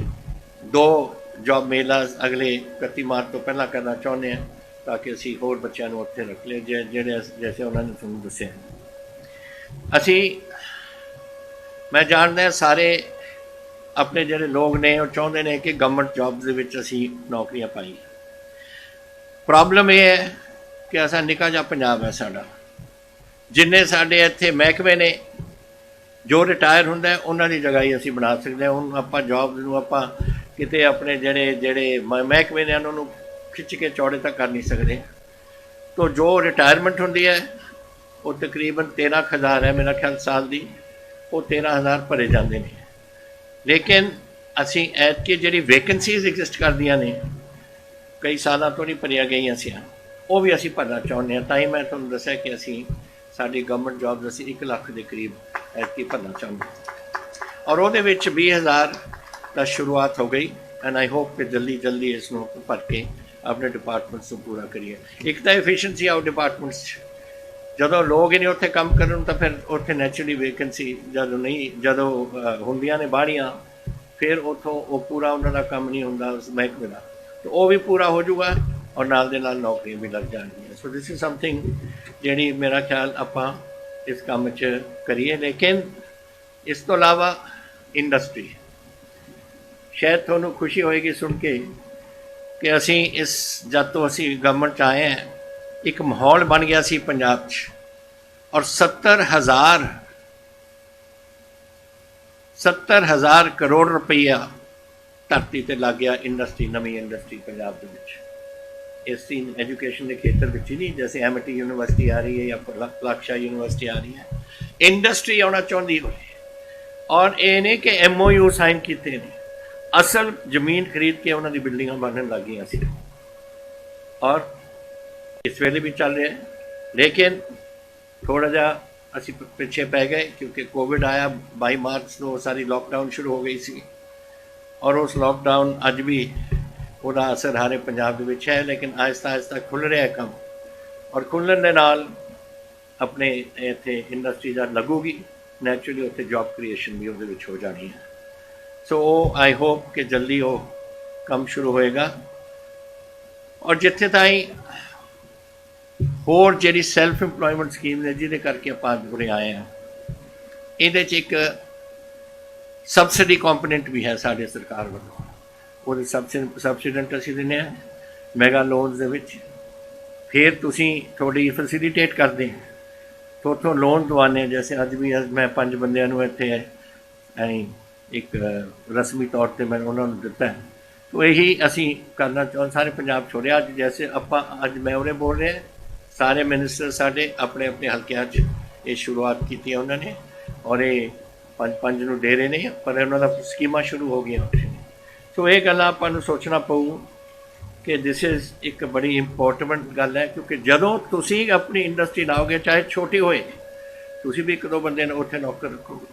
2 ਜੌਬ ਮੇਲਾਸ ਅਗਲੇ 31 ਮਾਰਚ ਤੋਂ ਪਹਿਲਾਂ ਕਰਨਾ ਚਾਹੁੰਦੇ ਹਾਂ ਤਾਂ ਕਿ ਅਸੀਂ ਹੋਰ ਬੱਚਿਆਂ ਨੂੰ ਉੱਥੇ ਰੱਖ ਲਏ ਜਿਹੜੇ ਜੈਸੇ ਉਹਨਾਂ ਨੇ ਤੁਹਾਨੂੰ ਦੱਸਿਆ। ਮੈਂ ਜਾਣਦਾ ਸਾਰੇ ਆਪਣੇ ਜਿਹੜੇ ਲੋਕ ਨੇ ਉਹ ਚਾਹੁੰਦੇ ਨੇ ਕਿ ਗਵਰਨਮੈਂਟ ਜੌਬਸ ਦੇ ਵਿੱਚ ਅਸੀਂ ਨੌਕਰੀਆਂ ਪਾਈਏ। ਪ੍ਰੋਬਲਮ ਇਹ ਹੈ ਕਿ ਅਸਾਂ ਨਿੱਕਾ ਜਿਹਾ ਪੰਜਾਬ ਹੈ ਸਾਡਾ, ਜਿੰਨੇ ਸਾਡੇ ਇੱਥੇ ਮਹਿਕਮੇ ਨੇ ਜੋ ਰਿਟਾਇਰ ਹੁੰਦਾ ਉਹਨਾਂ ਦੀ ਜਗ੍ਹਾ ਹੀ ਅਸੀਂ ਬਣਾ ਸਕਦੇ ਹਾਂ। ਹੁਣ ਆਪਾਂ ਜੌਬ ਨੂੰ ਆਪਾਂ ਕਿਤੇ ਆਪਣੇ ਜਿਹੜੇ ਮਹਿਕਮੇ ਨੇ ਉਹਨਾਂ ਨੂੰ ਖਿੱਚ ਕੇ ਚੌੜੇ ਤੱਕ ਕਰ ਨਹੀਂ ਸਕਦੇ। ਤੋ ਜੋ ਰਿਟਾਇਰਮੈਂਟ ਹੁੰਦੀ ਹੈ ਉਹ ਤਕਰੀਬਨ 13,000 ਹੈ ਮੇਰਾ ਖਿਆਲ ਸਾਲ ਦੀ, ਉਹ 13,000 ਭਰੇ ਜਾਂਦੇ ਨੇ। ਲੇਕਿਨ ਅਸੀਂ ਐਤਕੀ ਜਿਹੜੀ ਵੇਕੈਂਸੀਜ਼ ਐਗਜ਼ਿਸਟ ਕਰਦੀਆਂ ਨੇ ਕਈ ਸਾਲਾਂ ਤੋਂ ਨਹੀਂ ਭਰੀਆਂ ਗਈਆਂ ਸੀ, ਉਹ ਵੀ ਅਸੀਂ ਭਰਨਾ ਚਾਹੁੰਦੇ ਹਾਂ। ਤਾਂ ਹੀ ਮੈਂ ਤੁਹਾਨੂੰ ਦੱਸਿਆ ਕਿ ਅਸੀਂ ਸਾਡੀ ਗਵਰਨਮੈਂਟ ਜੌਬਸ ਅਸੀਂ 1 ਲੱਖ ਦੇ ਕਰੀਬ ਐਤਕੀ ਭਰਨਾ ਚਾਹੁੰਦੇ ਔਰ ਉਹਦੇ ਵਿੱਚ 20,000 ਦਾ ਸ਼ੁਰੂਆਤ ਹੋ ਗਈ ਐਂਡ ਆਈ ਹੋਪ ਕਿ ਜਲਦੀ ਇਸ ਨੂੰ ਭਰ ਕੇ ਆਪਣੇ ਡਿਪਾਰਟਮੈਂਟਸ ਨੂੰ ਪੂਰਾ ਕਰੀਏ। ਇੱਕ ਤਾਂ ਐਫੀਸ਼ੀਐਂਸੀ ਆਊਟ ਡਿਪਾਰਟਮੈਂਟਸ 'ਚ ਜਦੋਂ ਲੋਕ ਹੀ ਨਹੀਂ ਉੱਥੇ ਕੰਮ ਕਰਨ ਤਾਂ ਫਿਰ ਉੱਥੇ ਨੈਚੁਰਲੀ ਵੇਕੈਂਸੀ ਜਦੋਂ ਹੁੰਦੀਆਂ ਨੇ ਬਾਹਰੀਆਂ ਫਿਰ ਉੱਥੋਂ ਉਹ ਪੂਰਾ ਉਹਨਾਂ ਦਾ ਕੰਮ ਨਹੀਂ ਹੁੰਦਾ ਉਸ ਮਹਿਕਮੇ ਦਾ, ਤਾਂ ਉਹ ਵੀ ਪੂਰਾ ਹੋ ਜਾਊਗਾ ਔਰ ਨਾਲ ਦੇ ਨਾਲ ਨੌਕਰੀਆਂ ਵੀ ਲੱਗ ਜਾਣਗੀਆਂ। ਸੋ ਦਿਸ ਇਜ਼ ਸਮਥਿੰਗ ਜਿਹੜੀ ਮੇਰਾ ਖਿਆਲ ਆਪਾਂ ਇਸ ਕੰਮ 'ਚ ਕਰੀਏ। ਲੇਕਿਨ ਇਸ ਤੋਂ ਇਲਾਵਾ ਇੰਡਸਟਰੀ, ਸ਼ਾਇਦ ਤੁਹਾਨੂੰ ਖੁਸ਼ੀ ਹੋਏਗੀ ਸੁਣ ਕੇ ਕਿ ਅਸੀਂ ਜਦ ਤੋਂ ਅਸੀਂ ਗਵਰਨਮੈਂਟ 'ਚ ਆਏ ਹਾਂ ਇੱਕ ਮਾਹੌਲ ਬਣ ਗਿਆ ਸੀ ਪੰਜਾਬ 'ਚ ਔਰ 70,000 ਕਰੋੜ ਰੁਪਈਆ ਧਰਤੀ 'ਤੇ ਲੱਗ ਗਿਆ ਇੰਡਸਟਰੀ, ਨਵੀਂ ਇੰਡਸਟਰੀ ਪੰਜਾਬ ਦੇ ਵਿੱਚ। ਇਸ ਦੀ ਐਜੂਕੇਸ਼ਨ ਦੇ ਖੇਤਰ ਵਿੱਚ ਹੀ ਨਹੀਂ, ਜੈਸੇ ਐਮਟੀ ਯੂਨੀਵਰਸਿਟੀ ਆ ਰਹੀ ਹੈ ਜਾਂ ਲਾਕਸ਼ਾ ਯੂਨੀਵਰਸਿਟੀ ਆ ਰਹੀ ਹੈ, ਇੰਡਸਟਰੀ ਆਉਣਾ ਚਾਹੁੰਦੀ ਹੋਵੇ। ਔਰ ਇਹ ਨਹੀਂ ਕਿ MOU ਸਾਈਨ ਕੀਤੇ ਨੇ, ਅਸਲ ਜ਼ਮੀਨ ਖਰੀਦ ਕੇ ਉਹਨਾਂ ਦੀ ਬਿਲਡਿੰਗਾਂ ਬਣਨ ਲੱਗ ਗਈਆਂ ਸੀ ਔਰ ਇਸ ਵੇਲੇ ਵੀ ਚੱਲ ਰਿਹਾ। ਲੇਕਿਨ ਥੋੜ੍ਹਾ ਜਿਹਾ ਅਸੀਂ ਪਿੱਛੇ ਪੈ ਗਏ ਕਿਉਂਕਿ ਕੋਵਿਡ ਆਇਆ 22 ਮਾਰਚ ਨੂੰ, ਸਾਰੀ ਲੋਕਡਾਊਨ ਸ਼ੁਰੂ ਹੋ ਗਈ ਸੀ ਔਰ ਉਸ ਲੋਕਡਾਊਨ ਅੱਜ ਵੀ ਉਹਦਾ ਅਸਰ ਹਾਰੇ ਪੰਜਾਬ ਦੇ ਵਿੱਚ ਹੈ। ਲੇਕਿਨ ਆਹਿਸਤਾ ਖੁੱਲ੍ਹ ਰਿਹਾ ਕੰਮ ਔਰ ਖੁੱਲ੍ਹਣ ਦੇ ਨਾਲ ਆਪਣੇ ਇੱਥੇ ਇੰਡਸਟਰੀ ਦਾ ਲੱਗੂਗੀ, ਨੈਚੁਰਲੀ ਉੱਥੇ ਜੌਬ ਕ੍ਰੀਏਸ਼ਨ ਵੀ ਉਹਦੇ ਵਿੱਚ ਹੋ ਜਾਣੀ ਹੈ। ਸੋ ਆਈ ਹੋਪ ਕਿ ਜਲਦੀ ਉਹ ਕੰਮ ਸ਼ੁਰੂ ਹੋਏਗਾ। ਔਰ ਜਿੱਥੇ ਤਾਈਂ ਹੋਰ ਜਿਹੜੀ ਸੈਲਫ ਇੰਪਲੋਇਮੈਂਟ ਸਕੀਮ ਨੇ ਜਿਹਦੇ ਕਰਕੇ ਆਪਾਂ ਉਰੇ ਆਏ ਹਾਂ, ਇਹਦੇ 'ਚ ਇੱਕ ਸਬਸਿਡੀ ਕੰਪੋਨੈਂਟ ਵੀ ਹੈ ਸਾਡੇ ਸਰਕਾਰ ਵੱਲੋਂ, ਉਹਦੇ ਸਬਸਿਡੈਂਟ ਅਸੀਂ ਦਿੰਦੇ ਹਾਂ ਮੈਗਾ ਲੋਨਸ ਦੇ ਵਿੱਚ। ਫਿਰ ਤੁਸੀਂ ਥੋੜੀ ਫੈਸਿਲਿਟੇਟ ਕਰਦੇ ਥੋਥੋਂ ਲੋਨ ਦਵਾਨੇ, ਜੈਸੇ ਅੱਜ ਵੀ ਮੈਂ 5 ਬੰਦਿਆਂ ਨੂੰ ਇੱਥੇ ਐਂ ਇੱਕ ਰਸਮੀ ਤੌਰ ਤੇ ਮੈਂ ਉਹਨਾਂ ਨੂੰ ਦਿੱਤਾ ਹੈ। ਤੋ ਇਹੀ ਅਸੀਂ ਕਰਨਾ ਚਾਹੁੰਦੇ ਸਾਰੇ ਪੰਜਾਬ ਛੋੜਿਆ। ਅੱਜ ਜੈਸੇ ਆਪਾਂ ਅੱਜ ਮੈਂ ਉਰੇ ਬੋਲ ਰਿਹਾ, ਸਾਰੇ ਮਿਨਿਸਟਰ ਸਾਡੇ ਆਪਣੇ ਆਪਣੇ ਹਲਕਿਆਂ 'ਚ ਇਹ ਸ਼ੁਰੂਆਤ ਕੀਤੀ ਉਹਨਾਂ ਨੇ, ਔਰ ਇਹ 5 ਨੂੰ ਦੇ ਰਹੇ ਨੇ, ਪਰ ਉਹਨਾਂ ਦਾ ਸਕੀਮਾਂ ਸ਼ੁਰੂ ਹੋ ਗਈਆਂ। ਸੋ ਇਹ ਗੱਲਾਂ ਆਪਾਂ ਨੂੰ ਸੋਚਣਾ ਪਊ ਕਿ ਦਿਸ ਇਜ਼ ਇੱਕ ਬੜੀ ਇੰਪੋਰਟੈਂਟ ਗੱਲ ਹੈ, ਕਿਉਂਕਿ ਜਦੋਂ ਤੁਸੀਂ ਆਪਣੀ ਇੰਡਸਟਰੀ ਲਾਓਗੇ, ਚਾਹੇ ਛੋਟੀ ਹੋਏ, ਤੁਸੀਂ ਵੀ 1-2 ਬੰਦੇ ਨੂੰ ਉੱਥੇ ਨੌਕਰ ਰੱਖੋਗੇ,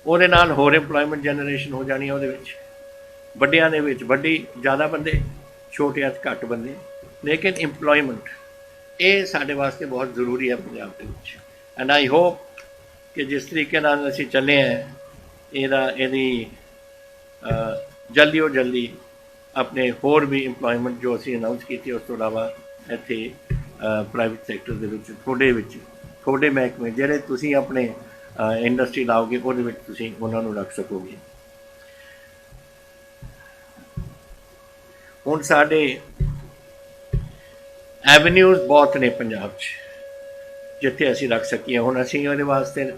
ਉਹਦੇ ਨਾਲ ਹੋਰ ਇੰਪਲੋਇਮੈਂਟ ਜਨਰੇਸ਼ਨ ਹੋ ਜਾਣੀ ਹੈ। ਉਹਦੇ ਵਿੱਚ ਵੱਡਿਆਂ ਦੇ ਵਿੱਚ ਜ਼ਿਆਦਾ ਬੰਦੇ, ਛੋਟਿਆਂ 'ਚ ਘੱਟ ਬੰਦੇ, ਲੇਕਿਨ ਇੰਪਲੋਇਮੈਂਟ ਇਹ ਸਾਡੇ ਵਾਸਤੇ ਬਹੁਤ ਜ਼ਰੂਰੀ ਹੈ ਪੰਜਾਬ ਦੇ ਵਿੱਚ। ਐਂਡ ਆਈ ਹੋਪ ਕਿ ਜਿਸ ਤਰੀਕੇ ਨਾਲ ਅਸੀਂ ਚੱਲੇ ਹਾਂ, ਇਹਦੀ ਜਲਦੀ ਆਪਣੇ ਹੋਰ ਵੀ ਇੰਪਲੋਇਮੈਂਟ ਜੋ ਅਸੀਂ ਅਨਾਊਂਸ ਕੀਤੀ, ਉਸ ਤੋਂ ਇਲਾਵਾ ਇੱਥੇ ਪ੍ਰਾਈਵੇਟ ਸੈਕਟਰ ਦੇ ਵਿੱਚ ਤੁਹਾਡੇ ਮਹਿਕਮੇ ਜਿਹੜੇ ਤੁਸੀਂ ਆਪਣੇ ਇੰਡਸਟਰੀ ਲਾਓਗੇ, ਉਹਦੇ ਵਿੱਚ ਤੁਸੀਂ ਉਹਨਾਂ ਨੂੰ ਰੱਖ ਸਕੋਗੇ। ਹੁਣ ਸਾਡੇ ਐਵਨਿਊਜ਼ ਬਹੁਤ ਨੇ ਪੰਜਾਬ 'ਚ ਜਿੱਥੇ ਅਸੀਂ ਰੱਖ ਸਕੀਏ। ਹੁਣ ਅਸੀਂ ਉਹਦੇ ਵਾਸਤੇ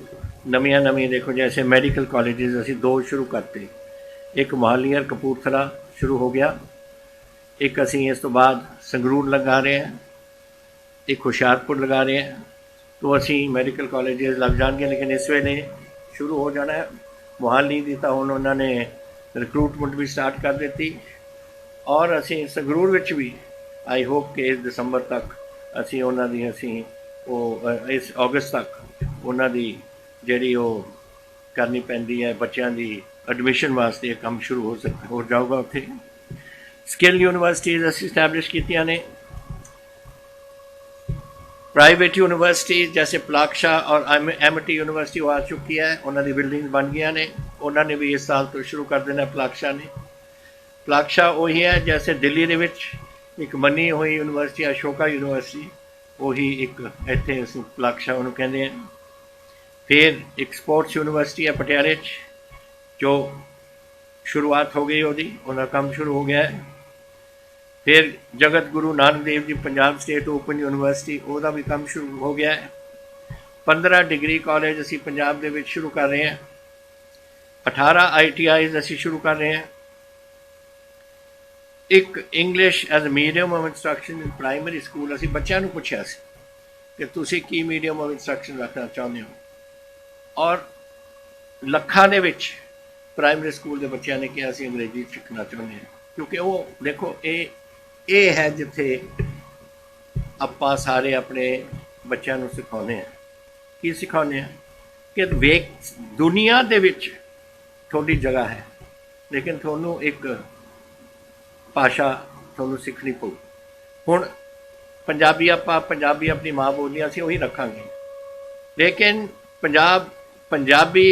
ਨਵੀਆਂ ਦੇਖੋ, ਜੈਸੇ ਮੈਡੀਕਲ ਕਾਲਜਿਸ ਅਸੀਂ 2 ਸ਼ੁਰੂ ਕਰਤੇ, ਇੱਕ ਮੋਹਾਲੀ ਔਰ ਕਪੂਰਥਲਾ ਸ਼ੁਰੂ ਹੋ ਗਿਆ, ਇੱਕ ਅਸੀਂ ਇਸ ਤੋਂ ਬਾਅਦ ਸੰਗਰੂਰ ਲਗਾ ਰਹੇ ਹਾਂ, ਇੱਕ ਹੁਸ਼ਿਆਰਪੁਰ ਲਗਾ ਰਹੇ ਹਾਂ। तो असी मैडिकल कॉलेजेस लग जाएंगे, लेकिन इस वेले शुरू हो जाना है। मोहाली की तो हुण उन्होंने रिक्रूटमेंट भी स्टार्ट कर दी, और असी संगरूर विच भी आई होप कि इस दिसंबर तक असी उन्हों दी इस अगस्त तक उन्हों दी जिहड़ी करनी पैंदी है बच्चों की एडमिशन वास्ते काम शुरू हो जाऊगा। उत्थे स्किल यूनिवर्सिटीज़ असी इस्टैबलिश कीतियां ने। प्राइवेट यूनिवर्सिटी जैसे पलाक्षा और एमिटी यूनिवर्सिटी आ चुकी है, उन्होंने बिल्डिंग बन गई ने, उन्होंने भी इस साल तो शुरू कर देना। पलाक्षा वही है जैसे दिल्ली दे विच एक बनी हुई यूनिवर्सिटी अशोका यूनिवर्सिटी, वही एक इत्थे पलाक्षा उन्होंने कहते हैं। फिर एक स्पोर्ट्स यूनिवर्सिटी है पटियाले जो शुरुआत हो गई, उनका काम शुरू हो गया है। फिर Jagat Guru Nanak Dev ji Punjab state open university, उसका भी काम शुरू हो गया है। 15 डिग्री कॉलेज असी पंजाब दे विच शुरू कर रहे हैं। 18 ITIs असी शुरू कर रहे हैं। एक English as medium of instruction in primary school असी बच्चों को पूछा कि तुसी की मीडियम ऑफ इंस्ट्रक्शन रखना चाहते हो, और लखां दे विच प्राइमरी स्कूल के बच्चों ने कहा असी अंग्रेजी सीखना चाहते हैं, क्योंकि वो देखो ये है जिथे आपां सारे अपने बच्चों को सिखाने हैं। की सिखाने हैं कि वेख दुनिया दे विच थोड़ी जगह है, लेकिन थोनू एक भाषा थोनू सीखनी पऊ। हुण पंजाबी पंजाबी अपनी माँ बोली असीं उही रखांगे, लेकिन पंजाबी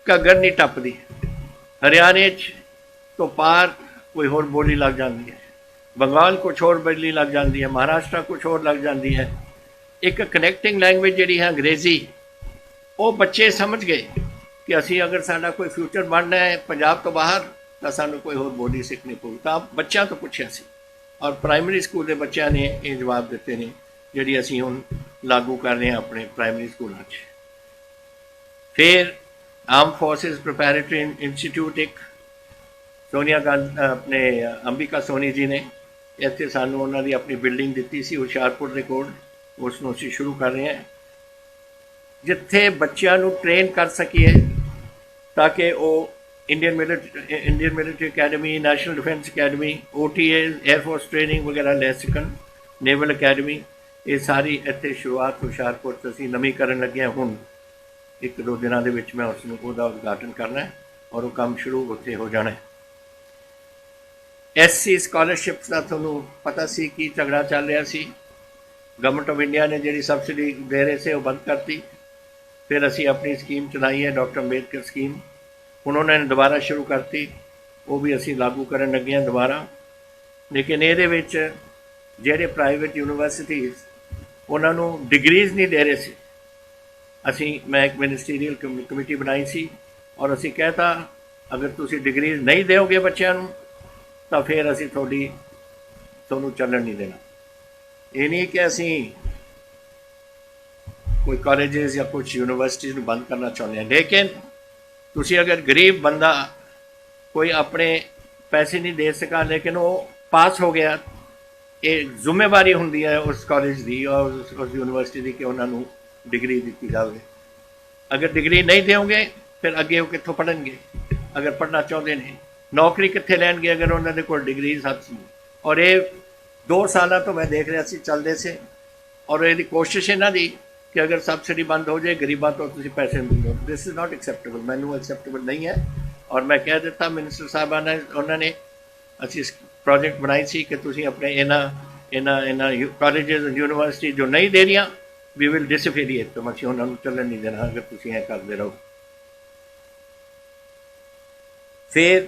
घग्गर नहीं टपदी। हरियाणे तो पार कोई होर बोली लग जाती है, बंगाल कुछ होर बोली लग जाती है, महाराष्ट्र कुछ होर लग जाती है। एक कनैक्टिंग लैंग्वेज जिहड़ी है अंग्रेज़ी, वो बच्चे समझ गए कि असी अगर साडा कोई फ्यूचर बनना है पंजाब तो बाहर, तो सानू कोई होर बोली सीखनी पऊ। तो बच्चों तो पूछा सी, और प्राइमरी स्कूल के बच्चों ने ये जवाब दिते ने जिहड़ी असी हुण लागू कर रहे हैं अपने प्राइमरी स्कूलों। फिर आर्म फोर्सिस प्रिपैरेटरी इंस्टीट्यूट एक सोनिया गांधी अपने अंबिका सोनी जी ने इत्थे सानू उन्हां दी अपनी बिल्डिंग दित्ती सी हुशियारपुर दे कोल, उसनूं असीं शुरू कर रहे हैं, जिथे बच्चों को ट्रेन कर सकीए ताकि वो Indian military academy, national defence academy, OTA air force training वगैरह ले सकन, नेवल अकैडमी, ये सारी इत्थे शुरुआत हुशियारपुर असीं नवीं करन लगे हैं। हुण 1-2 दिनों के विच मैं उसनूं उहदा उद्घाटन करना है, और वो काम शुरू उत्थे हो जाना है। SC स्कॉलरशिप का तुहानूं पता सी कि झगड़ा चल रहा सी, गवर्नमेंट ऑफ इंडिया ने जिहड़ी सबसिडी दे रहे थे वो बंद करती। फिर असी अपनी स्कीम चलाई है डॉक्टर अंबेडकर स्कीम, उन्होंने दोबारा शुरू करती, वो भी असी लागू करन लगे हैं दोबारा। लेकिन ये जिहड़े प्राइवेट यूनिवर्सिटीज़ उन्होंने डिग्रीज़ नहीं दे रहे थे, मैं एक मिनिस्टीरियल कमेटी बनाई सी, ਔਰ ਅਸੀਂ ਕਹਿਤਾ ਅਗਰ ਤੁਸੀਂ ਡਿਗਰੀ ਨਹੀਂ ਦਿਓਗੇ ਬੱਚਿਆਂ ਨੂੰ ਤਾਂ ਫਿਰ ਅਸੀਂ ਤੁਹਾਨੂੰ ਚੱਲਣ ਨਹੀਂ ਦੇਣਾ। ਇਹ ਨਹੀਂ ਕਿ ਅਸੀਂ ਕੋਈ ਕਾਲਜਸ ਜਾਂ ਕੁਝ ਯੂਨੀਵਰਸਿਟੀਜ਼ ਨੂੰ ਬੰਦ ਕਰਨਾ ਚਾਹੁੰਦੇ ਹਾਂ, ਲੇਕਿਨ ਤੁਸੀਂ ਅਗਰ ਗਰੀਬ ਬੰਦਾ ਕੋਈ ਆਪਣੇ ਪੈਸੇ ਨਹੀਂ ਦੇ ਸਕਾ ਲੇਕਿਨ ਉਹ ਪਾਸ ਹੋ ਗਿਆ, ਇਹ ਜ਼ਿੰਮੇਵਾਰੀ ਹੁੰਦੀ ਹੈ ਉਸ ਕਾਲਜ ਦੀ ਔਰ ਉਸ ਯੂਨੀਵਰਸਿਟੀ ਦੀ ਕਿ ਉਹਨਾਂ ਨੂੰ ਡਿਗਰੀ ਦਿੱਤੀ ਜਾਵੇ। ਅਗਰ ਡਿਗਰੀ ਨਹੀਂ ਦਿਓਗੇ ਫਿਰ ਅੱਗੇ ਉਹ ਕਿੱਥੋਂ ਪੜ੍ਹਨਗੇ? ਅਗਰ ਪੜ੍ਹਨਾ ਚਾਹੁੰਦੇ ਨੇ ਨੌਕਰੀ ਕਿੱਥੇ ਲੈਣਗੇ ਅਗਰ ਉਹਨਾਂ ਦੇ ਕੋਲ ਡਿਗਰੀ ਹੱਥ ਨਹੀਂ? ਔਰ ਇਹ 2 ਸਾਲਾਂ ਤੋਂ ਮੈਂ ਦੇਖ ਰਿਹਾ ਸੀ ਚੱਲਦੇ ਸੇ, ਔਰ ਇਹਦੀ ਕੋਸ਼ਿਸ਼ ਇਹਨਾਂ ਦੀ ਕਿ ਅਗਰ ਸਬਸਿਡੀ ਬੰਦ ਹੋ ਜਾਏ ਗਰੀਬਾਂ ਤੋਂ ਤੁਸੀਂ ਪੈਸੇ ਮਿਲੋ। ਦਿਸ ਇਜ਼ ਨਾਟ ਐਕਸੈਪਟੇਬਲ, ਮੈਨੂੰ ਐਕਸੈਪਟੇਬਲ ਨਹੀਂ ਹੈ। ਔਰ ਮੈਂ ਕਹਿ ਦਿੱਤਾ ਮਿਨਿਸਟਰ ਸਾਹਿਬਾਨ ਨੇ, ਉਹਨਾਂ ਨੇ ਅਸੀਂ ਪ੍ਰੋਜੈਕਟ ਬਣਾਈ ਸੀ ਕਿ ਤੁਸੀਂ ਆਪਣੇ ਇਹਨਾਂ ਕਾਲਜਸ ਯੂਨੀਵਰਸਿਟੀ ਜੋ ਨਹੀਂ ਦੇ ਰਹੀਆਂ ਵੀ ਵਿਲ ਡਿਸਫੀਲੀਏਟ, ਤਾਂ ਅਸੀਂ ਉਹਨਾਂ ਨੂੰ ਚੱਲਣ ਨਹੀਂ ਦੇਣਾ ਅਗਰ ਤੁਸੀਂ ਇਹ ਕਰਦੇ ਰਹੋ। ਫਿਰ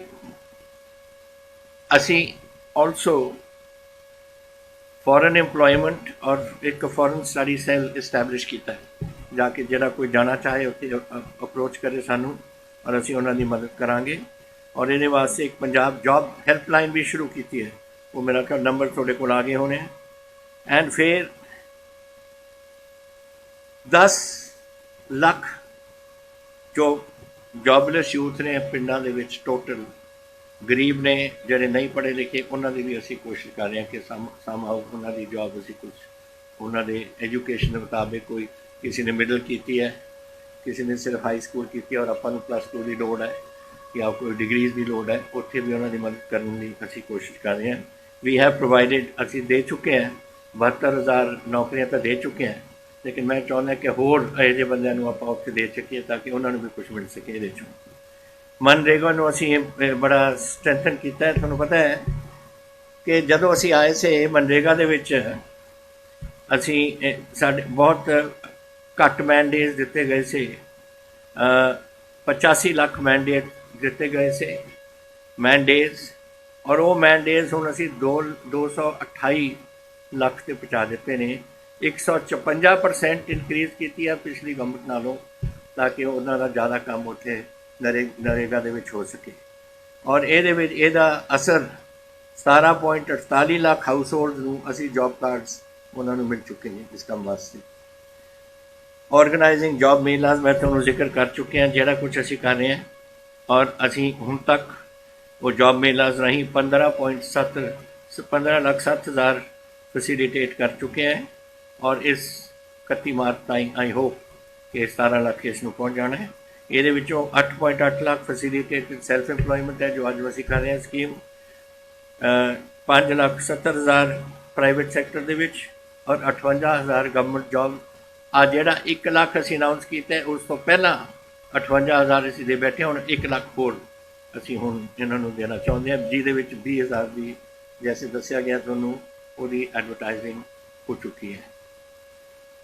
ਅਸੀਂ ਆਲਸੋ ਫੋਰਨ ਇੰਪਲੋਇਮੈਂਟ ਔਰ ਇੱਕ ਫੋਰਨ ਸਟੱਡੀ ਸੈੱਲ ਇਸਟੈਬਲਿਸ਼ ਕੀਤਾ ਹੈ, ਜਾ ਕੇ ਜਿਹੜਾ ਕੋਈ ਜਾਣਾ ਚਾਹੇ ਉੱਥੇ ਅਪਰੋਚ ਕਰੇ ਸਾਨੂੰ ਔਰ ਅਸੀਂ ਉਹਨਾਂ ਦੀ ਮਦਦ ਕਰਾਂਗੇ। ਔਰ ਇਹਦੇ ਵਾਸਤੇ ਇੱਕ ਪੰਜਾਬ ਜੌਬ ਹੈਲਪਲਾਈਨ ਵੀ ਸ਼ੁਰੂ ਕੀਤੀ ਹੈ, ਉਹ ਮੇਰਾ ਖਿਆਲ ਨੰਬਰ ਤੁਹਾਡੇ ਕੋਲ ਆ ਗਏ ਹੋਣੇ। ਐਂਡ ਫਿਰ 10 ਲੱਖ ਜੋ ਜੌਬਲੈਸ ਯੂਥ ਨੇ ਪਿੰਡਾਂ ਦੇ ਵਿੱਚ, ਟੋਟਲ ਗਰੀਬ ਨੇ ਜਿਹੜੇ ਨਹੀਂ ਪੜ੍ਹੇ ਲਿਖੇ, ਉਹਨਾਂ ਦੀ ਵੀ ਅਸੀਂ ਕੋਸ਼ਿਸ਼ ਕਰ ਰਹੇ ਹਾਂ ਕਿ ਸਾਮਾਓ ਉਹਨਾਂ ਦੀ ਜੌਬ ਅਸੀਂ ਕੁਝ ਉਹਨਾਂ ਦੇ ਐਜੂਕੇਸ਼ਨ ਦੇ ਮੁਤਾਬਿਕ, ਕੋਈ ਕਿਸੇ ਨੇ ਮਿਡਲ ਕੀਤੀ ਹੈ, ਕਿਸੇ ਨੇ ਸਿਰਫ ਹਾਈ ਸਕੂਲ ਕੀਤੀ ਔਰ ਆਪਾਂ ਨੂੰ +2 ਦੀ ਲੋੜ ਹੈ ਜਾਂ ਕੋਈ ਡਿਗਰੀਜ਼ ਦੀ ਲੋੜ ਹੈ, ਉੱਥੇ ਵੀ ਉਹਨਾਂ ਦੀ ਮਦਦ ਕਰਨ ਦੀ ਅਸੀਂ ਕੋਸ਼ਿਸ਼ ਕਰ ਰਹੇ ਹਾਂ। ਵੀ ਹੈਵ ਪ੍ਰੋਵਾਈਡਡ, ਅਸੀਂ ਦੇ ਚੁੱਕੇ ਹਾਂ 72,000 ਨੌਕਰੀਆਂ ਤਾਂ ਦੇ ਚੁੱਕੇ ਹਾਂ, ਲੇਕਿਨ ਮੈਂ ਚਾਹੁੰਦਾ ਕਿ ਹੋਰ ਇਹੋ ਜਿਹੇ ਬੰਦਿਆਂ ਨੂੰ ਆਪਾਂ ਉੱਥੇ ਦੇ ਸਕੀਏ ਤਾਂ ਕਿ ਉਹਨਾਂ ਨੂੰ ਵੀ ਕੁਝ ਮਿਲ ਸਕੇ ਇਹਦੇ 'ਚੋਂ। ਮਨਰੇਗਾ ਨੂੰ ਅਸੀਂ ਬੜਾ ਸਟਰੈਂਥਨ ਕੀਤਾ ਹੈ। ਤੁਹਾਨੂੰ ਪਤਾ ਹੈ ਕਿ ਜਦੋਂ ਅਸੀਂ ਆਏ ਸੀ ਮਨਰੇਗਾ ਦੇ ਵਿੱਚ ਅਸੀਂ ਸਾਡੇ ਬਹੁਤ ਘੱਟ ਮੈਂਡੇਟ ਦਿੱਤੇ ਗਏ ਸੀ, 85 ਲੱਖ ਮੈਂਡੇਟ ਦਿੱਤੇ ਗਏ ਸੀ ਮੈਂਡੇਟਸ, ਔਰ ਉਹ ਮੈਂਡੇਟਸ ਹੁਣ ਅਸੀਂ 228 ਲੱਖ ਤੇ ਪਹੁੰਚਾ ਦਿੱਤੇ ਨੇ। 156% ਇਨਕਰੀਜ਼ ਕੀਤੀ ਹੈ ਪਿਛਲੀ ਗਵਰਨਮੈਂਟ ਨਾਲੋਂ, ਤਾਂ ਕਿ ਉਹਨਾਂ ਦਾ ਜ਼ਿਆਦਾ ਕੰਮ ਉੱਥੇ ਨਰੇਗਾ ਦੇ ਵਿੱਚ ਹੋ ਸਕੇ। ਔਰ ਇਹਦੇ ਵਿੱਚ ਇਹਦਾ ਅਸਰ 17.48 ਲੱਖ ਹਾਊਸ ਹੋਲਡ ਨੂੰ ਅਸੀਂ ਜੌਬ ਕਾਰਡਸ ਉਹਨਾਂ ਨੂੰ ਮਿਲ ਚੁੱਕੇ ਨੇ ਇਸ ਕੰਮ ਵਾਸਤੇ। ਆਰਗੇਨਾਈਜ਼ਿੰਗ ਜੌਬ ਮੇਲਾਸ ਮੈਂ ਤੁਹਾਨੂੰ ਜ਼ਿਕਰ ਕਰ ਚੁੱਕੇ ਹਾਂ, ਜਿਹੜਾ ਕੁਝ ਅਸੀਂ ਕਰ ਰਹੇ ਹਾਂ। ਔਰ ਅਸੀਂ ਹੁਣ ਤੱਕ ਉਹ ਜੌਬ ਮੇਲਾਸ ਰਾਹੀਂ 15,60,000 ਫੈਸਿਲੀਟੇਟ ਕਰ ਚੁੱਕੇ हैं और इस 31 मार्च ताईं आई होप कि 17 ਲੱਖ ਇਸ ਨੂੰ ਪਹੁੰਚ ਜਾਣਾ ਹੈ। ਇਹਦੇ ਵਿੱਚੋਂ 8.8 ਲੱਖ ਫੈਸਿਲੀਟੇਟਡ ਸੈਲਫ ਇੰਪਲੋਇਮੈਂਟ ਹੈ ਜੋ ਅੱਜ ਅਸੀਂ ਕਰ ਰਹੇ ਹਾਂ ਸਕੀਮ, 5,70,000 ਪ੍ਰਾਈਵੇਟ ਸੈਕਟਰ ਦੇ ਵਿੱਚ ਔਰ 58,000 ਗਵਰਨਮੈਂਟ ਜੌਬ। ਆ ਜਿਹੜਾ 1 ਲੱਖ ਅਸੀਂ ਅਨਾਊਂਸ ਕੀਤਾ ਉਸ ਤੋਂ ਪਹਿਲਾਂ 58,000 ਅਸੀਂ ਦੇ ਬੈਠੇ, ਹੁਣ 1 ਲੱਖ ਹੋਰ ਅਸੀਂ ਹੁਣ ਇਹਨਾਂ ਨੂੰ ਦੇਣਾ ਚਾਹੁੰਦੇ ਹਾਂ, ਜਿਹਦੇ ਵਿੱਚ 20,000 ਦੀ ਜੈਸੇ ਦੱਸਿਆ ਗਿਆ ਤੁਹਾਨੂੰ ਉਹਦੀ ਐਡਵਰਟਾਈਜ਼ਿੰਗ ਹੋ ਚੁੱਕੀ ਹੈ।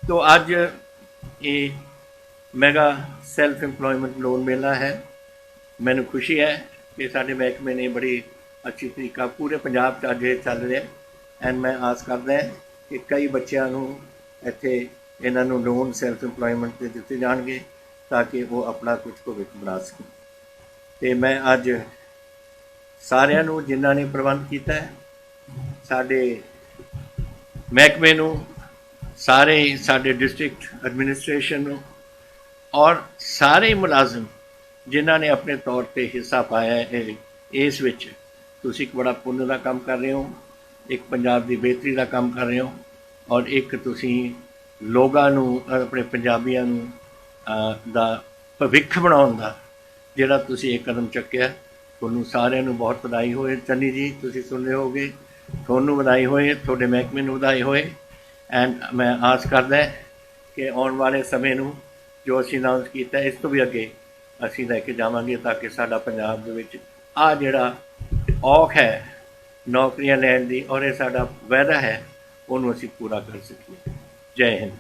तो आज ये मेगा सैल्फ इंप्लॉयमेंट लोन मेला है। मैंने खुशी है कि साढ़े महकमे ने बड़ी अच्छी तरीका पूरे पंजाब अज चल रहा है एंड मैं आस करदा कि कई बच्चों नूं इत्थे इन्हां नूं लोन सैल्फ इंप्लॉयमेंट के दिते जाणगे ताकि वो अपना कुछ भविख बना सकें। तो मैं अज सारिआं नूं जिन्हां ने प्रबंध किया है, साडे महकमे नूं, सारे साडे डिस्ट्रिक्ट एडमिनिस्ट्रेशन और सारे मुलाजिम जिन्होंने अपने तौर पर हिस्सा पाया है इस विच, तुसीं एक बड़ा पुण्य का काम कर रहे हो, एक पंजाब की बेहतरी का काम कर रहे हो और एक तुसीं लोगां नूं अपने पंजाबियां नूं दा भविख बनाउण दा जिहड़ा तुसीं एक कदम चुक्या, तुहानूं सारिआं नूं बहुत बधाई होए। चन्नी जी तुसीं सुन रहे होगे, तुहानूं बधाई होए, तुहाडे महकमे नूं बधाई होए। एंड मैं आस करदा कि आने वाले समय नूं जो असीं अनाउंस किया इस तो भी अगे असीं लैके जावांगे ताकि साडा पंजाब दे विच आ जिहड़ा औख है नौकरियां लैण दी और ये साडा वायदा है उहनूं असीं पूरा कर सकीए। जय हिंद।